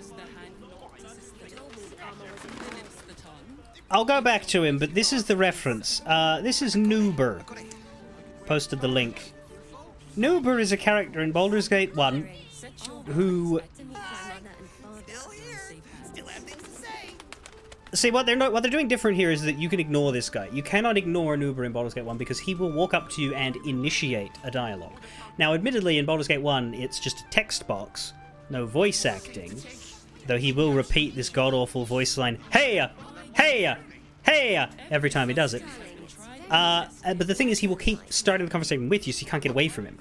I'll go back to him, but this is the reference. This is Noober. Posted the link. Noober is a character in Baldur's Gate 1 who... See, what they're doing different here is that you can ignore this guy. You cannot ignore Noober in Baldur's Gate 1 because he will walk up to you and initiate a dialogue. Now, admittedly, in Baldur's Gate 1, it's just a text box, no voice acting, though he will repeat this god-awful voice line, "Hey! Hey! Hey!" every time he does it. But the thing is, he will keep starting the conversation with you, so you can't get away from him.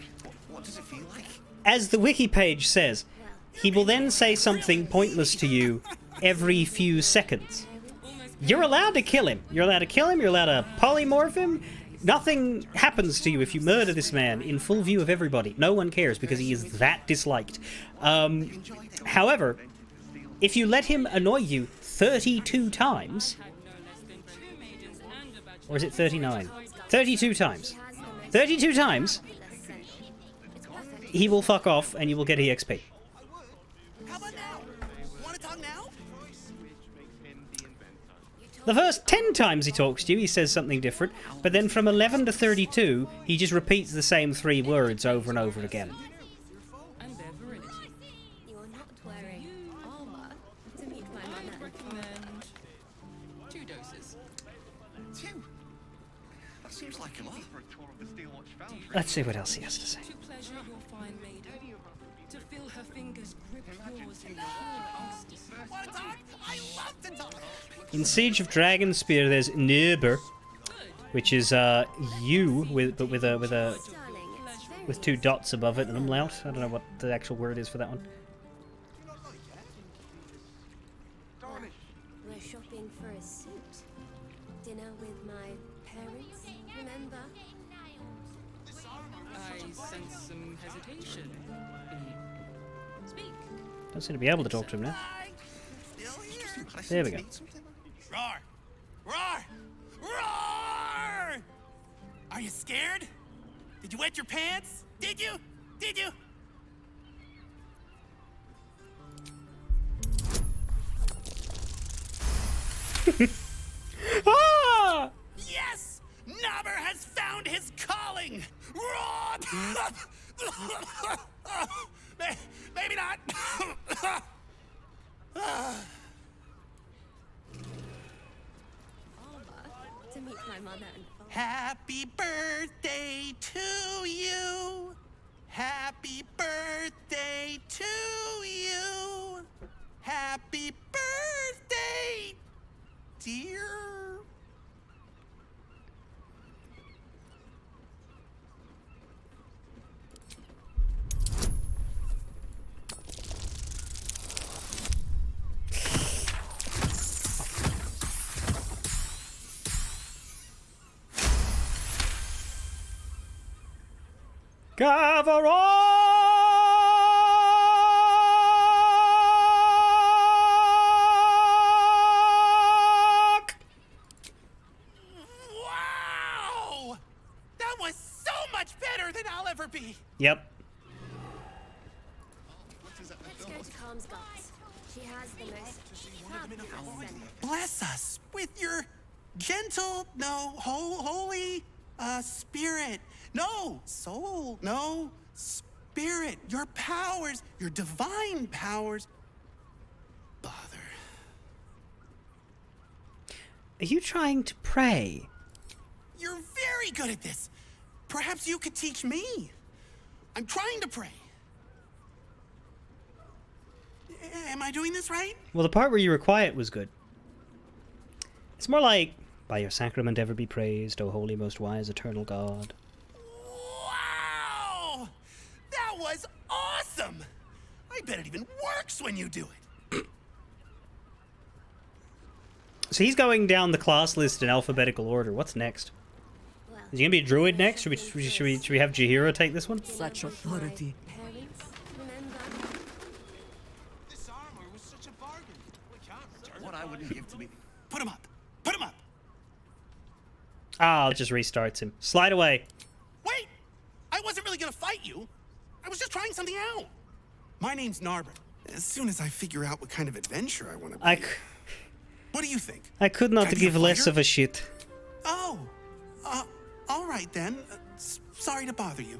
What does it feel like? As the wiki page says, he will then say something pointless to you every few seconds. You're allowed to kill him. You're allowed to kill him. You're allowed to polymorph him. Nothing happens to you if you murder this man in full view of everybody. No one cares because he is that disliked. However, if you let him annoy you 32 times... Or is it 39? 32 times. 32 times, he will fuck off and you will get EXP. The first 10 times he talks to you, he says something different, but then from 11 to 32, he just repeats the same 3 words over and over again. You are not wearing armor to meet my mother. Recommend 2 doses. 2? That seems like a lot. Let's see what else he has to say. To pleasure your fine lady, to fill her fingers In Siege of Dragonspear, there's Nöber, which is you with two dots above it and umlaut. I don't know what the actual word is for that one. We're shopping for a suit. Dinner with my parents, remember? I sense some hesitation. Speak. Don't seem to be able to talk to him now. There we go. Roar! Roar! Roar! Are you scared? Did you wet your pants? Did you? Did you? Ah! Yes! Nobber has found his calling! Roar! Maybe not. To meet my mother and father. Happy birthday to you. Happy birthday to you. Happy birthday, dear. Gavarok! Wow! That was so much better than I'll ever be. Yep. Let's go to Calmsgard's. She has the most fabulous scent. Bless us with your gentle, no, holy, spirit. No, soul, no, spirit. Your powers, your divine powers. Bother. Are you trying to pray? You're very good at this. Perhaps you could teach me. I'm trying to pray. Am I doing this right? Well, the part where you were quiet was good. It's more like, by your sacrament ever be praised, O holy, most wise, eternal God. Wow! That was awesome! I bet it even works when you do it. So he's going down the class list in alphabetical order. What's next? Is he gonna be a druid next? Should we have Jahira take this one? Such authority. This armor was such a bargain. We can't return What I wouldn't give to me. Put him up. Put him up. Ah, it just restarts him. Slide away. Wait! I wasn't really gonna fight you. I was just trying something out. My name's Narber. As soon as I figure out what kind of adventure I want to be, what do you think? I could not Can I be a give less fighter? of a shit. Oh, all right then. Sorry to bother you.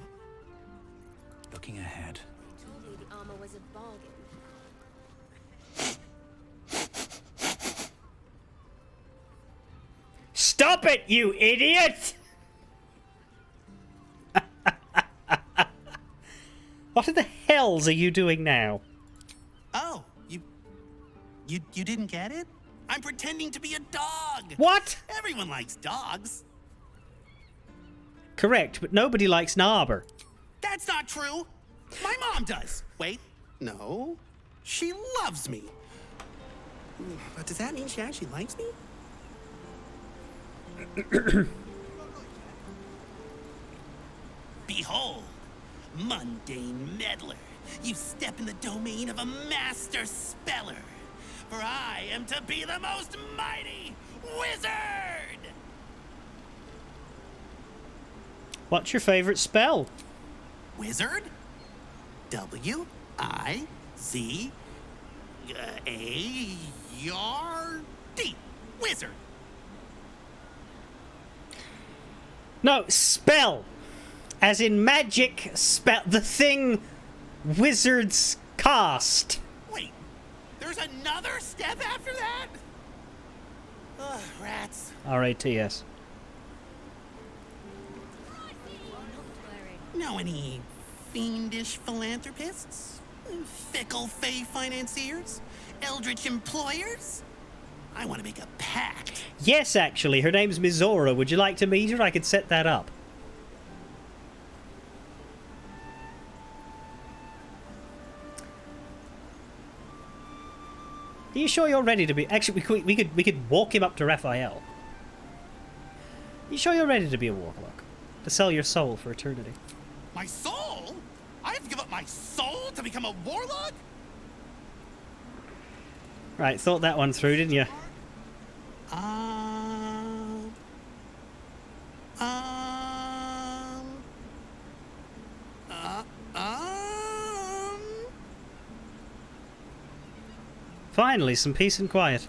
Looking ahead. Told me the armor was a bargain. Stop it, you idiot! What the hells are you doing now? Oh, you didn't get it? I'm pretending to be a dog. What? Everyone likes dogs. Correct, but nobody likes Narber. That's not true. My mom does. Wait, no. She loves me. But does that mean she actually likes me? Behold, mundane meddler, you step in the domain of a master speller. For I am to be the most mighty wizard! What's your favorite spell? Wizard? W-I-Z-A-R-D. Wizard. No, spell. As in magic spell. The thing wizards cast. Wait, there's another step after that? Ugh, rats. R-A-T-S. Know any fiendish philanthropists? Fickle Fey financiers? Eldritch employers? I want to make a pact. Yes, actually. Her name's Mizora. Would you like to meet her? I could set that up. Are you sure you're ready to be... Actually, we could walk him up to Raphael. Are you sure you're ready to be a warlock? To sell your soul for eternity? My soul? I have to give up my soul to become a warlock? Right, thought that one through, didn't you? Finally, some peace and quiet.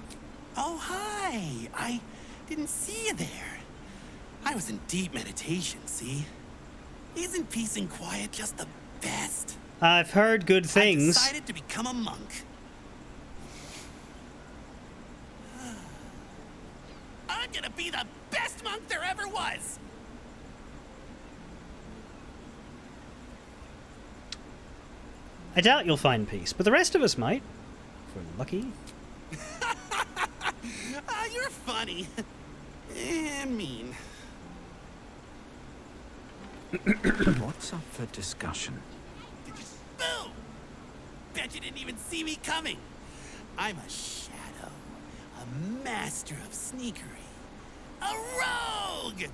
Oh, hi. I didn't see you there. I was in deep meditation, see? Isn't peace and quiet just the best? I've heard good things. I decided to become a monk. I'm gonna be the best monk there ever was! I doubt you'll find peace, but the rest of us might. If we're lucky. You're funny. And mean. What's up for discussion? Boo! Bet you didn't even see me coming. I'm a shadow, a master of sneakery, a rogue!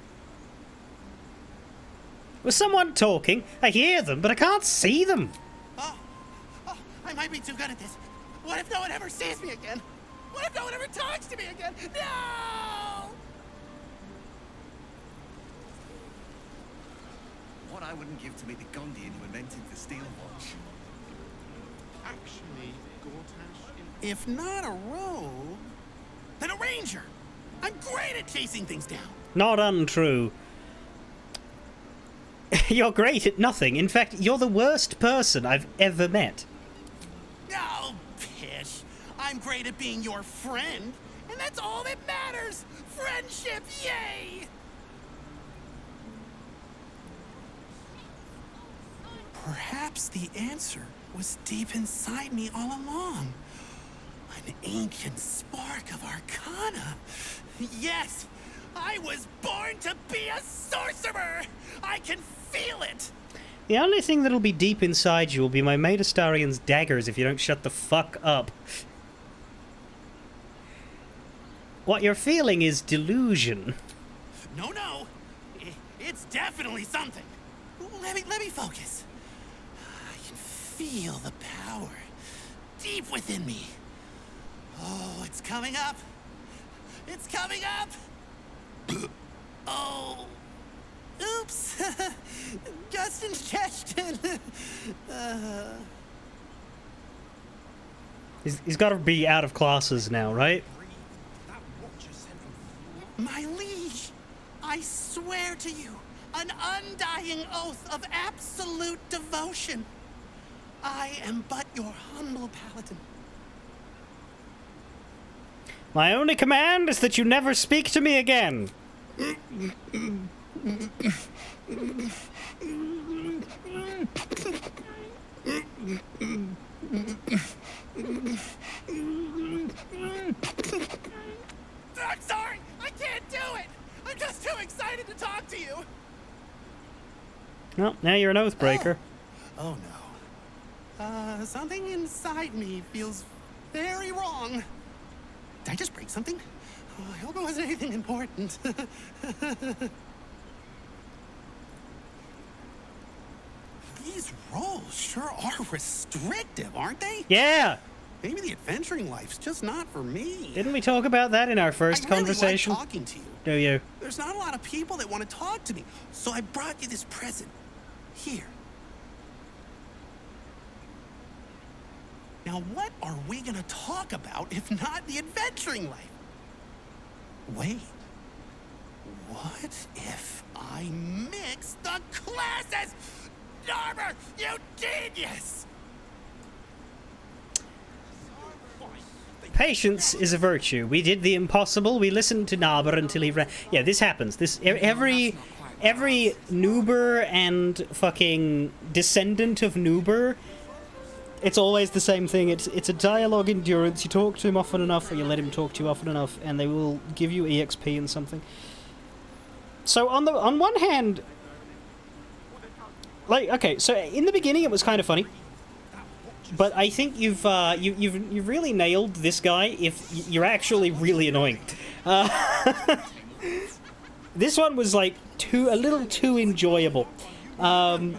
Was someone talking? I hear them, but I can't see them. Oh, I might be too good at this. What if no one ever sees me again? What if no one ever talks to me again? No! What I wouldn't give to meet the Gondian who invented the steel watch. Actually, Gortash... If not a rogue, then a ranger! I'm great at chasing things down! Not untrue. You're great at nothing. In fact, you're the worst person I've ever met. Oh, pish. I'm great at being your friend, and that's all that matters! Friendship, yay! Perhaps the answer was deep inside me all along. An ancient spark of arcana. Yes! I was born to be a sorcerer! I can feel it! The only thing that'll be deep inside you will be my Maidastarian's daggers if you don't shut the fuck up. What you're feeling is delusion. No, no. It's definitely something. Let me focus. I can feel the power deep within me. Oh, it's coming up. It's coming up. Oh. Oops. Just ingestion. He's got to be out of classes now, right? My liege, I swear to you, an undying oath of absolute devotion. I am but your humble paladin. My only command is that you never speak to me again. I'm sorry, I can't do it. I'm just too excited to talk to you. Well, now you're an oath breaker. Oh no. Something inside me feels very wrong. Did I just break something? Oh, I hope it wasn't anything important. These roles sure are restrictive, aren't they? Yeah! Maybe the adventuring life's just not for me. Didn't we talk about that in our first I really conversation? like talking to you. Do you? There's not a lot of people that want to talk to me, so I brought you this present. Here. Now, what are we gonna talk about if not the adventuring life? Wait. What if I mix the classes? Narmer, you genius! Patience is a virtue. We did the impossible. We listened to Naber until he ran. Yeah, this happens. This every Nuber and fucking descendant of Nuber It's always the same thing. It's a dialogue endurance. You talk to him often enough, or you let him talk to you often enough, and they will give you EXP and something. So on one hand, like, okay, so in the beginning it was kind of funny, but I think you've really nailed this guy if you're actually really annoying. This one was like a little too enjoyable, but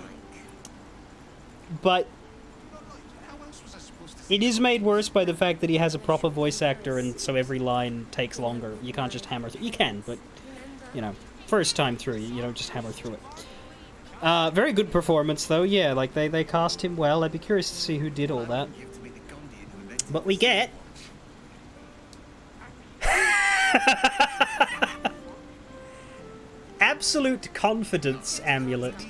it is made worse by the fact that he has a proper voice actor, and so every line takes longer. You can't just hammer through. You can, but, you know, first time through, you don't just hammer through it. Very good performance, though. Yeah, like, they cast him well. I'd be curious to see who did all that. But we get... Absolute Confidence Amulet.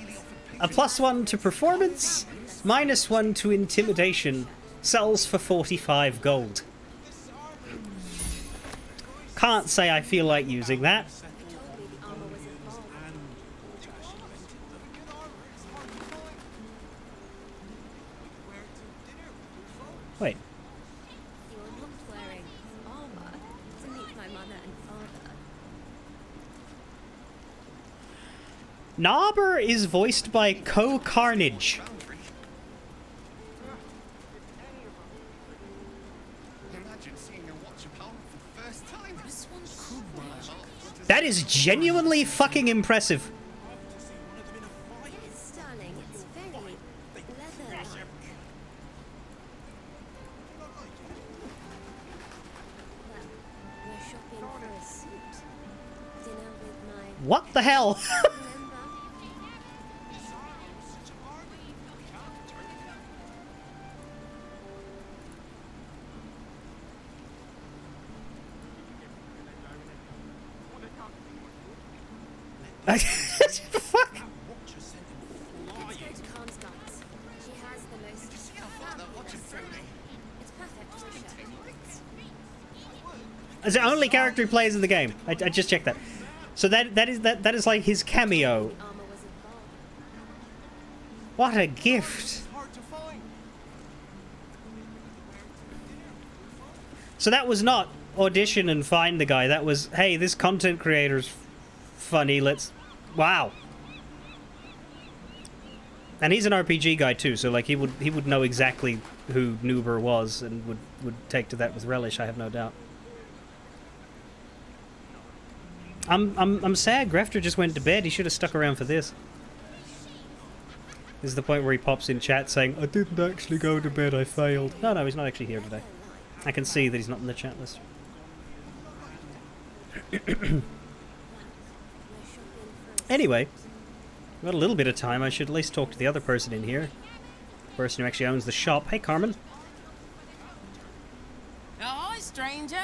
A +1 to performance, -1 to intimidation. Sells for 45 gold. Can't say I feel like using that. Wait. You're not wearing armor to meet my mother and father. Narber is voiced by Co-Carnage. That is genuinely fucking impressive. Yes, darling, it's very leather-like. Well, we're shopping for a suit. Dinner with my... What the hell? Fuck. It's the only character he plays in the game. I just checked that. So that is like his cameo. What a gift. So that was not audition and find the guy. That was, hey, this content creator's funny, let's... Wow. And he's an RPG guy too, so like he would know exactly who Noober was and would take to that with relish, I have no doubt. I'm sad Grefter just went to bed. He should have stuck around for this. This is the point where he pops in chat saying, I didn't actually go to bed, I failed. No, he's not actually here today. I can see that he's not in the chat list. Anyway, we've got a little bit of time. I should at least talk to the other person in here. The person who actually owns the shop. Hey, Carmen. Oh, stranger.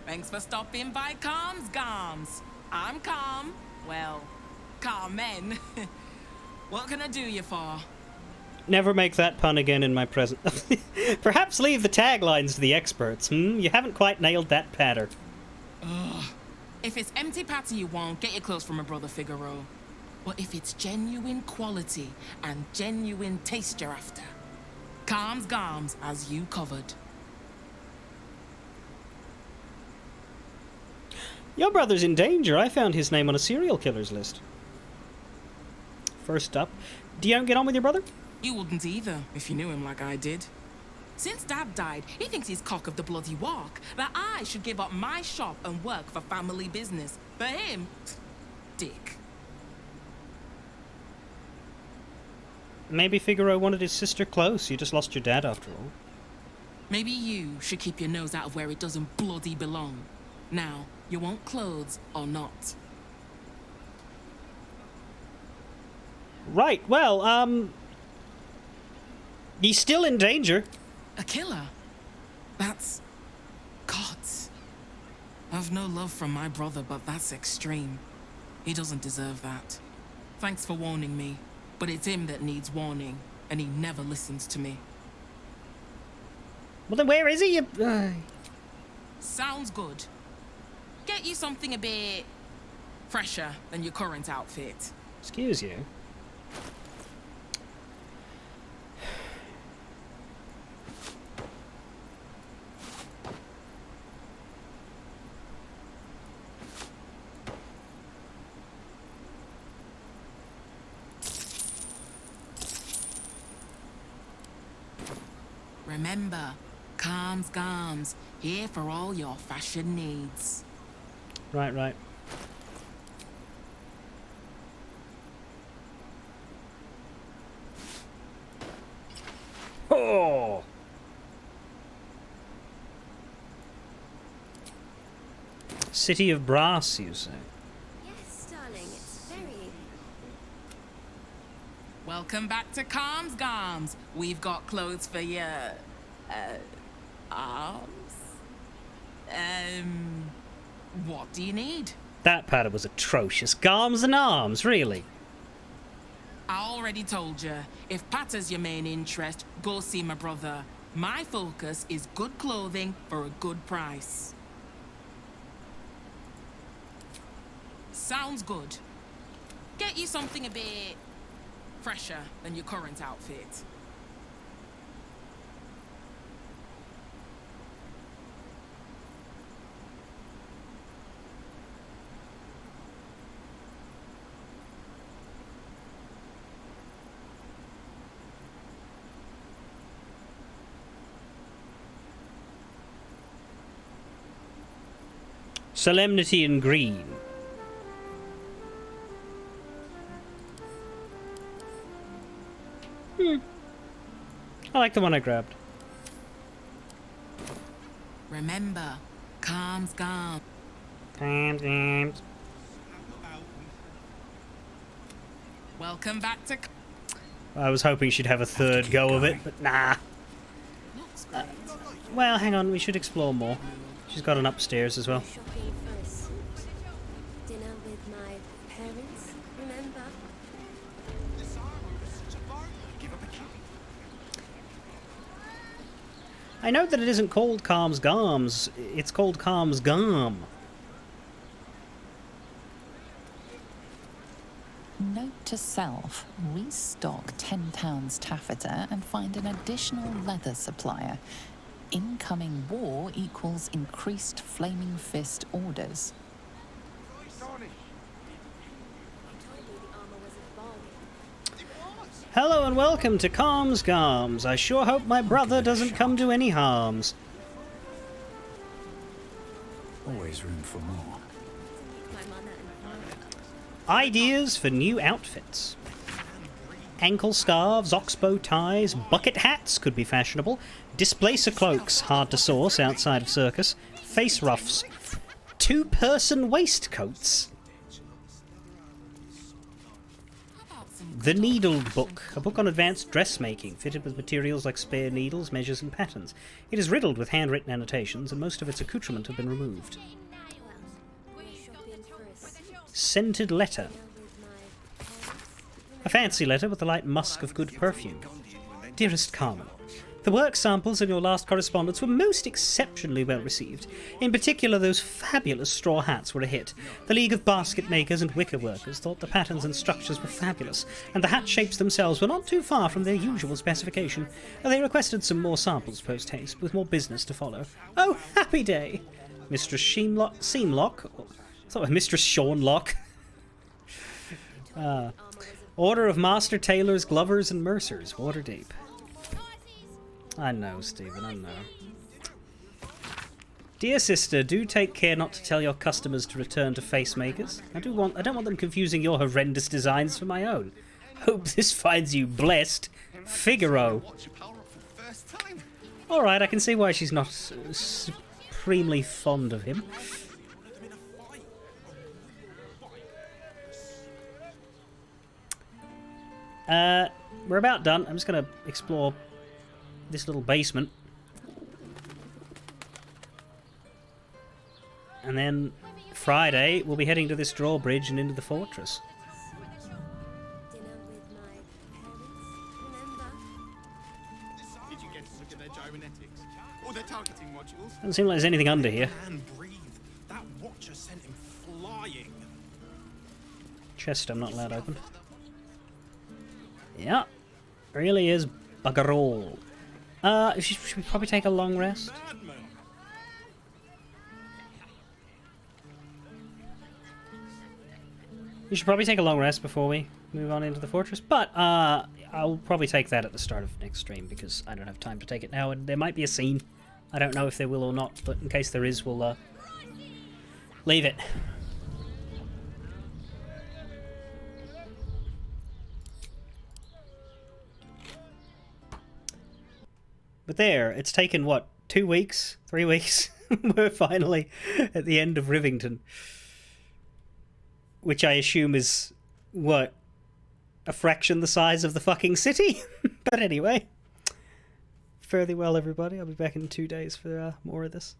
Thanks for stopping by Calm's Gams. I'm Calm. Well, Carmen. What can I do you for? Never make that pun again in my presence. Perhaps leave the taglines to the experts. You haven't quite nailed that patter. Ugh. If it's empty patty you want, get your clothes from my brother Figaro. But if it's genuine quality and genuine taste you're after, Calm's Gams as you covered. Your brother's in danger. I found his name on a serial killer's list. First up, do you don't get on with your brother? You wouldn't either, if you knew him like I did. Since Dad died, he thinks he's cock of the bloody walk, that I should give up my shop and work for family business. For him, dick. Maybe Figaro wanted his sister close. You just lost your dad after all. Maybe you should keep your nose out of where it doesn't bloody belong. Now, you want clothes or not? Right, well, he's still in danger. A killer? That's... gods. I've no love from my brother, but that's extreme. He doesn't deserve that. Thanks for warning me, but it's him that needs warning, and he never listens to me. Well, then where is he? Sounds good. Get you something a bit... fresher than your current outfit. Excuse you. Remember, Calms Garms, here for all your fashion needs. Right, right. Oh! City of Brass, you say? Yes, darling, it's very... Welcome back to Calms Garms. We've got clothes for your... arms? What do you need? That pattern was atrocious. Garms and arms, really? I already told you, if patter's your main interest, go see my brother. My focus is good clothing for a good price. Sounds good. Get you something a bit fresher than your current outfit. Solemnity in green. I like the one I grabbed. Remember, Calms Garms. Calms. Welcome back to... I was hoping she'd have a third go of it, but nah. Well, hang on, we should explore more. She's got an upstairs as well. Shopping for a suit. Dinner with my parents, remember? I know that it isn't called Calms Garms, it's called Calms Garm. Note to self, restock 10 pounds taffeta and find an additional leather supplier. Incoming war equals increased Flaming Fist orders. Hello and welcome to Calms Garms. I sure hope my brother doesn't come to any harms. Always room for more. Ideas for new outfits. Ankle scarves, oxbow ties, bucket hats could be fashionable. Displacer cloaks, hard to source outside of circus. Face ruffs. Two-person waistcoats. The Needled Book, a book on advanced dressmaking, fitted with materials like spare needles, measures and patterns. It is riddled with handwritten annotations, and most of its accoutrement have been removed. Scented letter. A fancy letter with the light musk of good perfume. Dearest Carmen, the work samples in your last correspondence were most exceptionally well received. In particular, those fabulous straw hats were a hit. The League of Basket Makers and Wicker Workers thought the patterns and structures were fabulous, and the hat shapes themselves were not too far from their usual specification. They requested some more samples post-haste, with more business to follow. Oh, happy day! Mistress Seamlock? I thought it was Mistress Seanlock. Order of Master Tailors, Glovers and Mercers, Waterdeep. I know, Stephen, I know. Dear sister, do take care not to tell your customers to return to facemakers. I don't want them confusing your horrendous designs for my own. Hope this finds you blessed. Figaro. Alright, I can see why she's not supremely fond of him. We're about done. I'm just going to explore this little basement. And then Friday, we'll be heading to this drawbridge and into the fortress. Did you get to look at their gyrometics? Or their targeting modules? Doesn't seem like there's anything under here. Man, breathe. That watcher sent him flying. Chest I'm not allowed open. Yeah. Really is bugger all. Should we probably take a long rest? We should probably take a long rest before we move on into the fortress. But, I'll probably take that at the start of next stream because I don't have time to take it now, and there might be a scene. I don't know if there will or not, but in case there is, we'll leave it. But there, it's taken, what, 2 weeks? 3 weeks? We're finally at the end of Rivington. Which I assume is, what, a fraction the size of the fucking city? But anyway. Fare thee well, everybody. I'll be back in 2 days for more of this.